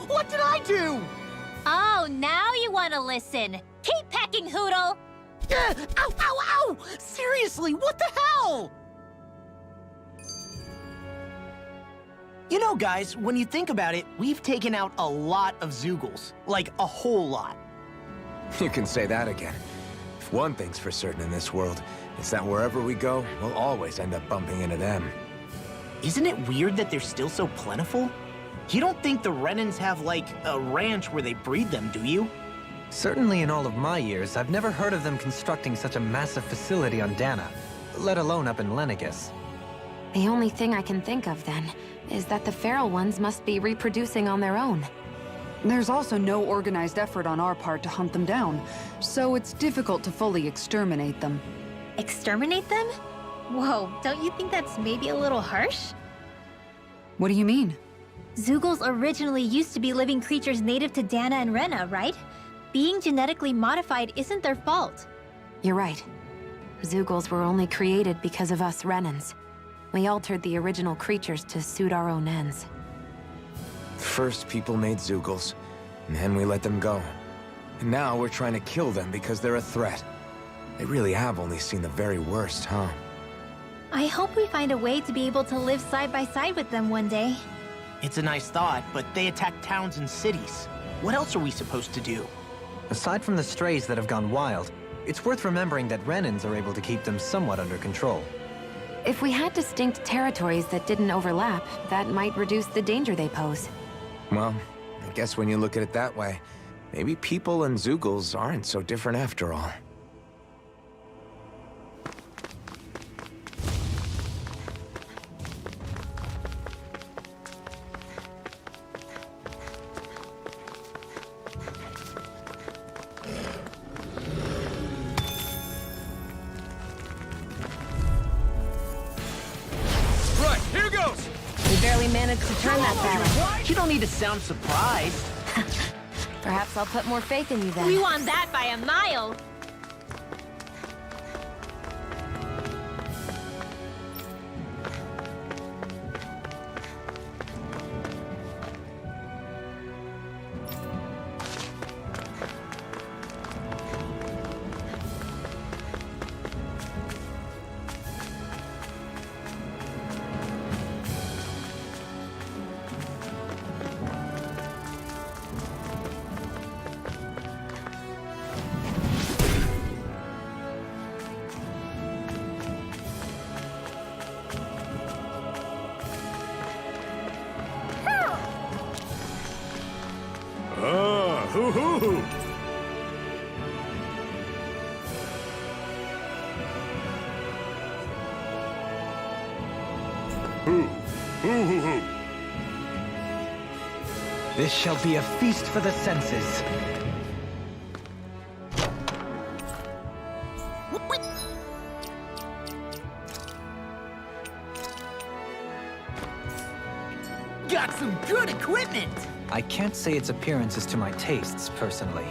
What did I do? Oh, now you want to listen. Keep pecking, Hootle! Ow, ow, ow! Seriously, what the hell? You know, guys, when you think about it, we've taken out a lot of Zeugles. Like, a whole lot. You can say that again. If one thing's for certain in this world, it's that wherever we go, we'll always end up bumping into them. Isn't it weird that they're still so plentiful? You don't think the Renans have, like, a ranch where they breed them, do you? Certainly in all of my years, I've never heard of them constructing such a massive facility on Dana, let alone up in Lenegis. The only thing I can think of, then, is that the feral ones must be reproducing on their own. There's also no organized effort on our part to hunt them down, so it's difficult to fully exterminate them. Exterminate them? Whoa, don't you think that's maybe a little harsh? What do you mean? Zeugles originally used to be living creatures native to Dana and Rena, right? Being genetically modified isn't their fault. You're right. Zeugles were only created because of us Renans. We altered the original creatures to suit our own ends. First, people made Zeugles, and then we let them go. And now we're trying to kill them because they're a threat. They really have only seen the very worst, huh? I hope we find a way to be able to live side by side with them one day. It's a nice thought, but they attack towns and cities. What else are we supposed to do? Aside from the strays that have gone wild, it's worth remembering that Renans are able to keep them somewhat under control. If we had distinct territories that didn't overlap, that might reduce the danger they pose. Well, I guess when you look at it that way, maybe people and Zeugles aren't so different after all. Right, here goes! We barely managed to turn that battle. You don't need to sound surprised. Perhaps I'll put more faith in you then. We won that by a mile! Hoo-hoo-hoo! Hoo-hoo-hoo! This shall be a feast for the senses. Got some good equipment! I can't say its appearance is to my tastes, personally.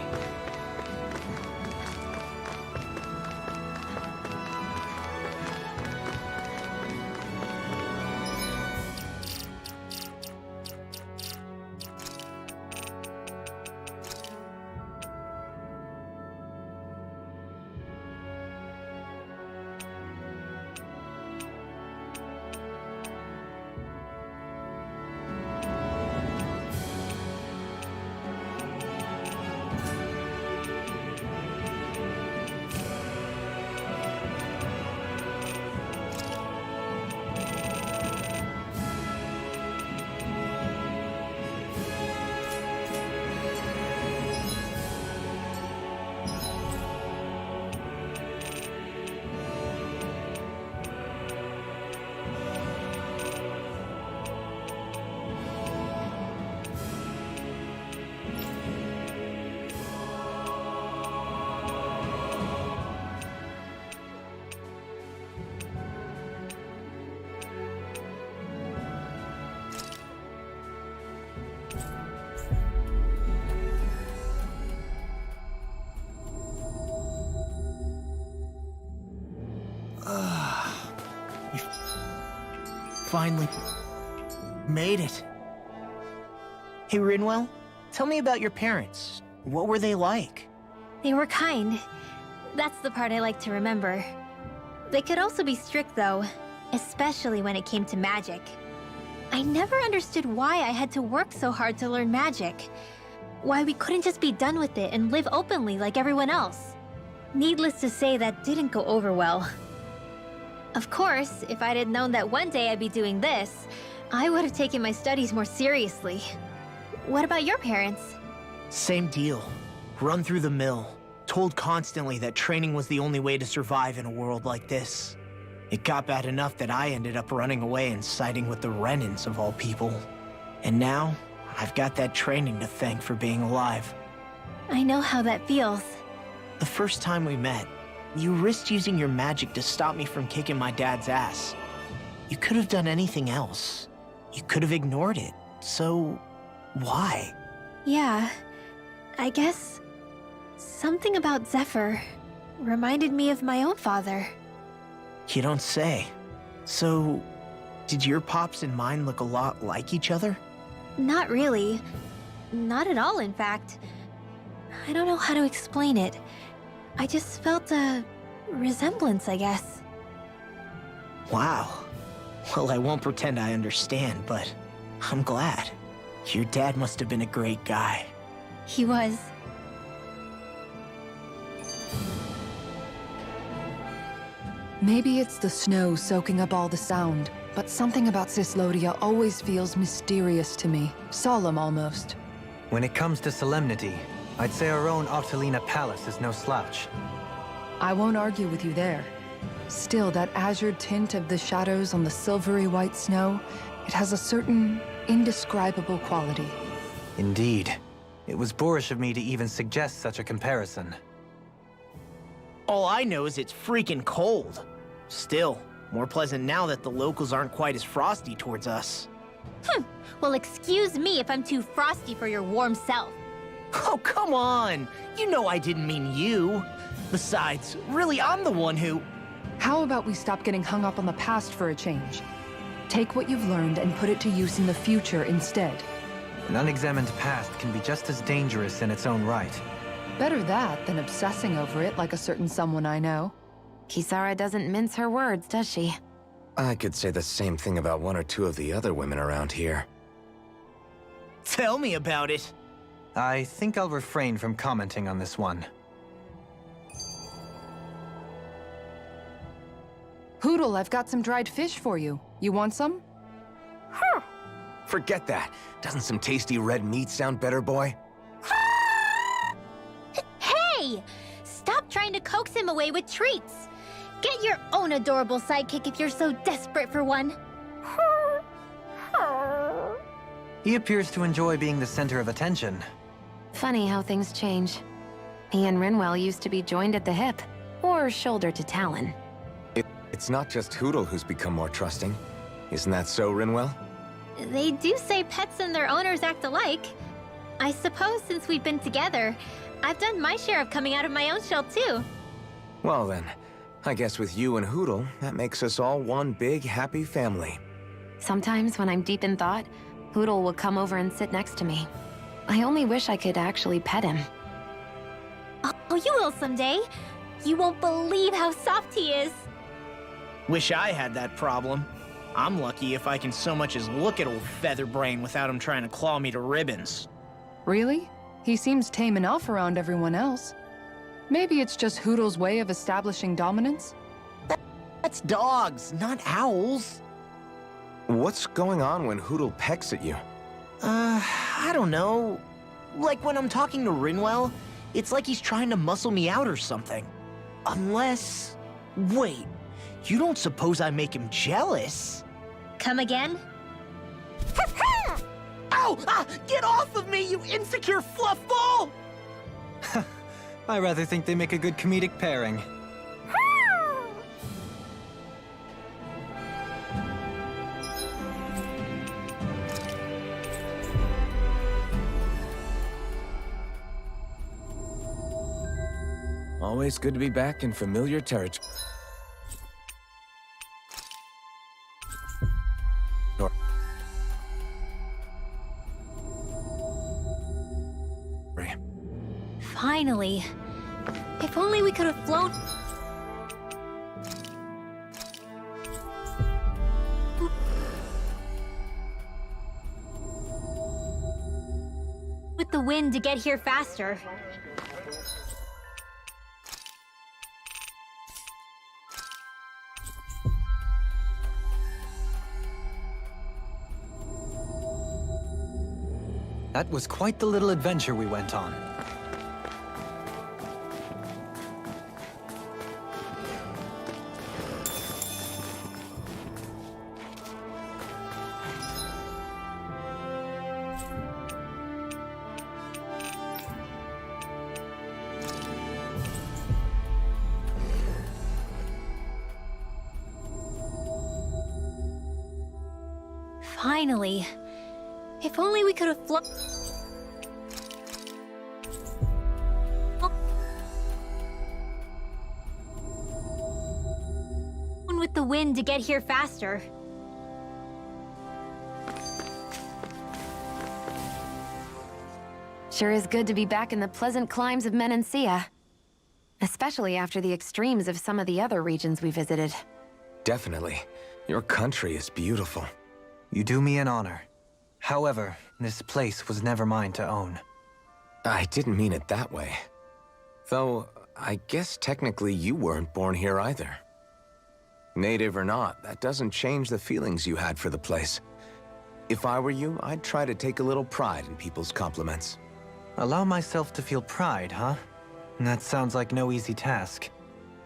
You finally made it. Hey, Rinwell, tell me about your parents. What were they like? They were kind. That's the part I like to remember. They could also be strict, though, especially when it came to magic. I never understood why I had to work so hard to learn magic. Why we couldn't just be done with it and live openly like everyone else. Needless to say, that didn't go over well. Of course, if I'd had known that one day I'd be doing this, I would have taken my studies more seriously. What about your parents? Same deal. Run through the mill. Told constantly that training was the only way to survive in a world like this. It got bad enough that I ended up running away and siding with the Renans of all people. And now, I've got that training to thank for being alive. I know how that feels. The first time we met, you risked using your magic to stop me from kicking my dad's ass. You could have done anything else. You could have ignored it. So, why? Yeah, I guess something about Zephyr reminded me of my own father. You don't say. So, did your pops and mine look a lot like each other? Not really. Not at all, in fact. I don't know how to explain it. I just felt a resemblance, I guess. Wow. Well, I won't pretend I understand, but I'm glad. Your dad must have been a great guy. He was. Maybe it's the snow soaking up all the sound, but something about Cislodia always feels mysterious to me. Solemn, almost. When it comes to solemnity, I'd say our own Octalina Palace is no slouch. I won't argue with you there. Still, that azure tint of the shadows on the silvery white snow, it has a certain indescribable quality. Indeed. It was boorish of me to even suggest such a comparison. All I know is it's freaking cold. Still, more pleasant now that the locals aren't quite as frosty towards us. Well, excuse me if I'm too frosty for your warm self. Oh, come on! You know I didn't mean you. Besides, really, I'm the one who... How about we stop getting hung up on the past for a change? Take what you've learned and put it to use in the future instead. An unexamined past can be just as dangerous in its own right. Better that than obsessing over it like a certain someone I know. Kisara doesn't mince her words, does she? I could say the same thing about one or two of the other women around here. Tell me about it. I think I'll refrain from commenting on this one. Poodle, I've got some dried fish for you. You want some? Forget that. Doesn't some tasty red meat sound better, boy? to coax him away with treats. Get your own adorable sidekick if you're so desperate for one. He appears to enjoy being the center of attention. Funny how things change. He and Rinwell used to be joined at the hip, or shoulder to talon. It's not just Hootle who's become more trusting. Isn't that so, Rinwell? They do say pets and their owners act alike. I suppose since we've been together, I've done my share of coming out of my own shell too. Well then, I guess with you and Hootle, that makes us all one big happy family. Sometimes when I'm deep in thought, Hootle will come over and sit next to me. I only wish I could actually pet him. Oh, you will someday. You won't believe how soft he is. Wish I had that problem. I'm lucky if I can so much as look at old Featherbrain without him trying to claw me to ribbons. Really? He seems tame enough around everyone else. Maybe it's just Hootle's way of establishing dominance? That's dogs, not owls. What's going on when Hootle pecks at you? I don't know. Like when I'm talking to Rinwell, it's like he's trying to muscle me out or something. Unless... Wait, you don't suppose I make him jealous? Come again? Ow! Ah, get off of me, you insecure fluffball! I rather think they make a good comedic pairing. Always good to be back in familiar territory. Finally. If only we could have flown... with the wind to get here faster. That was quite the little adventure we went on. Finally. If only we could have flown... with the wind to get here faster. Sure is good to be back in the pleasant climes of Menancia. Especially after the extremes of some of the other regions we visited. Definitely. Your country is beautiful. You do me an honor. However, this place was never mine to own. I didn't mean it that way. Though, I guess technically you weren't born here either. Native or not, that doesn't change the feelings you had for the place. If I were you, I'd try to take a little pride in people's compliments. Allow myself to feel pride, huh? That sounds like no easy task.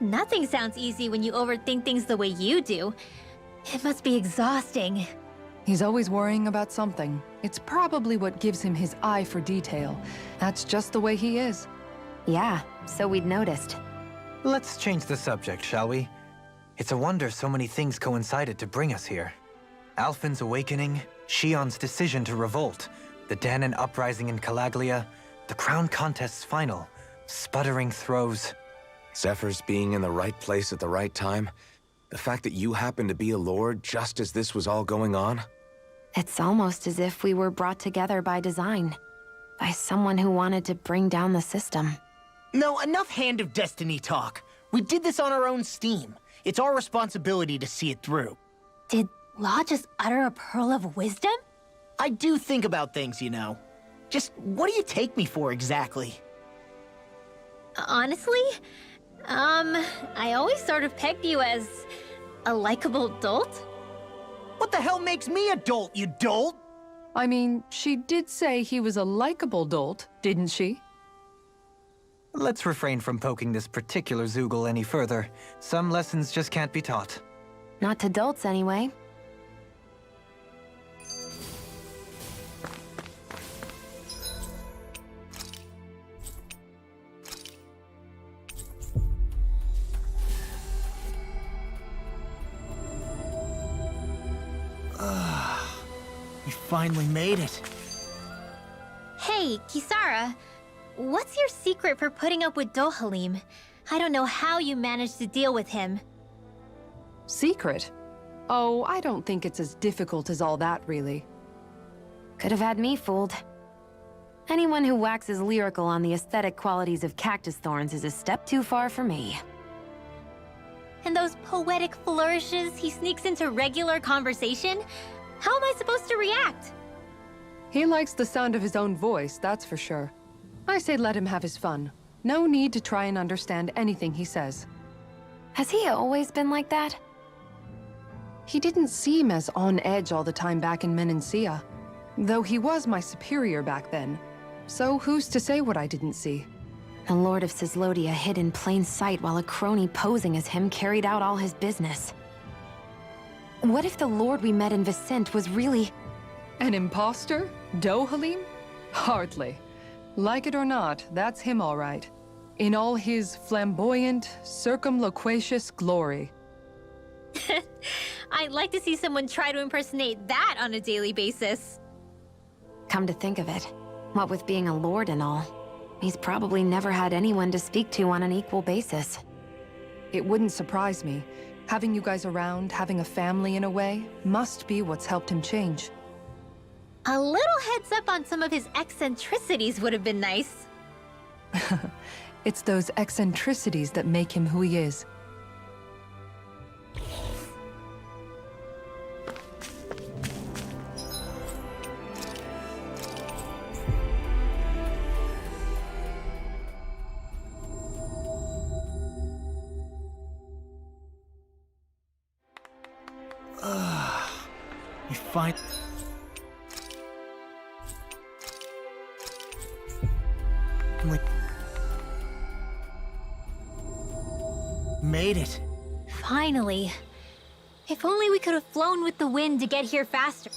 Nothing sounds easy when you overthink things the way you do. It must be exhausting. He's always worrying about something. It's probably what gives him his eye for detail. That's just the way he is. Yeah, so we'd noticed. Let's change the subject, shall we? It's a wonder so many things coincided to bring us here. Alphen's awakening, Shion's decision to revolt, the Danon uprising in Calaglia, the Crown Contest's final, sputtering throws. Zephyr's being in the right place at the right time, the fact that you happened to be a lord just as this was all going on. It's almost as if we were brought together by design. By someone who wanted to bring down the system. No, enough Hand of Destiny talk. We did this on our own steam. It's our responsibility to see it through. Did Law just utter a pearl of wisdom? I do think about things, you know. Just what do you take me for exactly? Honestly, I always sort of pegged you as a likable dolt. What the hell makes me a dolt, you dolt? I mean, she did say he was a likable dolt, didn't she? Let's refrain from poking this particular Zoogle any further. Some lessons just can't be taught. Not to dolts, anyway. We finally made it. Hey, Kisara. What's your secret for putting up with Dohalim? I don't know how you managed to deal with him. Secret? Oh, I don't think it's as difficult as all that, really. Could have had me fooled. Anyone who waxes lyrical on the aesthetic qualities of cactus thorns is a step too far for me. And those poetic flourishes he sneaks into regular conversation? How am I supposed to react? He likes the sound of his own voice, that's for sure. I say let him have his fun. No need to try and understand anything he says. Has he always been like that? He didn't seem as on edge all the time back in Menancia. Though he was my superior back then. So who's to say what I didn't see? The Lord of Cislodia hid in plain sight while a crony posing as him carried out all his business. What if the Lord we met in Vicente was really... An imposter? Dohalim? Hardly. Like it or not, that's him all right. In all his flamboyant, circumloquacious glory. I'd like to see someone try to impersonate that on a daily basis. Come to think of it, what with being a lord and all, he's probably never had anyone to speak to on an equal basis. It wouldn't surprise me. Having you guys around, having a family in a way, must be what's helped him change. A little heads up on some of his eccentricities would have been nice. It's those eccentricities that make him who he is. We find... Made it. Finally. If only we could have flown with the wind to get here faster.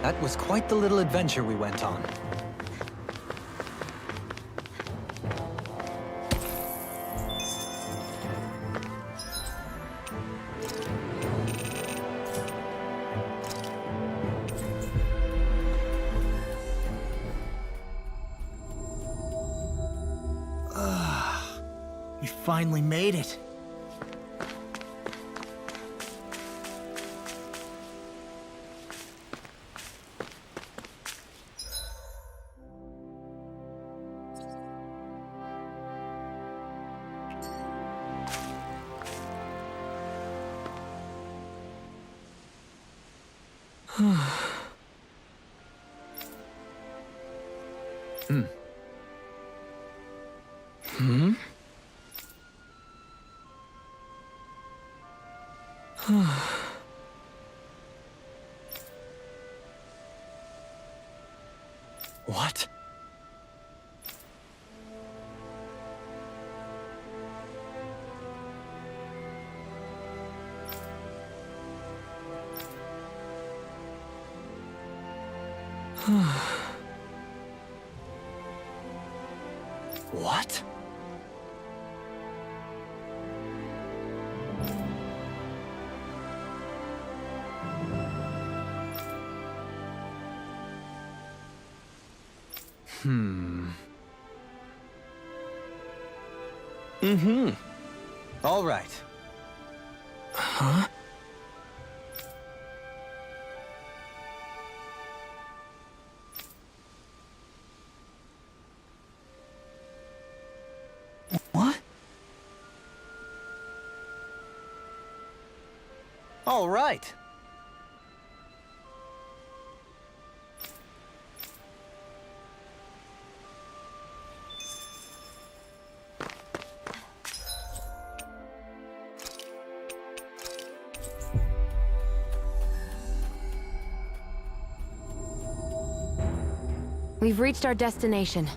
That was quite the little adventure we went on. We finally made it. What? What? All right. Huh? What? All right. We've reached our destination.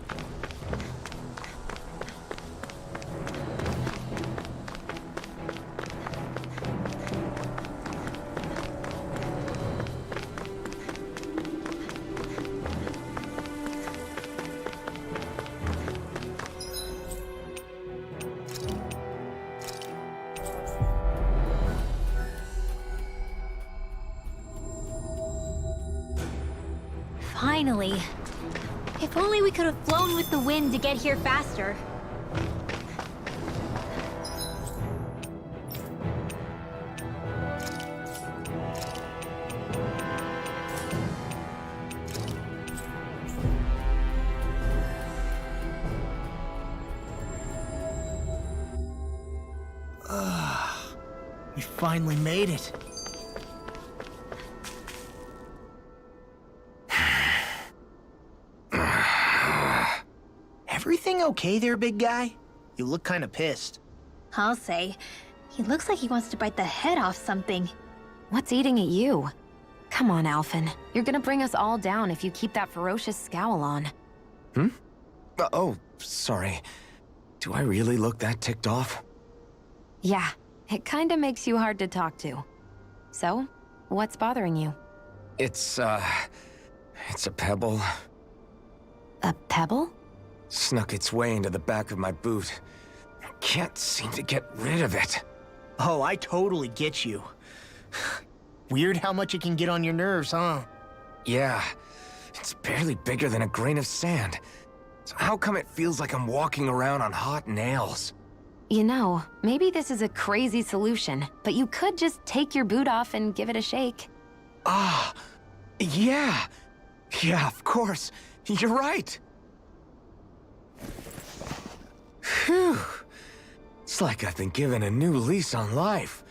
Finally. If only we could have flown with the wind to get here faster. We finally made it. Everything okay there, big guy? You look kind of pissed. I'll say. He looks like he wants to bite the head off something. What's eating at you? Come on, Alphen. You're gonna bring us all down if you keep that ferocious scowl on. Oh, sorry. Do I really look that ticked off? Yeah, it kinda makes you hard to talk to. So, what's bothering you? It's a pebble. A pebble? Snuck its way into the back of my boot. I can't seem to get rid of it. Oh, I totally get you. Weird how much it can get on your nerves, huh? Yeah, it's barely bigger than a grain of sand. So how come it feels like I'm walking around on hot nails? You know, maybe this is a crazy solution, but you could just take your boot off and give it a shake. Ah, yeah. Yeah, of course. You're right. Phew. It's like I've been given a new lease on life.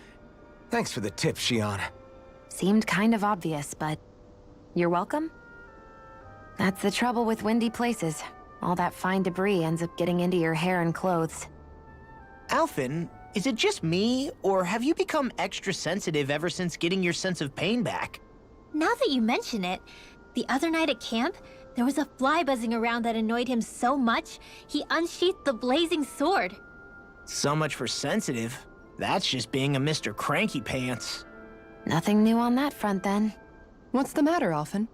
Thanks for the tip, Shion. Seemed kind of obvious, but you're welcome? That's the trouble with windy places. All that fine debris ends up getting into your hair and clothes. Alphen, is it just me, or have you become extra sensitive ever since getting your sense of pain back? Now that you mention it, the other night at camp, there was a fly buzzing around that annoyed him so much, he unsheathed the blazing sword. So much for sensitive. That's just being a Mr. Cranky Pants. Nothing new on that front, then. What's the matter, Alphen?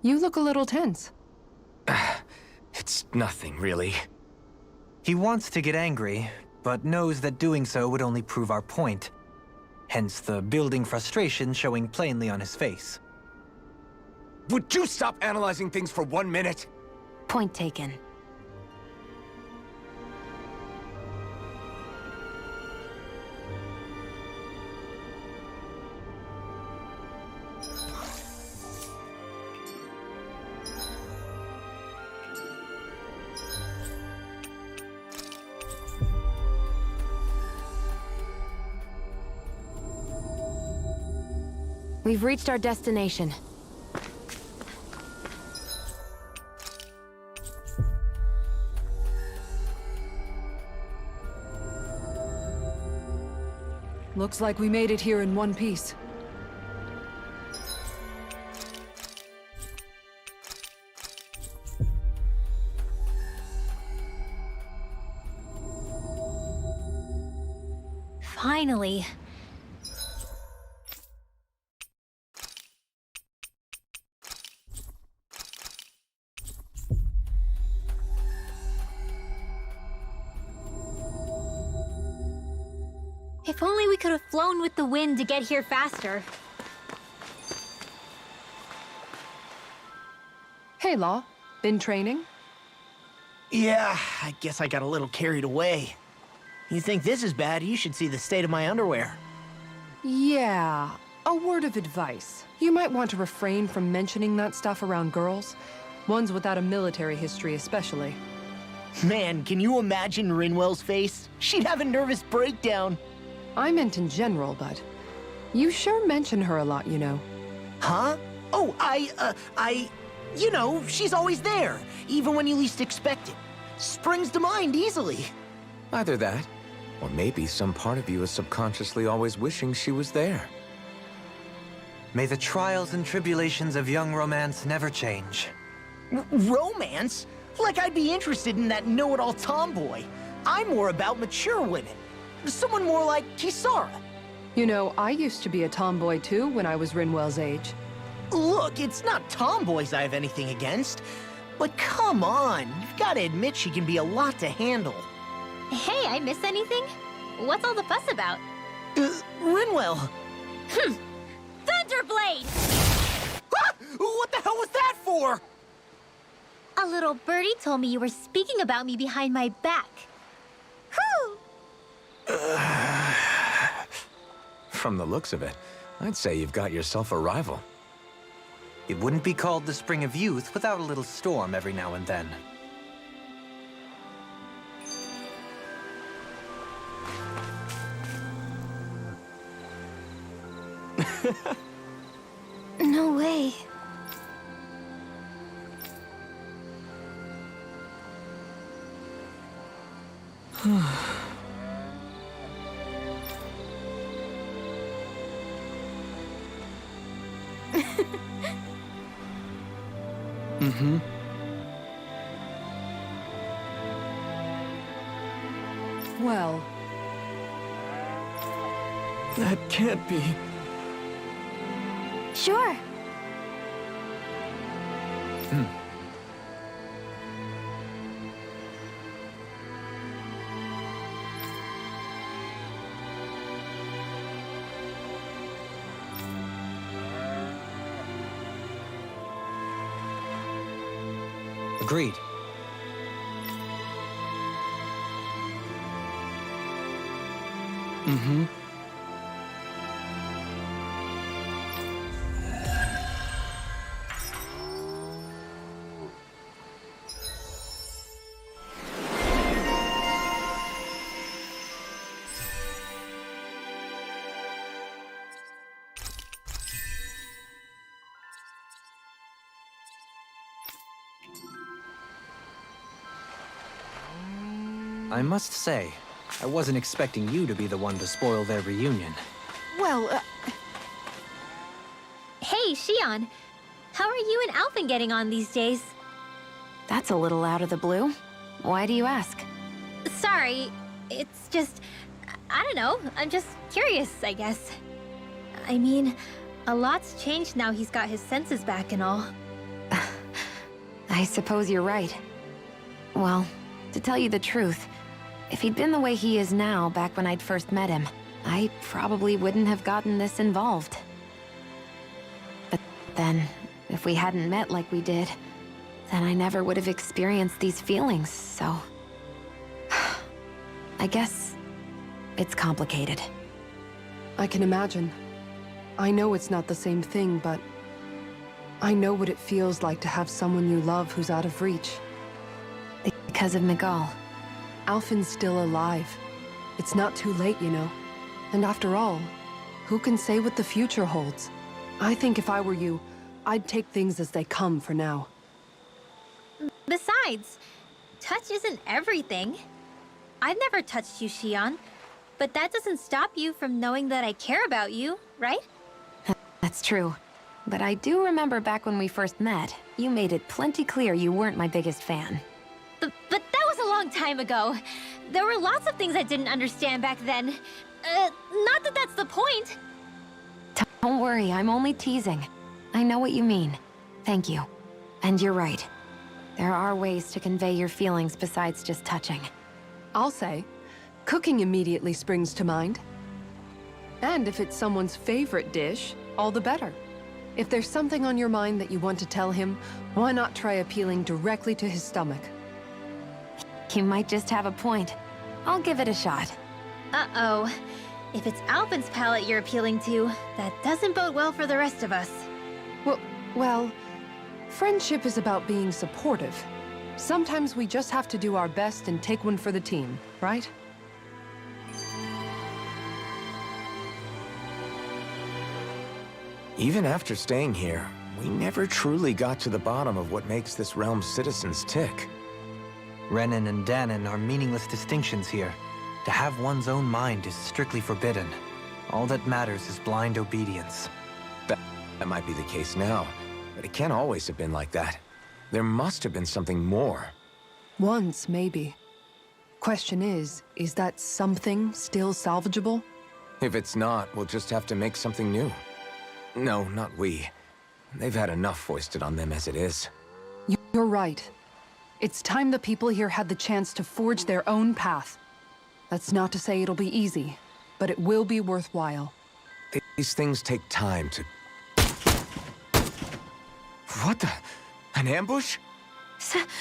You look a little tense. It's nothing, really. He wants to get angry, but knows that doing so would only prove our point. Hence the building frustration showing plainly on his face. Would you stop analyzing things for 1 minute? Point taken. We've reached our destination. Looks like we made it here in one piece. Finally. If only we could have flown with the wind to get here faster. Hey, Law. Been training? Yeah, I guess I got a little carried away. You think this is bad, you should see the state of my underwear. Yeah. A word of advice. You might want to refrain from mentioning that stuff around girls. Ones without a military history especially. Man, can you imagine Rinwell's face? She'd have a nervous breakdown. I meant in general, but you sure mention her a lot, you know. Huh? Oh, you know, she's always there, even when you least expect it. Springs to mind easily. Either that, or maybe some part of you is subconsciously always wishing she was there. May the trials and tribulations of young romance never change. Romance? Like I'd be interested in that know-it-all tomboy. I'm more about mature women. Someone more like Kisara. You know, I used to be a tomboy too when I was Rinwell's age. Look, it's not tomboys I have anything against. But come on, you've got to admit she can be a lot to handle. Hey, I miss anything? What's all the fuss about? Rinwell. Thunderblade! Ah! What the hell was that for? A little birdie told me you were speaking about me behind my back. Whew! From the looks of it, I'd say you've got yourself a rival. It wouldn't be called the Spring of Youth without a little storm every now and then. No way. Mm-hmm. Well, that can't be. Sure. Agreed. Mm-hmm. I must say, I wasn't expecting you to be the one to spoil their reunion. well, Hey, Shion. How are you and Alphen getting on these days? That's a little out of the blue. Why do you ask? Sorry, it's just... I don't know, I'm just curious, I guess. I mean, a lot's changed now he's got his senses back and all. I suppose you're right. Well, to tell you the truth, if he'd been the way he is now back when I'd first met him, I probably wouldn't have gotten this involved. But then, if we hadn't met like we did, then I never would have experienced these feelings, so... I guess it's complicated. I can imagine. I know it's not the same thing, but I know what it feels like to have someone you love who's out of reach. Because of Miguel. Alphen's still alive. It's not too late, you know. And after all, who can say what the future holds? I think if I were you, I'd take things as they come for now. Besides, touch isn't everything. I've never touched you, Xion, but that doesn't stop you from knowing that I care about you, right? That's true. But I do remember back when we first met, you made it plenty clear you weren't my biggest fan. But that was a long time ago. There were lots of things I didn't understand back then. Not that that's the point. Don't worry, I'm only teasing. I know what you mean. Thank you. And you're right. There are ways to convey your feelings besides just touching. I'll say, cooking immediately springs to mind. And if it's someone's favorite dish, all the better. If there's something on your mind that you want to tell him, why not try appealing directly to his stomach? You might just have a point. I'll give it a shot. Uh-oh. If it's Alphen's palate you're appealing to, that doesn't bode well for the rest of us. Well, friendship is about being supportive. Sometimes we just have to do our best and take one for the team, right? Even after staying here, we never truly got to the bottom of what makes this realm's citizens tick. Renan and Danon are meaningless distinctions here. To have one's own mind is strictly forbidden. All that matters is blind obedience. That might be the case now, but it can't always have been like that. There must have been something more. Once, maybe. Question is that something still salvageable? If it's not, we'll just have to make something new. No, not we. They've had enough foisted on them as it is. You're right. It's time the people here had the chance to forge their own path. That's not to say it'll be easy, but it will be worthwhile. These things take time to... What the... An ambush?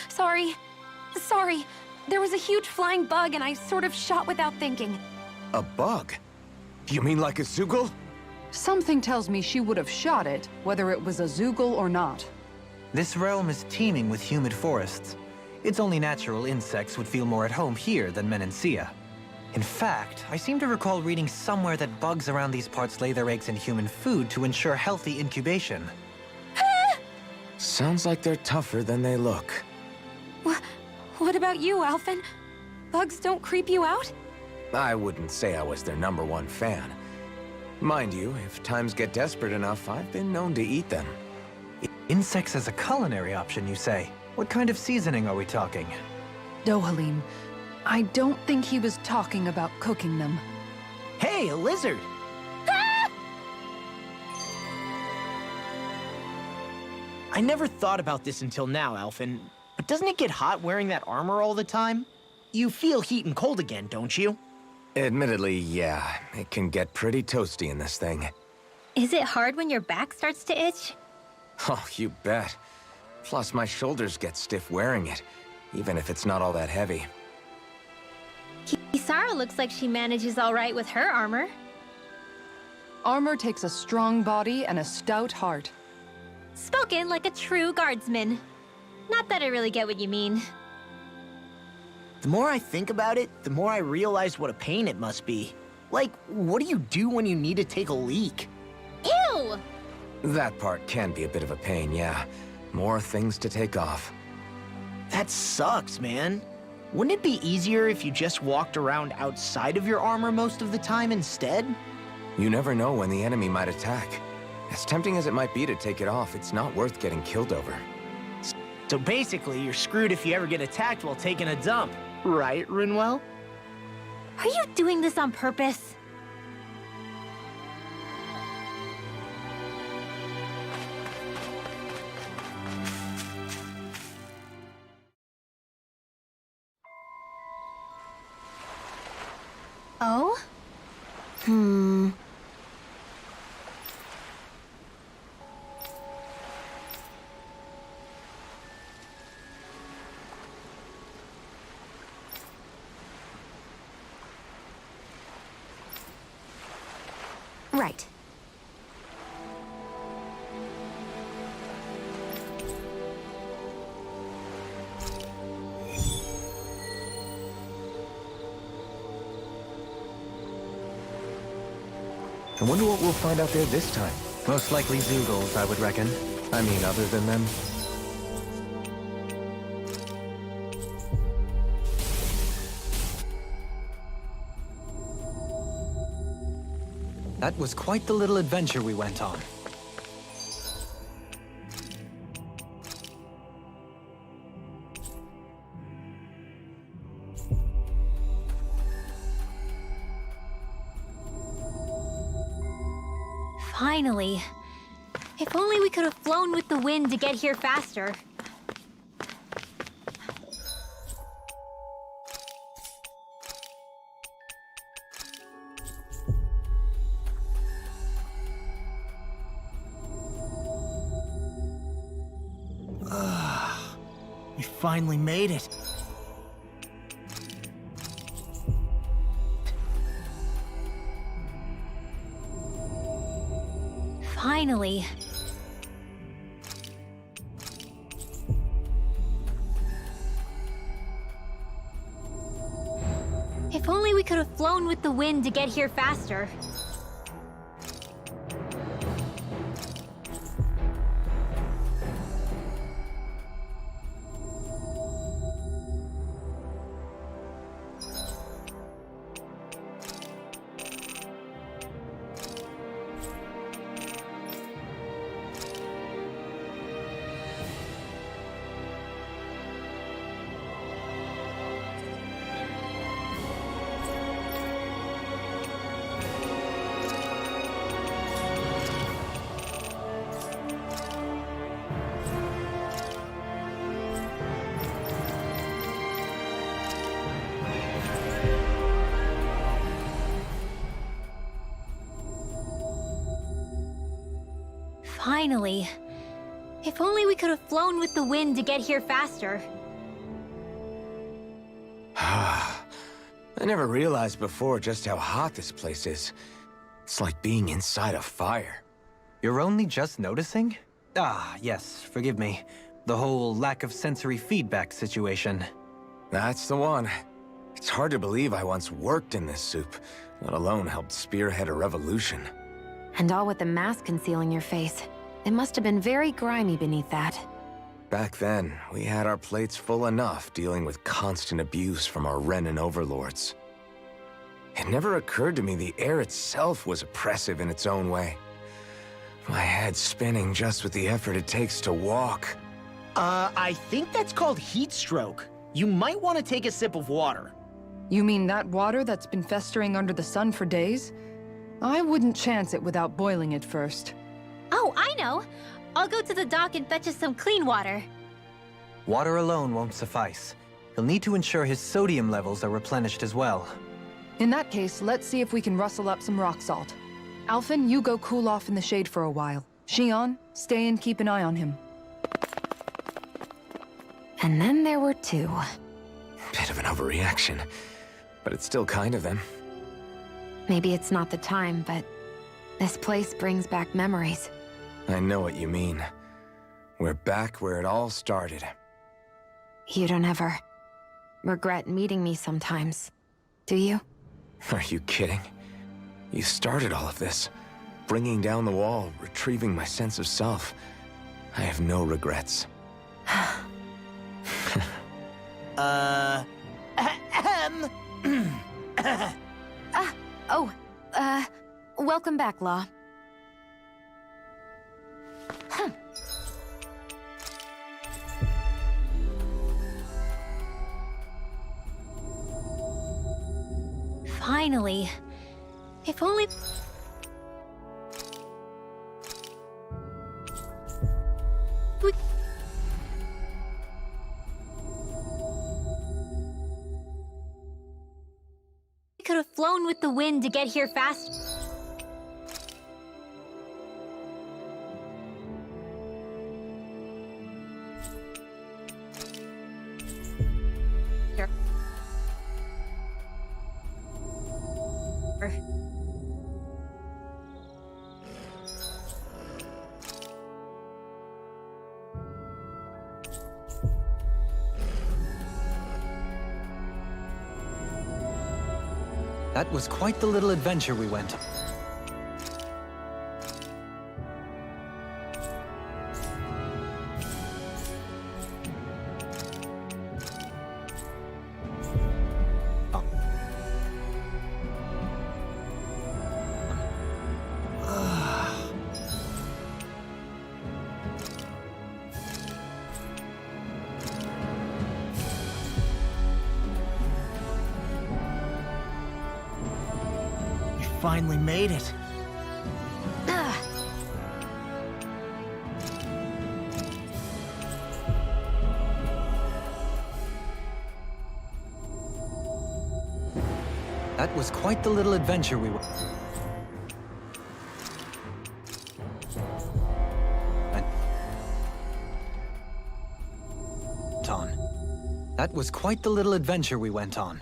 Sorry. There was a huge flying bug and I sort of shot without thinking. A bug? You mean like a Zoogle? Something tells me she would have shot it, whether it was a Zoogle or not. This realm is teeming with humid forests. It's only natural insects would feel more at home here than Menancia. In fact, I seem to recall reading somewhere that bugs around these parts lay their eggs in human food to ensure healthy incubation. Sounds like they're tougher than they look. What about you, Alphen? Bugs don't creep you out? I wouldn't say I was their #1 fan. Mind you, if times get desperate enough, I've been known to eat them. Insects as a culinary option, you say? What kind of seasoning are we talking? Dohalim, I don't think he was talking about cooking them. Hey, a lizard! I never thought about this until now, Alphen, but doesn't it get hot wearing that armor all the time? You feel heat and cold again, don't you? Admittedly, yeah. It can get pretty toasty in this thing. Is it hard when your back starts to itch? Oh, you bet. Plus, my shoulders get stiff wearing it, even if it's not all that heavy. Kisara looks like she manages all right with her armor. Armor takes a strong body and a stout heart. Spoken like a true guardsman. Not that I really get what you mean. The more I think about it, the more I realize what a pain it must be. Like, what do you do when you need to take a leak? Ew! That part can be a bit of a pain, yeah. More things to take off. That sucks, man. Wouldn't it be easier if you just walked around outside of your armor most of the time instead? You never know when the enemy might attack. As tempting as it might be to take it off, it's not worth getting killed over. So basically, you're screwed if you ever get attacked while taking a dump. Right, Rinwell? Are you doing this on purpose? Oh? Right. I wonder what we'll find out there this time. Most likely Zoogles, I would reckon. I mean, other than them. That was quite the little adventure we went on. Finally. If only we could have flown with the wind to get here faster. We finally made it. Finally. If only we could have flown with the wind to get here faster. Finally. If only we could have flown with the wind to get here faster. I never realized before just how hot this place is. It's like being inside a fire. You're only just noticing? Ah, yes, forgive me. The whole lack of sensory feedback situation. That's the one. It's hard to believe I once worked in this soup, let alone helped spearhead a revolution. And all with the mask concealing your face. It must have been very grimy beneath that. Back then, we had our plates full enough dealing with constant abuse from our Renan overlords. It never occurred to me the air itself was oppressive in its own way. My head's spinning just with the effort it takes to walk. I think that's called heat stroke. You might want to take a sip of water. You mean that water that's been festering under the sun for days? I wouldn't chance it without boiling it first. Oh, I know! I'll go to the dock and fetch us some clean water. Water alone won't suffice. He'll need to ensure his sodium levels are replenished as well. In that case, let's see if we can rustle up some rock salt. Alphen, you go cool off in the shade for a while. Xion, stay and keep an eye on him. And then there were two. Bit of an overreaction, but it's still kind of them. Maybe it's not the time, but this place brings back memories. I know what you mean. We're back where it all started. You don't ever regret meeting me sometimes, do you? Are you kidding? You started all of this. Bringing down the wall, retrieving my sense of self. I have no regrets. Welcome back, Law. Finally. If only... we could have flown with the wind to get here fast. That was quite the little adventure we went on. Finally made it. That was quite the little adventure we went on. That was quite the little adventure we went on.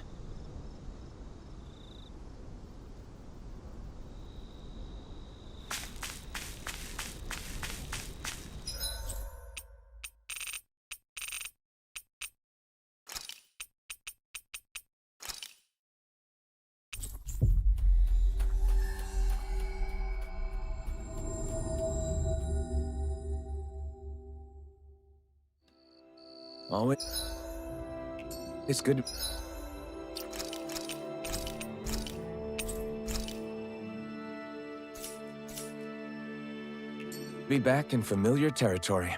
It's good. Be back in familiar territory.